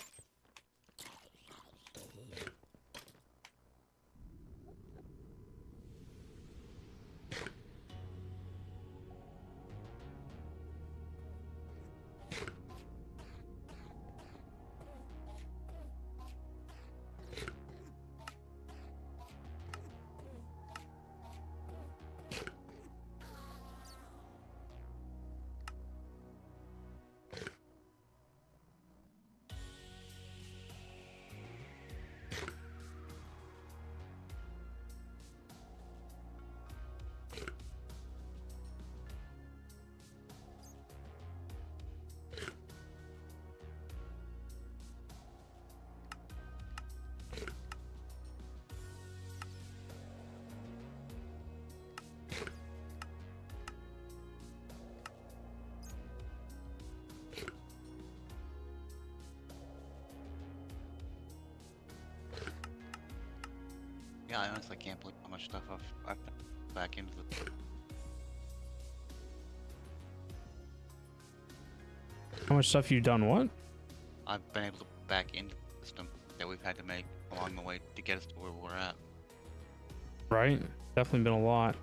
Yeah, I honestly can't believe how much stuff I've put back into the... How much stuff you done what? I've been able to put back into the system that we've had to make along the way to get us to where we're at. Right? Definitely been a lot.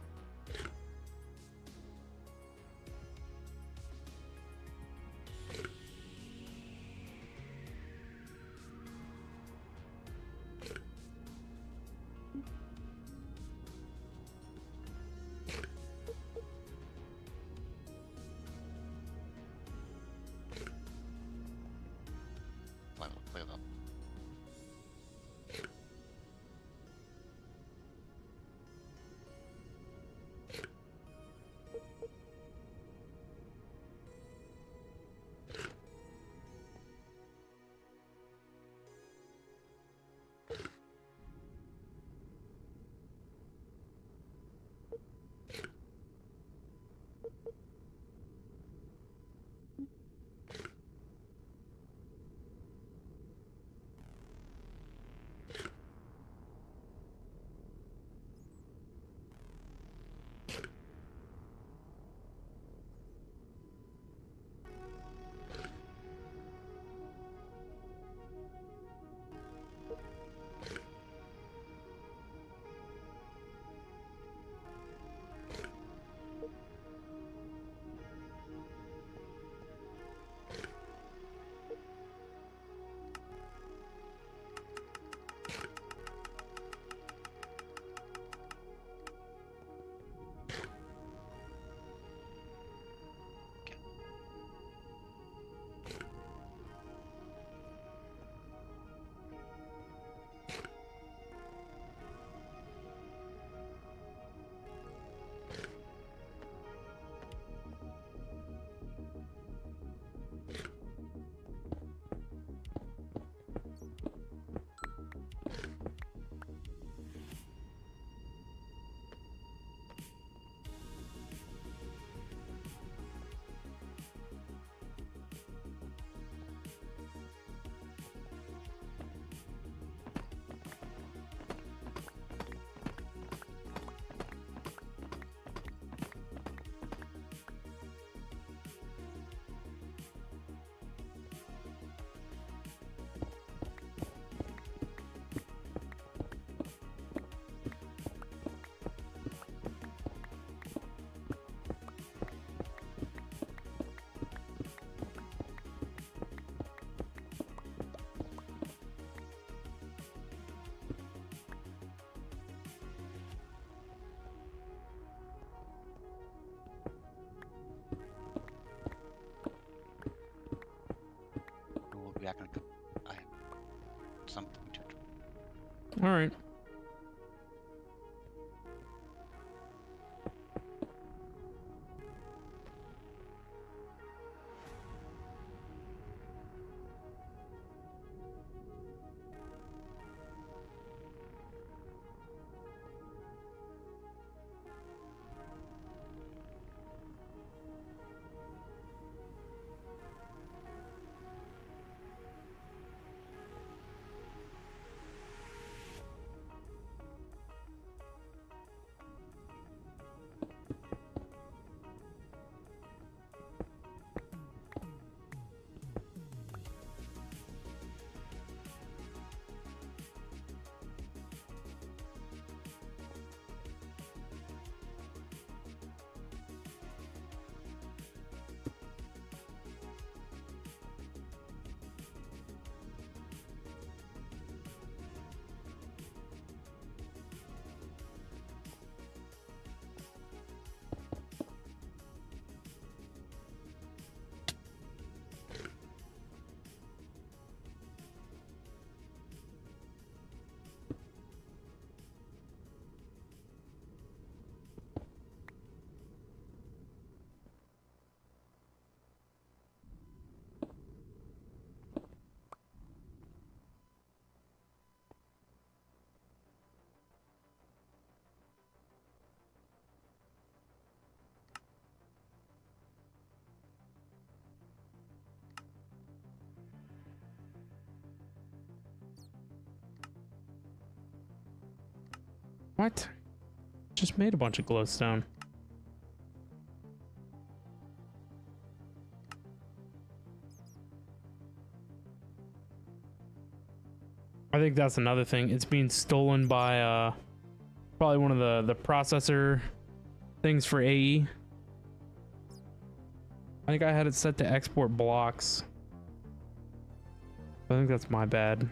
Play them. All right. What? Just made a bunch of glowstone. I think that's another thing. It's being stolen by probably one of the processor things for AE. I think I had it set to export blocks. I think that's my bad.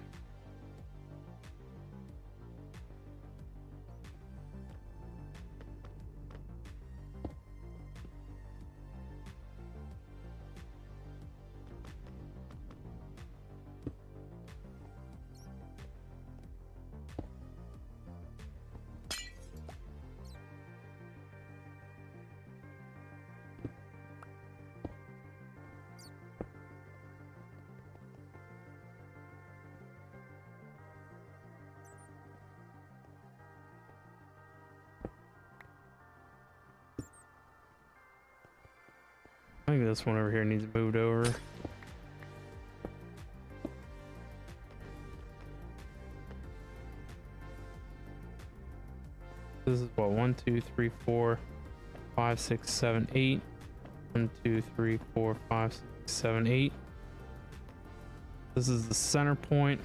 I think this one over here needs moved over. This is what, 1, 2, 3, 4, 5, 6, 7, 8. 1, 2, 3, 4, 5, 6, 7, 8. This is the center point.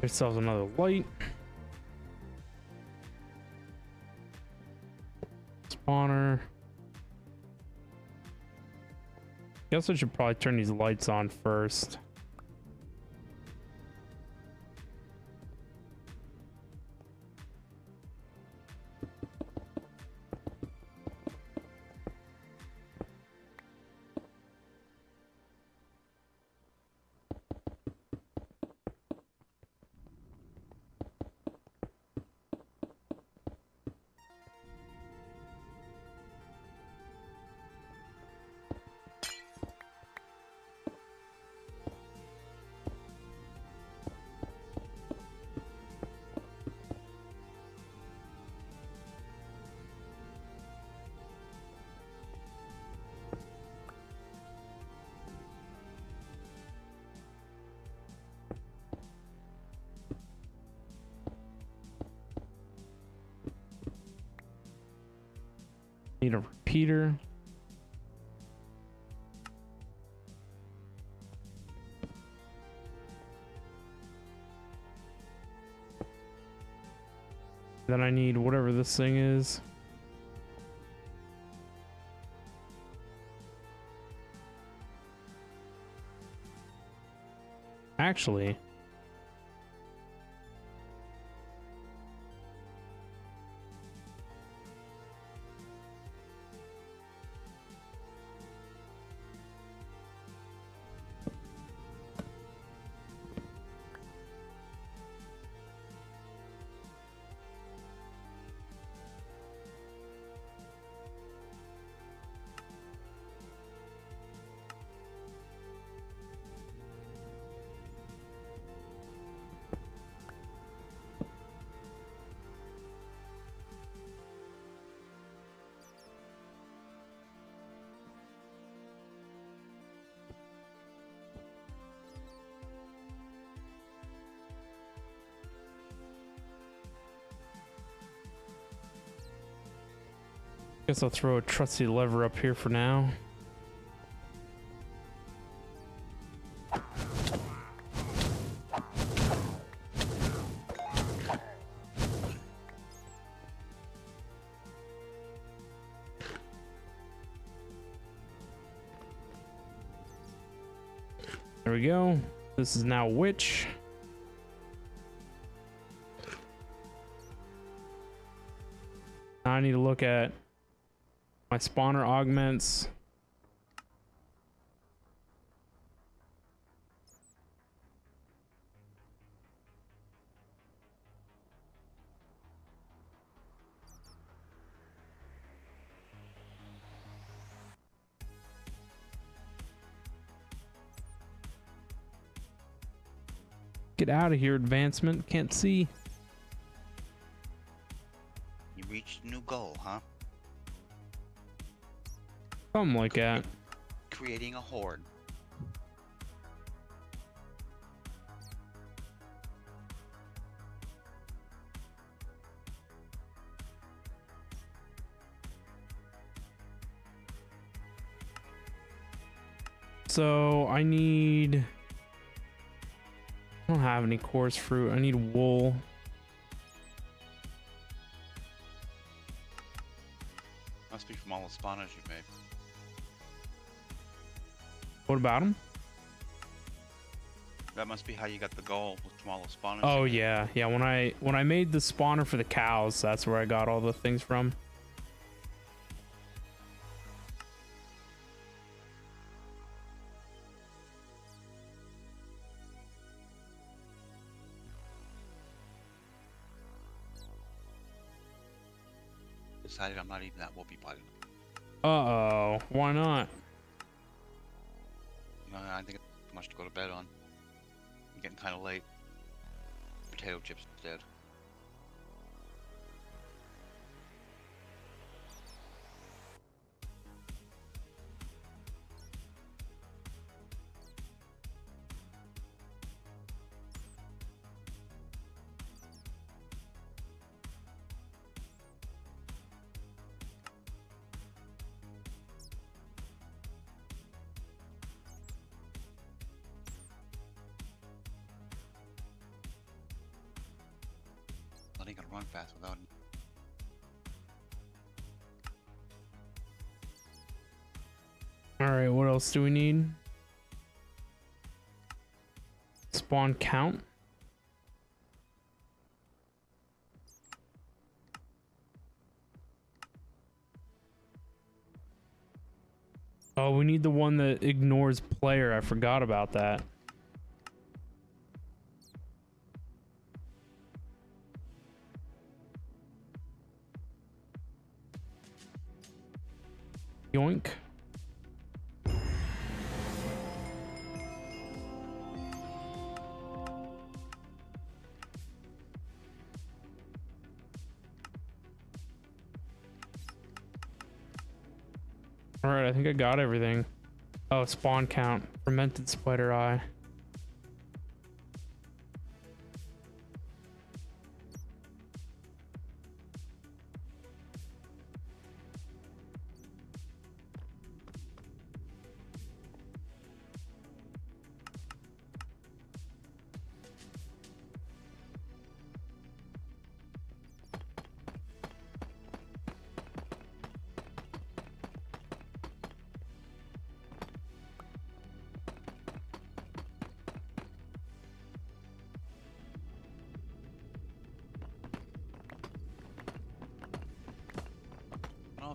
Ourselves another light. Spawner. Guess I should probably turn these lights on first. Need a repeater. Then I need whatever this thing is. Actually, guess I'll throw a trusty lever up here for now. There we go. This is now witch. Now I need to look at my spawner augments. Get out of here, advancement. Can't see. You reached a new goal, huh? Something like that. Creating a horde. So I need... I don't have any coarse fruit. I need wool. Must be from all the spawners you made. What about them? That must be how you got the goal with from all the spawners. Oh yeah, yeah. When I made the spawner for the cows, that's where I got all the things from. Decided I'm not eating that whoopie button. Uh-oh. Why not? No, I think it's too much to go to bed on. I'm getting kind of late. Potato chips instead. I ain't gonna run fast without him. All right, what else do we need? Spawn count. Oh, we need the one that ignores player. I forgot about that. Yoink. All right, I think I got everything. Oh, spawn count, fermented spider eye.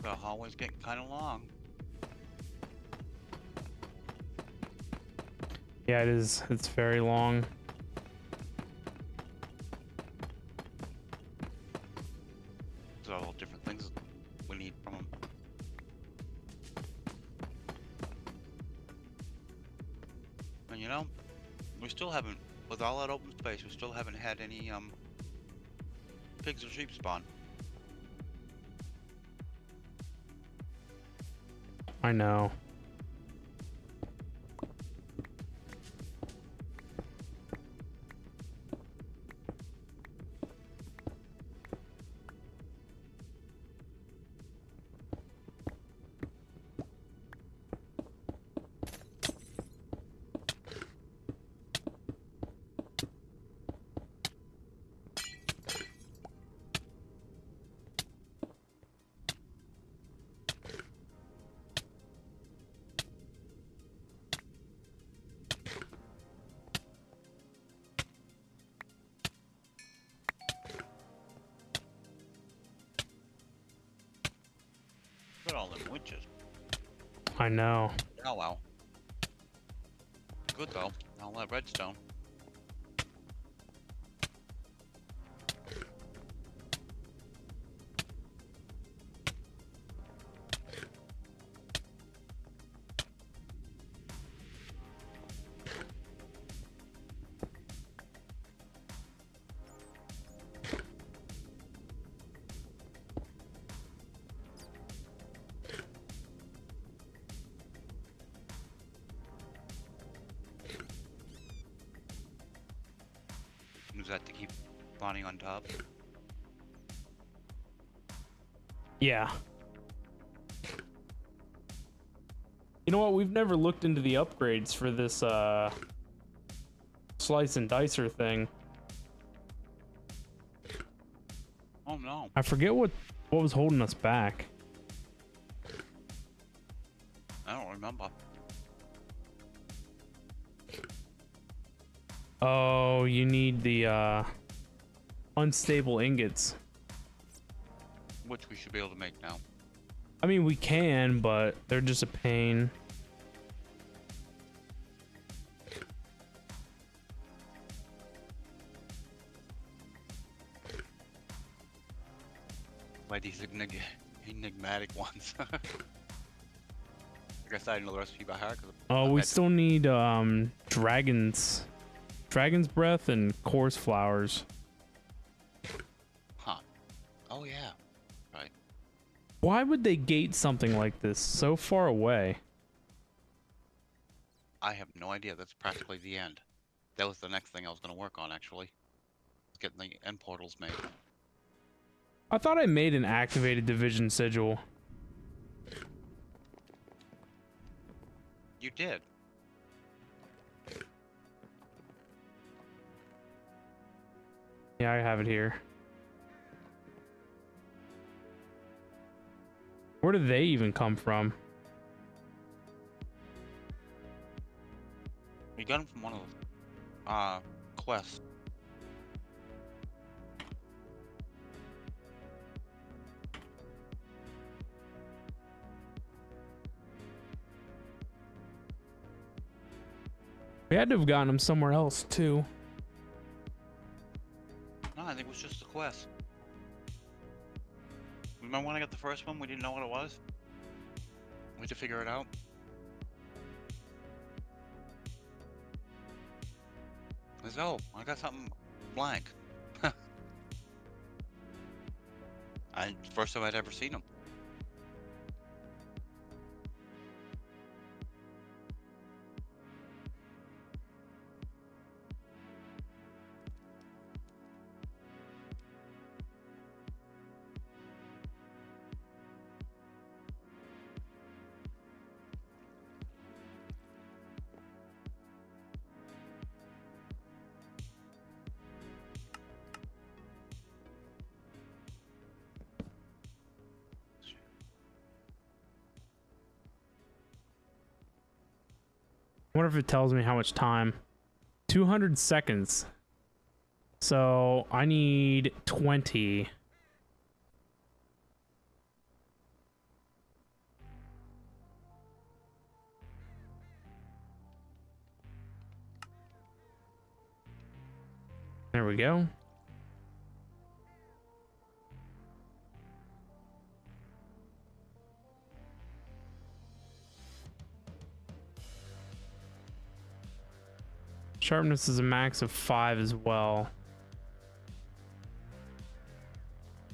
The hallway's getting kind of long. Yeah, it is. It's very long. There's all different things we need from them. And you know, we still haven't, with all that open space, we still haven't had any pigs or sheep spawn. I know. Look at all them witches. I know. Oh wow. Good though. All that redstone. Is that to keep spawning on top? Yeah. You know what? We've never looked into the upgrades for this slice and dicer thing. Oh no. I forget what was holding us back. I don't remember. Oh, you need the unstable ingots. Which we should be able to make now. I mean, we can, but they're just a pain. By these enigmatic ones. I guess I didn't know the recipe by heart. Oh, we still need dragon's breath and coarse flowers. Huh. Oh yeah. Right. Why would they gate something like this so far away? I have no idea. That's practically the end. That was the next thing I was going to work on, actually. Getting the end portals made. I thought I made an activated division sigil. You did. Yeah, I have it here. Where do they even come from? We got them from one of those quests. We had to have gotten them somewhere else too. No, I think it was just a quest. Remember when I got the first one? We didn't know what it was. We had to figure it out. Oh, I got something blank. First time I'd ever seen them. I wonder if it tells me how much time. 200 seconds. So I need 20. There we go. Sharpness is a max of 5 as well.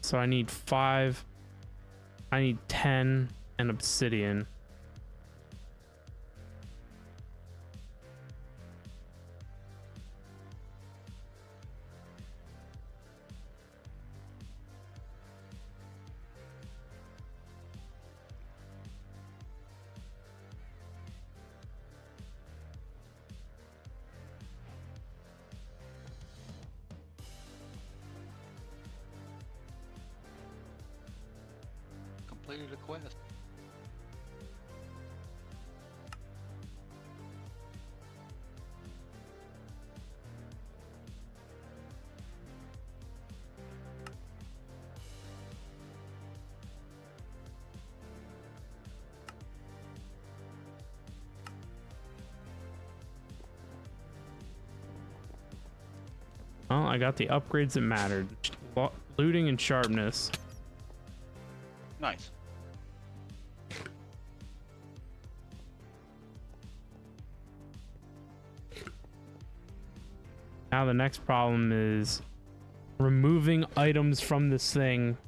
So I need 5. I need 10 and obsidian. Completed a quest. Well, I got the upgrades that mattered. Looting and sharpness. Nice. Now the next problem is removing items from this thing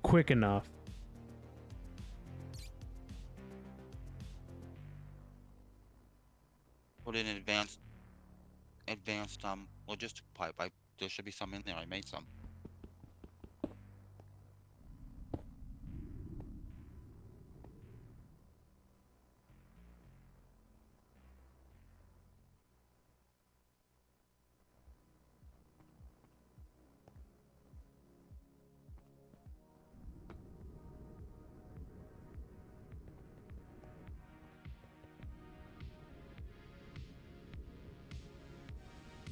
quick enough. Put in advanced logistic pipe. There should be some in there. I made some.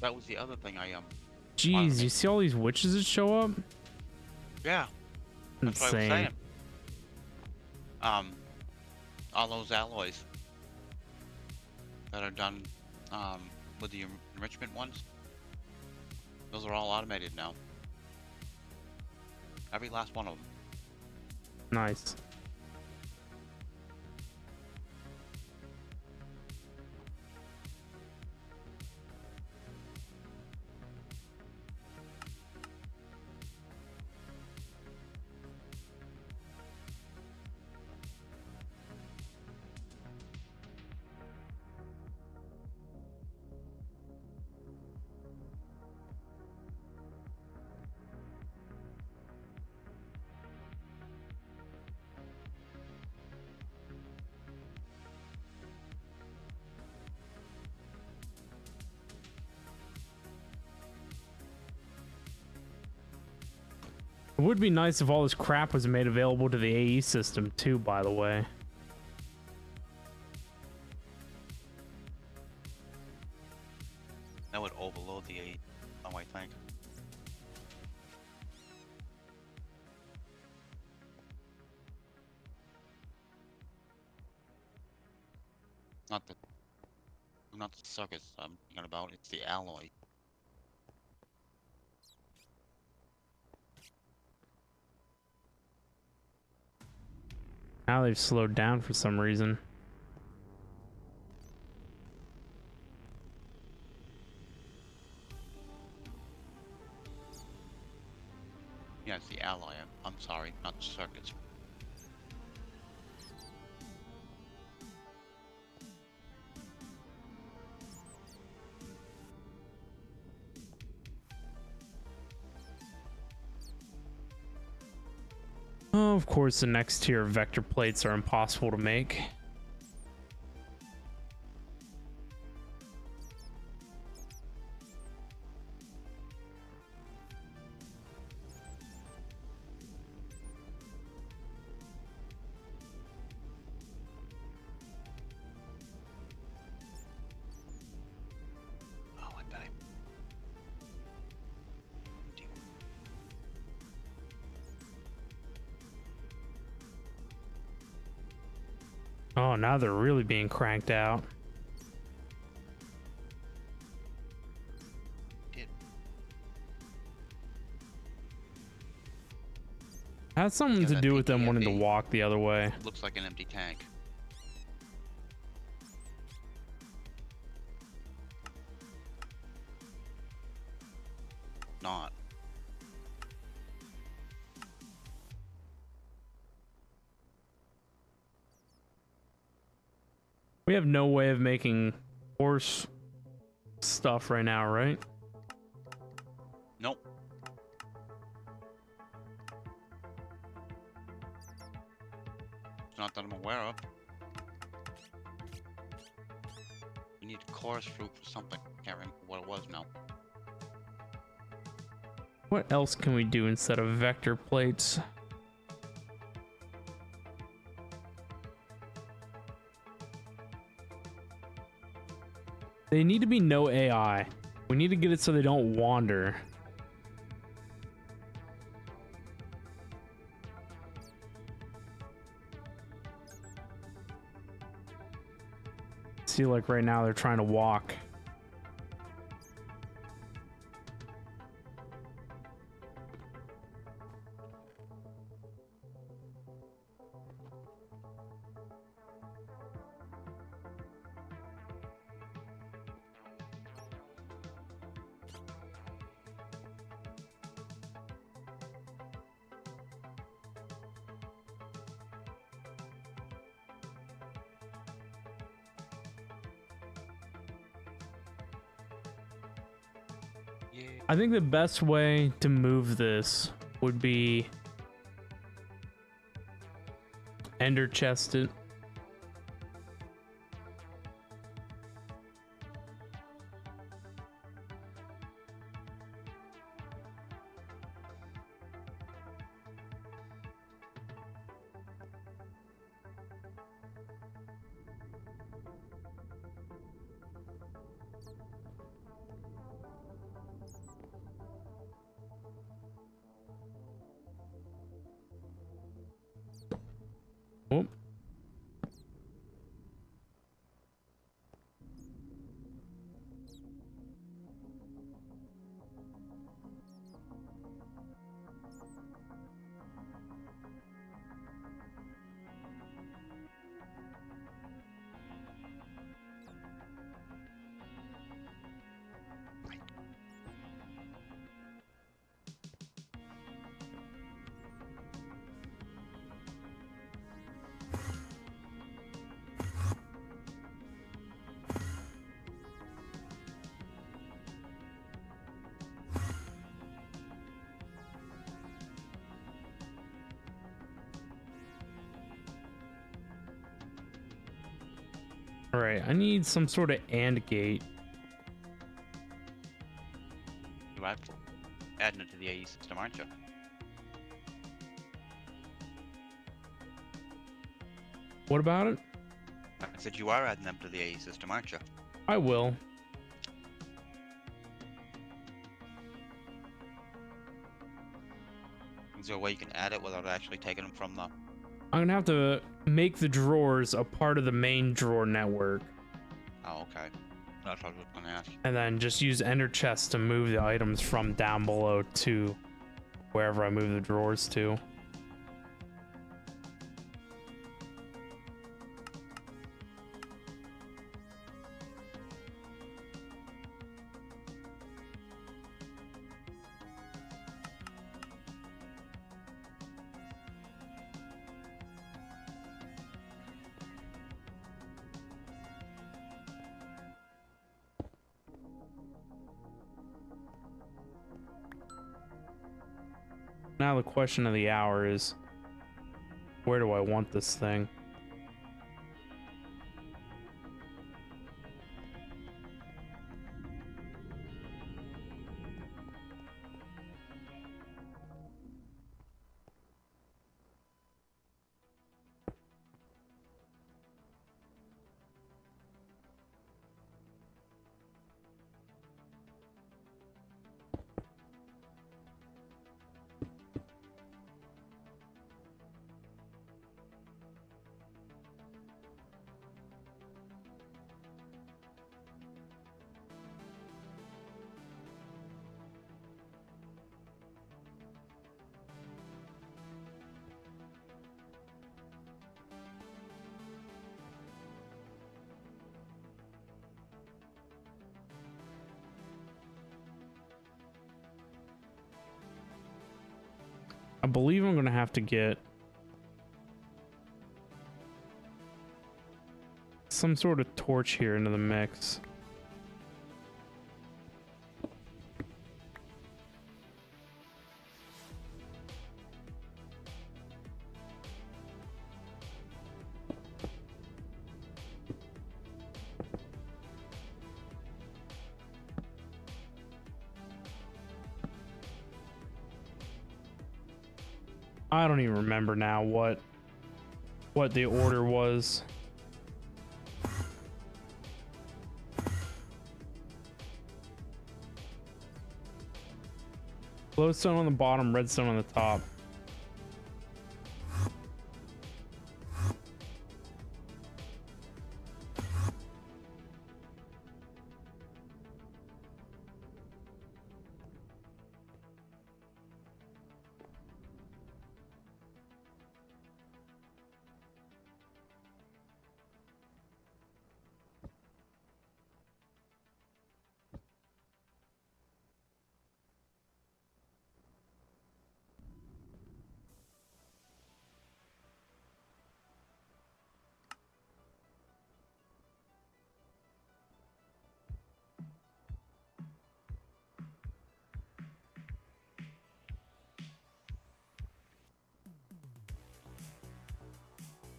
That was the other thing I Jeez, you see all these witches that show up? Yeah. That's what I was Insane. saying. All those alloys that are done with the enrichment ones, those are all automated now. Every last one of them. Nice. It would be nice if all this crap was made available to the AE system too, by the way. That would overload the 8. Oh, I think. Not the circuits I'm thinking about, it's the alloy. Now they've slowed down for some reason. Yeah, it's the alloy. I'm sorry, not the circuits. Oh, of course, the next tier of vector plates are impossible to make. Oh, I bet I... Oh, now they're really being cranked out. Has something Yeah, to that do with them wanting to PTFE. walk the other way. Looks like an empty tank. Not. We have no way of making horse stuff right now, right? Nope. Not that I'm aware of. We need chorus fruit for something. Can't remember what it was now. What else can we do instead of vector plates? They need to be no AI. We need to get it so they don't wander. See, like right now they're trying to walk. Yeah. I think the best way to move this would be ender chest it. Oh. All right, I need some sort of AND gate. You're adding it to the AE system, aren't you? What about it? I said you are adding them to the AE system, aren't you? I will. Is there a way you can add it without actually taking them from the... I'm gonna have to make the drawers a part of the main drawer network, Oh, okay. That's what I was gonna ask. and then just use ender chest to move the items from down below to wherever I move the drawers to. Now the question of the hour is, where do I want this thing? I believe I'm gonna have to get some sort of torch here into the mix. I don't even remember now what the order was. Glowstone on the bottom, redstone on the top.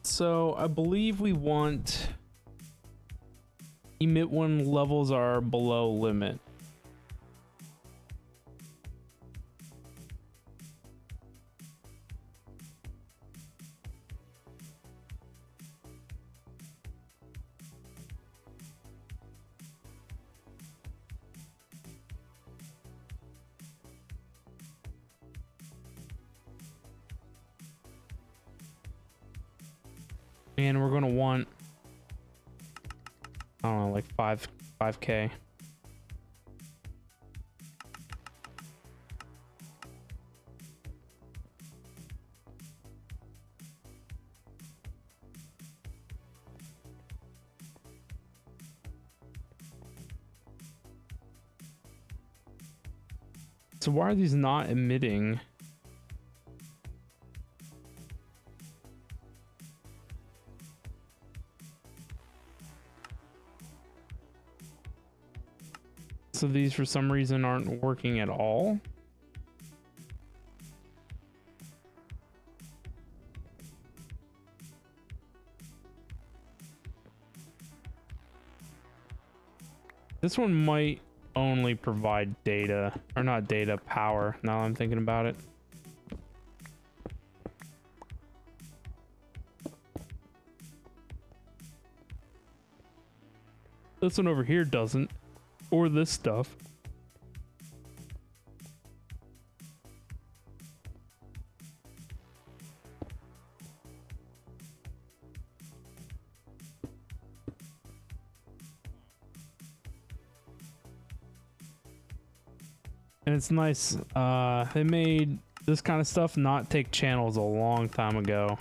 So I believe we want emit when levels are below limit. And we're gonna want, I don't know, like 5K. So why are these not emitting? So these for some reason aren't working at all. This one might only provide data, or not data, power, now I'm thinking about it. This one over here doesn't. Or this stuff. And it's nice, they made this kind of stuff not take channels a long time ago.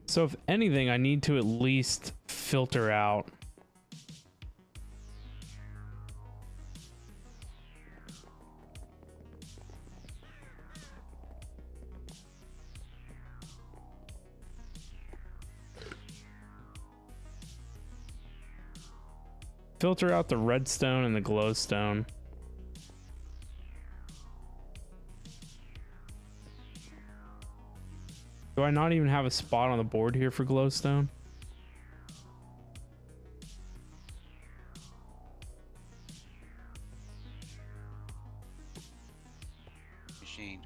So if anything, I need to at least filter out the redstone and the glowstone. Do I not even have a spot on the board here for glowstone? Machine.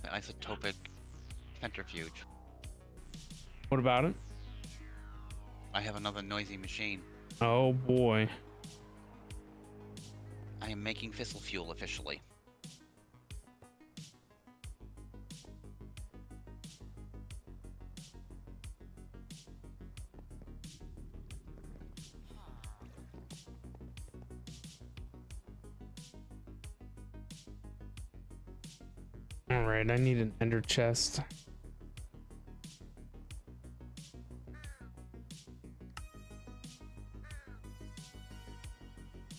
The isotopic centrifuge. What about it? I have another noisy machine. Oh boy. I am making fissile fuel officially. All right, I need an ender chest.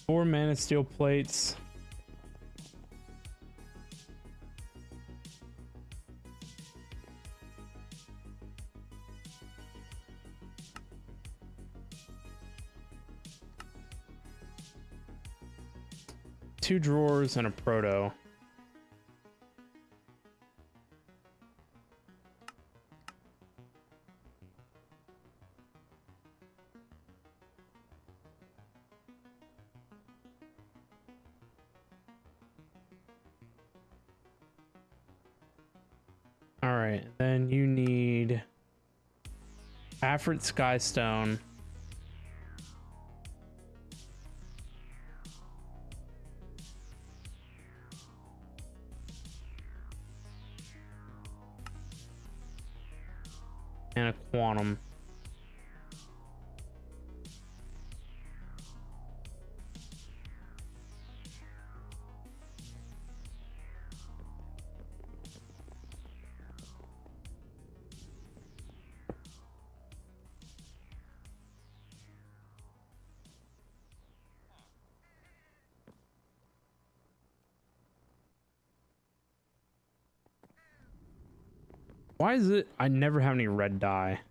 Four mana steel plates. Two drawers and a proto. All right, then you need Afrit Skystone. And a quantum. Why is it I never have any red dye?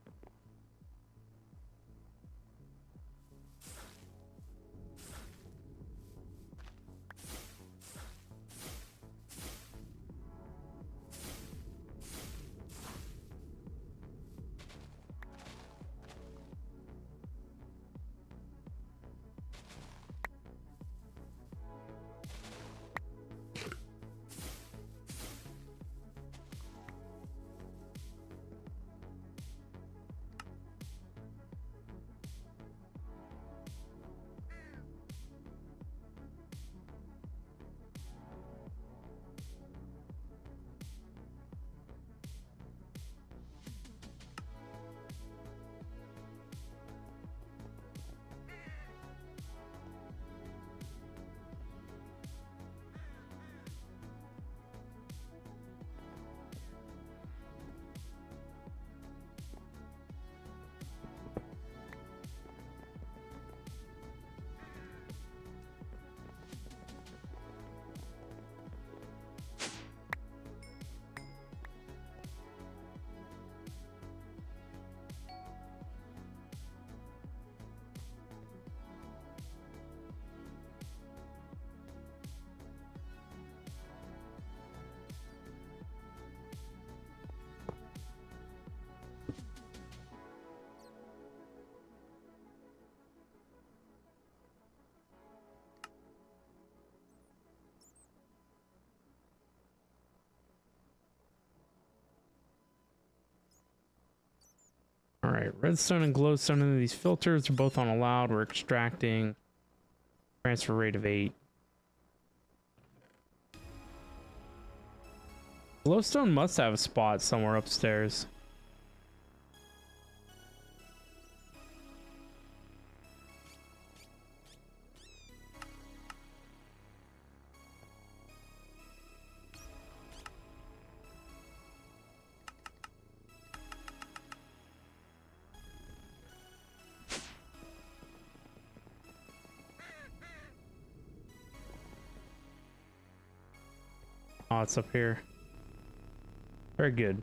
All right, redstone and glowstone into these filters are both on allowed. We're extracting. Transfer rate of 8. Glowstone must have a spot somewhere upstairs. Oh, it's up here. Very good.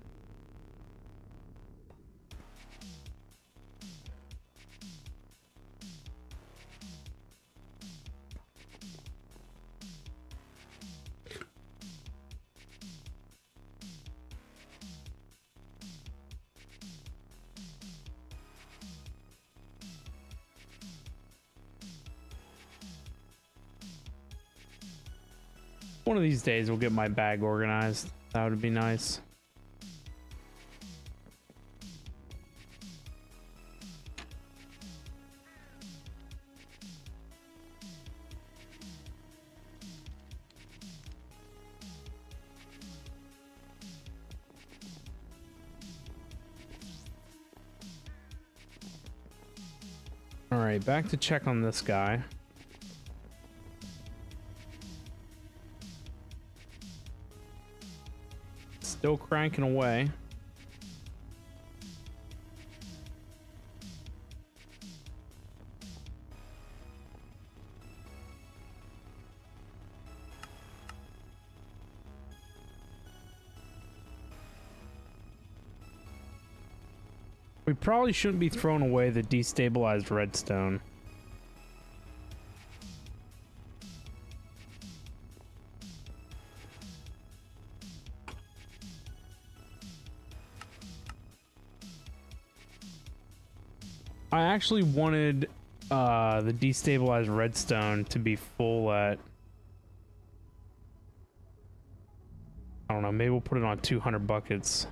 One of these days we'll get my bag organized. That would be nice. All right, back to check on this guy. Still cranking away. We probably shouldn't be throwing away the destabilized redstone. I actually wanted the destabilized redstone to be full at, I don't know, maybe we'll put it on 200 buckets.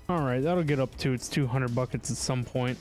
All right, that'll get up to its 200 buckets at some point.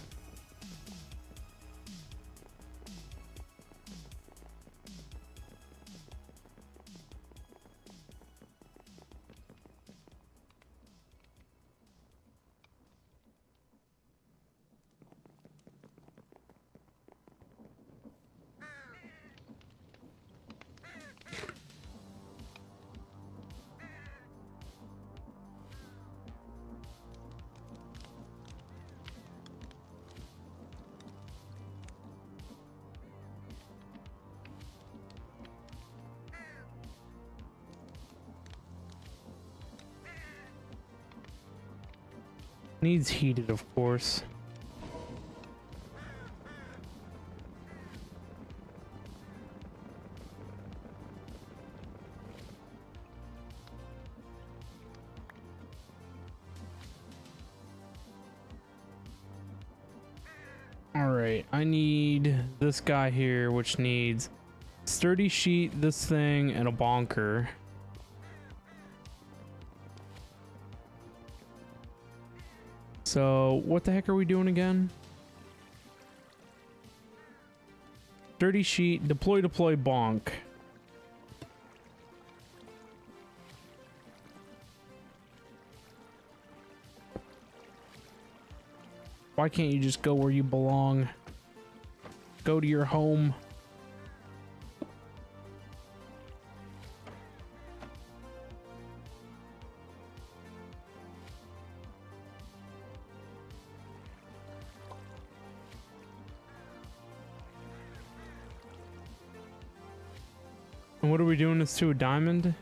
Needs heated, of course. All right, I need this guy here, which needs sturdy sheet, this thing, and a bonker. So what the heck are we doing again? Sturdy sheet, deploy, bonk. Why can't you just go where you belong? Go to your home. And what are we doing this to a diamond?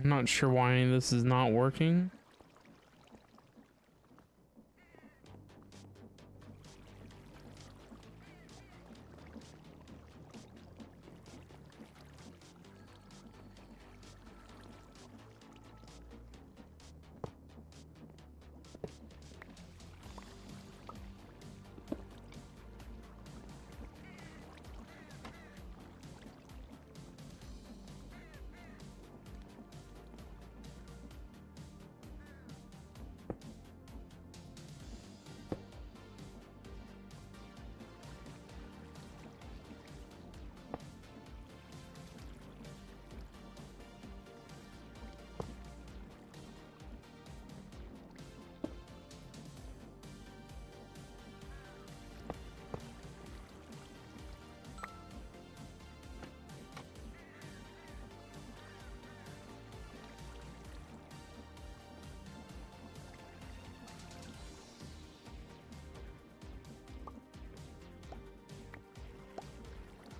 Not sure why any of this is not working.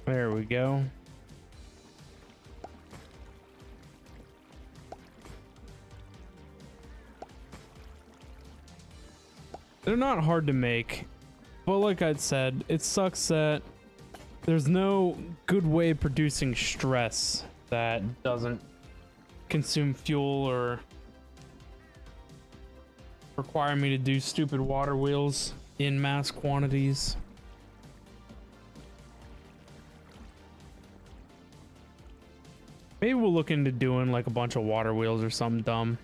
There we go. They're not hard to make, but like I said, it sucks that there's no good way of producing stress that doesn't consume fuel or require me to do stupid water wheels in mass quantities. Maybe we'll look into doing like a bunch of water wheels or something dumb.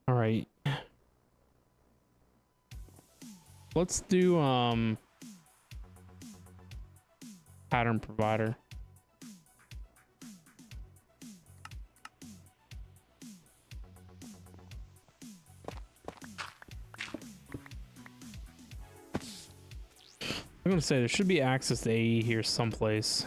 All right. Let's do pattern provider. I'm gonna say there should be access to AE here someplace.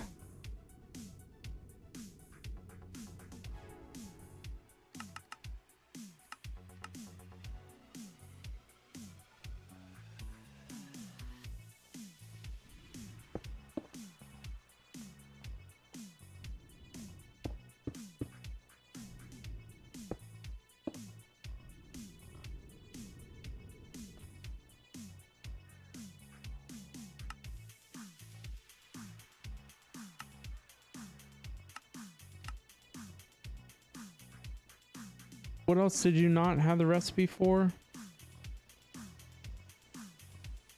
What else did you not have the recipe for?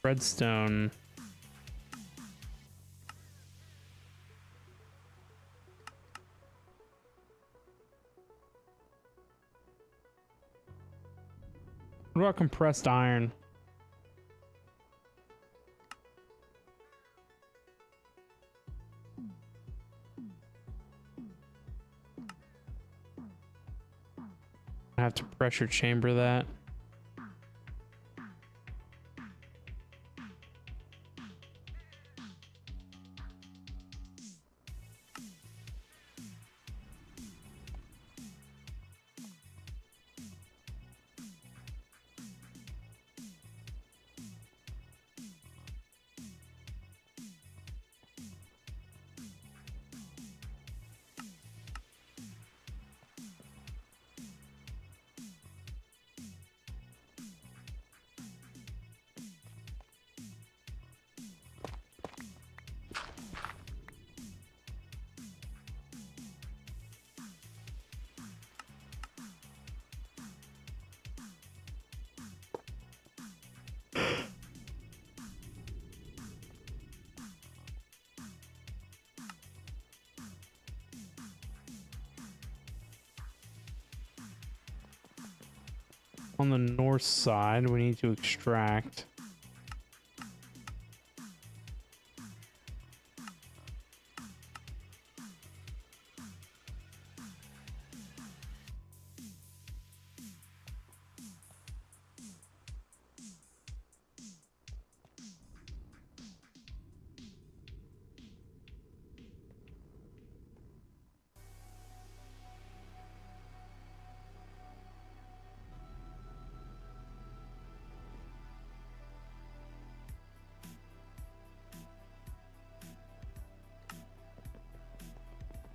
Redstone. What about compressed iron? I have to pressure chamber that. On the north side, we need to extract.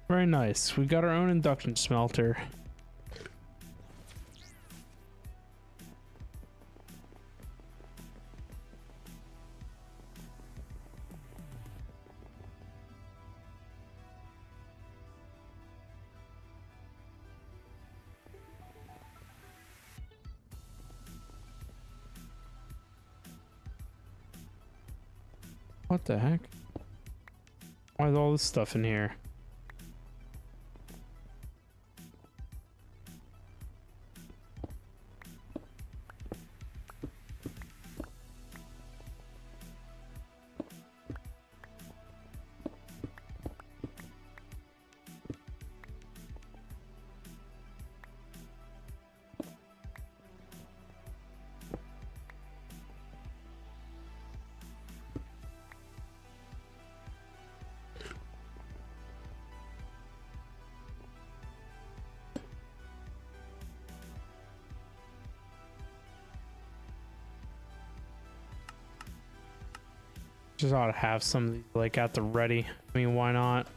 Very nice. We got our own induction smelter. What the heck? Why is all this stuff in here? Just ought to have some of these like at the ready. I mean, why not?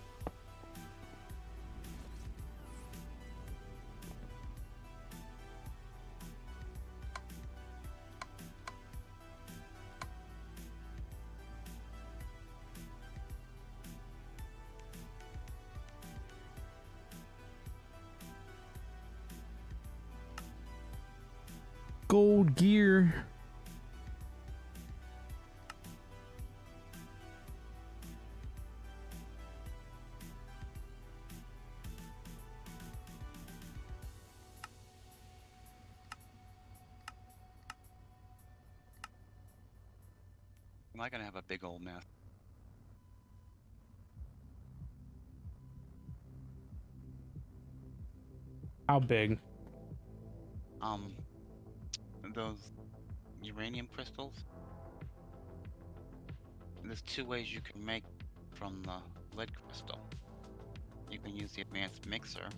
Gold gear. Am I gonna have a big old mess? How big? Those uranium crystals. There's two ways you can make from the lead crystal. You can use the advanced mixer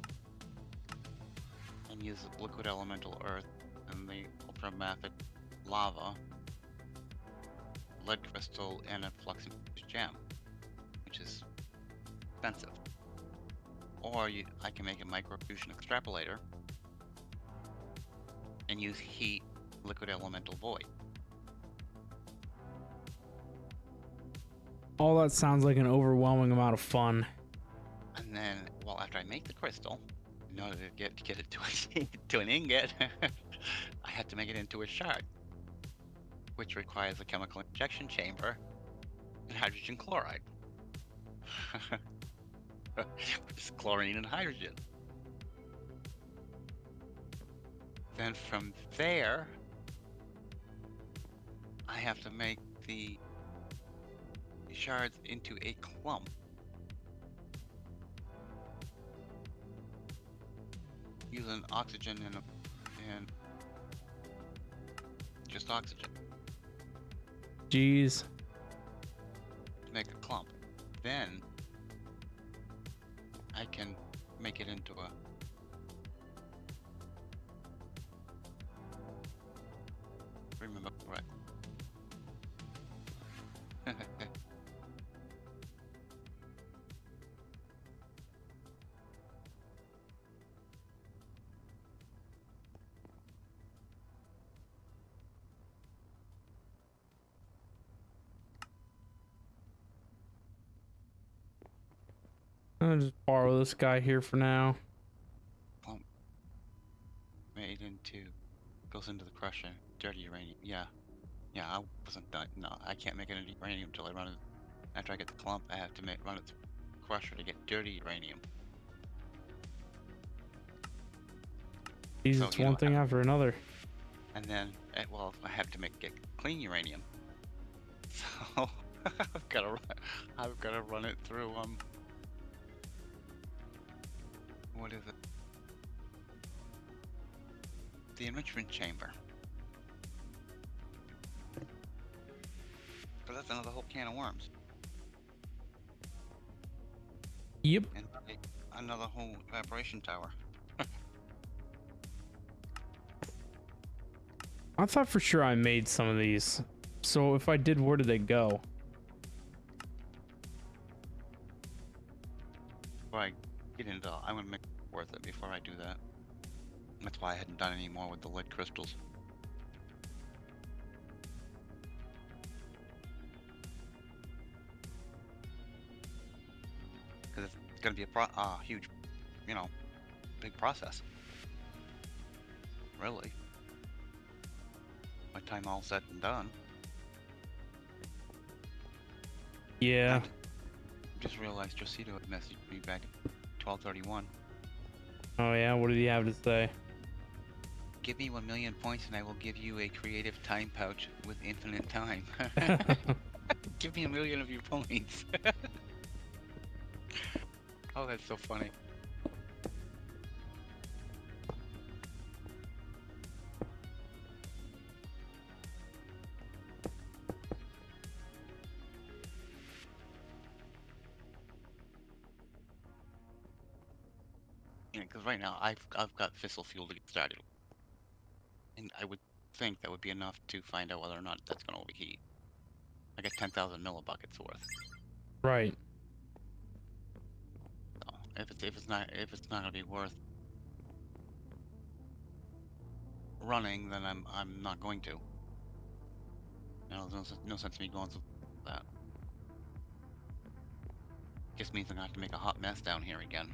and use the liquid elemental earth and the ultramafic lava, lead crystal, and a flux gem, which is expensive. Or I can make a microfusion extrapolator and use heat, liquid elemental void. All that sounds like an overwhelming amount of fun. And then, well, after I make the crystal, in order to get it to an ingot, I have to make it into a shard, which requires a chemical injection chamber and hydrogen chloride. It's chlorine and hydrogen. Then from there, I have to make the shards into a clump. Using oxygen and just oxygen Jeez. to make a clump. Then I can make it into a remember correct. I'll just borrow this guy here for now. Clump made into goes into the crusher. Dirty uranium. Yeah, I wasn't done. No, I can't make it into uranium until I run it. After I get the clump, I have to run it through the crusher to get dirty uranium. Jeez, So, it's you know, one thing after another. And then, well, I have to get clean uranium. So I've got to run it through what is it? The enrichment chamber. Because that's another whole can of worms. Yep. And another whole evaporation tower. I thought for sure I made some of these. So if I did, where did they go? Before I get into, I'm gonna make it worth it before I do that. That's why I hadn't done any more with the lead crystals. Because it's gonna be a huge, big process. Really. By the time all said and done. Yeah. Just realized Josito had messaged me back at 12:31. Oh yeah, what did he have to say? Give me 1 million points and I will give you a creative time pouch with infinite time. Give me 1 million of your points. Oh, that's so funny. Because right now I've got fissile fuel to get started, and I would think that would be enough to find out whether or not that's going to overheat. I get 10,000 millibuckets worth. Right. So if it's not gonna be worth running, then I'm not going to. You know, there's no sense in me going through that. Just means I'm gonna have to make a hot mess down here again.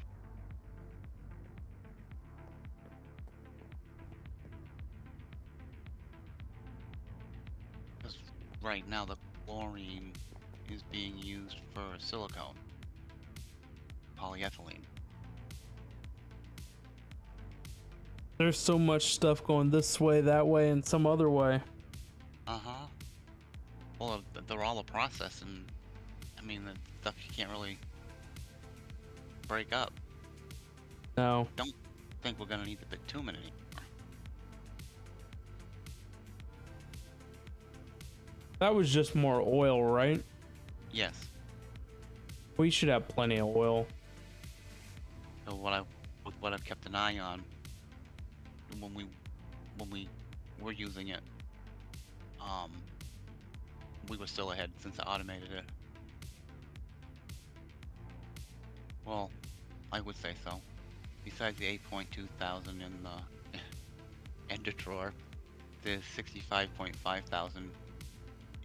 Because right now the chlorine is being used for silicone, polyethylene. There's so much stuff going this way, that way, and some other way. Uh-huh. Well, they're all a process, and I mean, the stuff you can't really break up. No. Don't think we're gonna need the bitumen anymore. That was just more oil, right? Yes. We should have plenty of oil. So what I've kept an eye on when we were using it, we were still ahead since I automated it. Well, I would say so. Besides the 8.2 thousand in the ender drawer, there's 65.5 thousand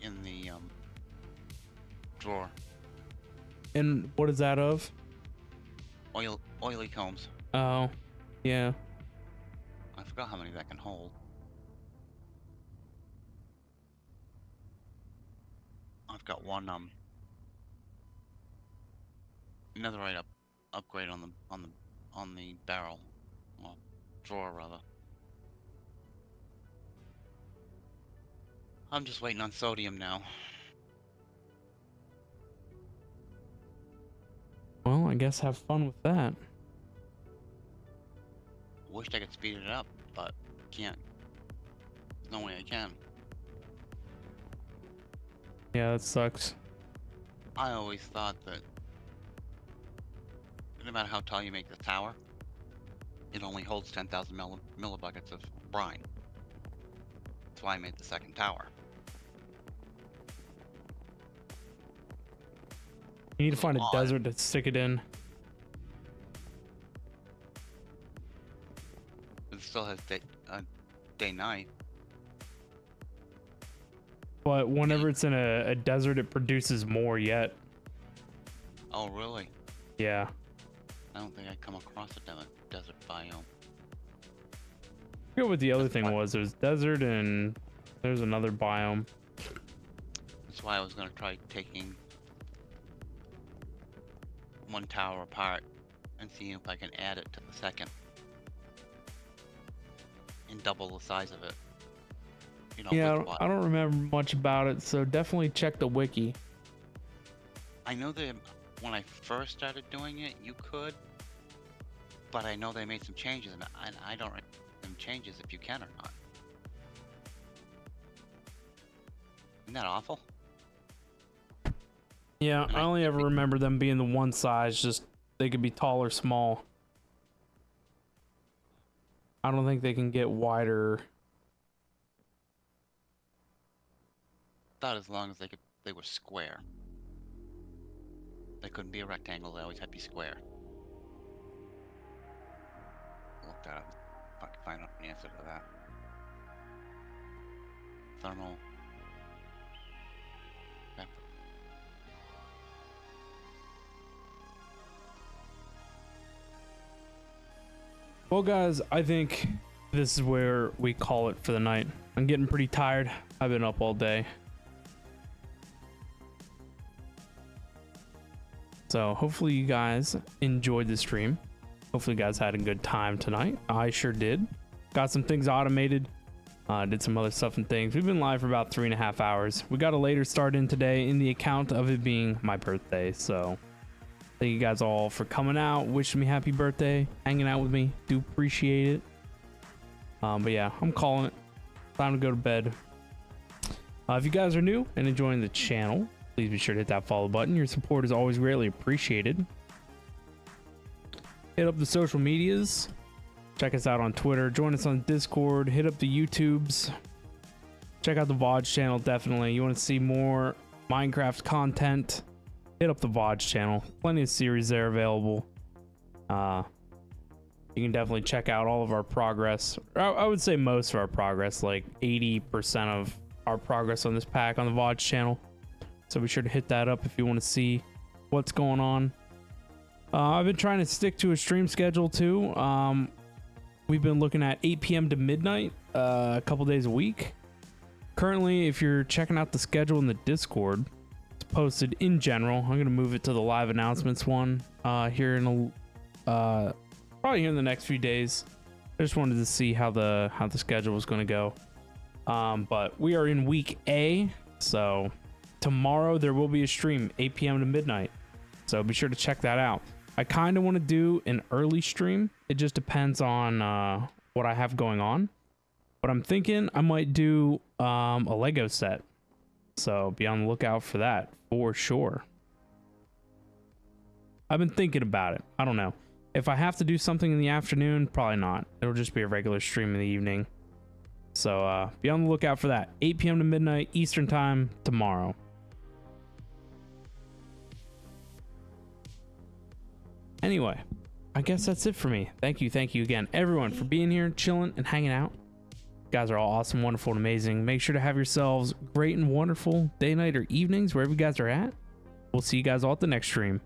in the drawer. And what is that of? Oily combs. Oh, yeah. I forgot how many that can hold. I've got one netherite upgrade on the barrel, well, drawer rather. I'm just waiting on sodium now. Well, I guess have fun with that. Wished I could speed it up, but can't. There's no way I can. Yeah, that sucks. I always thought that no matter how tall you make the tower, it only holds 10,000 millibuckets of brine. That's why I made the second tower. You need to find a Odd. desert to stick it in. It still has day-night. But whenever it's in a desert, it produces more yet. Oh, really? Yeah. I don't think I come across a desert biome. I forget what the other thing was. There's desert and there's another biome. That's why I was going to try taking one tower apart and see if I can add it to the second. And double the size of it. You know, Yeah, with I don't remember much about it, so definitely check the wiki. I know that when I first started doing it, you could, but I know they made some changes, and I don't remember them changes if you can or not. Isn't that awful? Yeah, And I only ever remember them being the one size, just they could be tall or small. I don't think they can get wider. Thought as long as they were square. They couldn't be a rectangle, they always had to be square. Look that up. If I can find out the answer to that. Thermal. Okay. Well, guys, I think this is where we call it for the night. I'm getting pretty tired. I've been up all day. So hopefully you guys enjoyed the stream. Hopefully you guys had a good time tonight. I sure did. Got some things automated. Did some other stuff and things. We've been live for about 3.5 hours. We got a later start in today in the account of it being my birthday. So thank you guys all for coming out, wishing me happy birthday, hanging out with me. Do appreciate it. But yeah, I'm calling it. Time to go to bed. If you guys are new and enjoying the channel, please be sure to hit that follow button. Your support is always greatly appreciated. Hit up the social medias. Check us out on Twitter. Join us on Discord. Hit up the YouTubes. Check out the VOD channel, definitely. You want to see more Minecraft content, hit up the VOD channel. Plenty of series there available. You can definitely check out all of our progress. I would say most of our progress, like 80% of our progress on this pack on the VOD channel. So be sure to hit that up if you want to see what's going on. I've been trying to stick to a stream schedule too. We've been looking at 8 p.m. to midnight a couple days a week. Currently, if you're checking out the schedule in the Discord, it's posted in general. I'm going to move it to the live announcements one here in probably here in the next few days. I just wanted to see how the schedule was going to go. But we are in week A, so tomorrow there will be a stream 8 p.m. to midnight. So be sure to check that out. I kind of want to do an early stream. It just depends on what I have going on. But I'm thinking I might do a Lego set. So be on the lookout for that for sure. I've been thinking about it. I don't know. If I have to do something in the afternoon, probably not. It'll just be a regular stream in the evening. So be on the lookout for that. 8 p.m. to midnight Eastern time tomorrow. Anyway, I guess that's it for me. Thank you again, everyone, for being here, chilling, and hanging out. You guys are all awesome, wonderful, and amazing. Make sure to have yourselves great and wonderful day, night, or evenings, wherever you guys are at. We'll see you guys all at the next stream.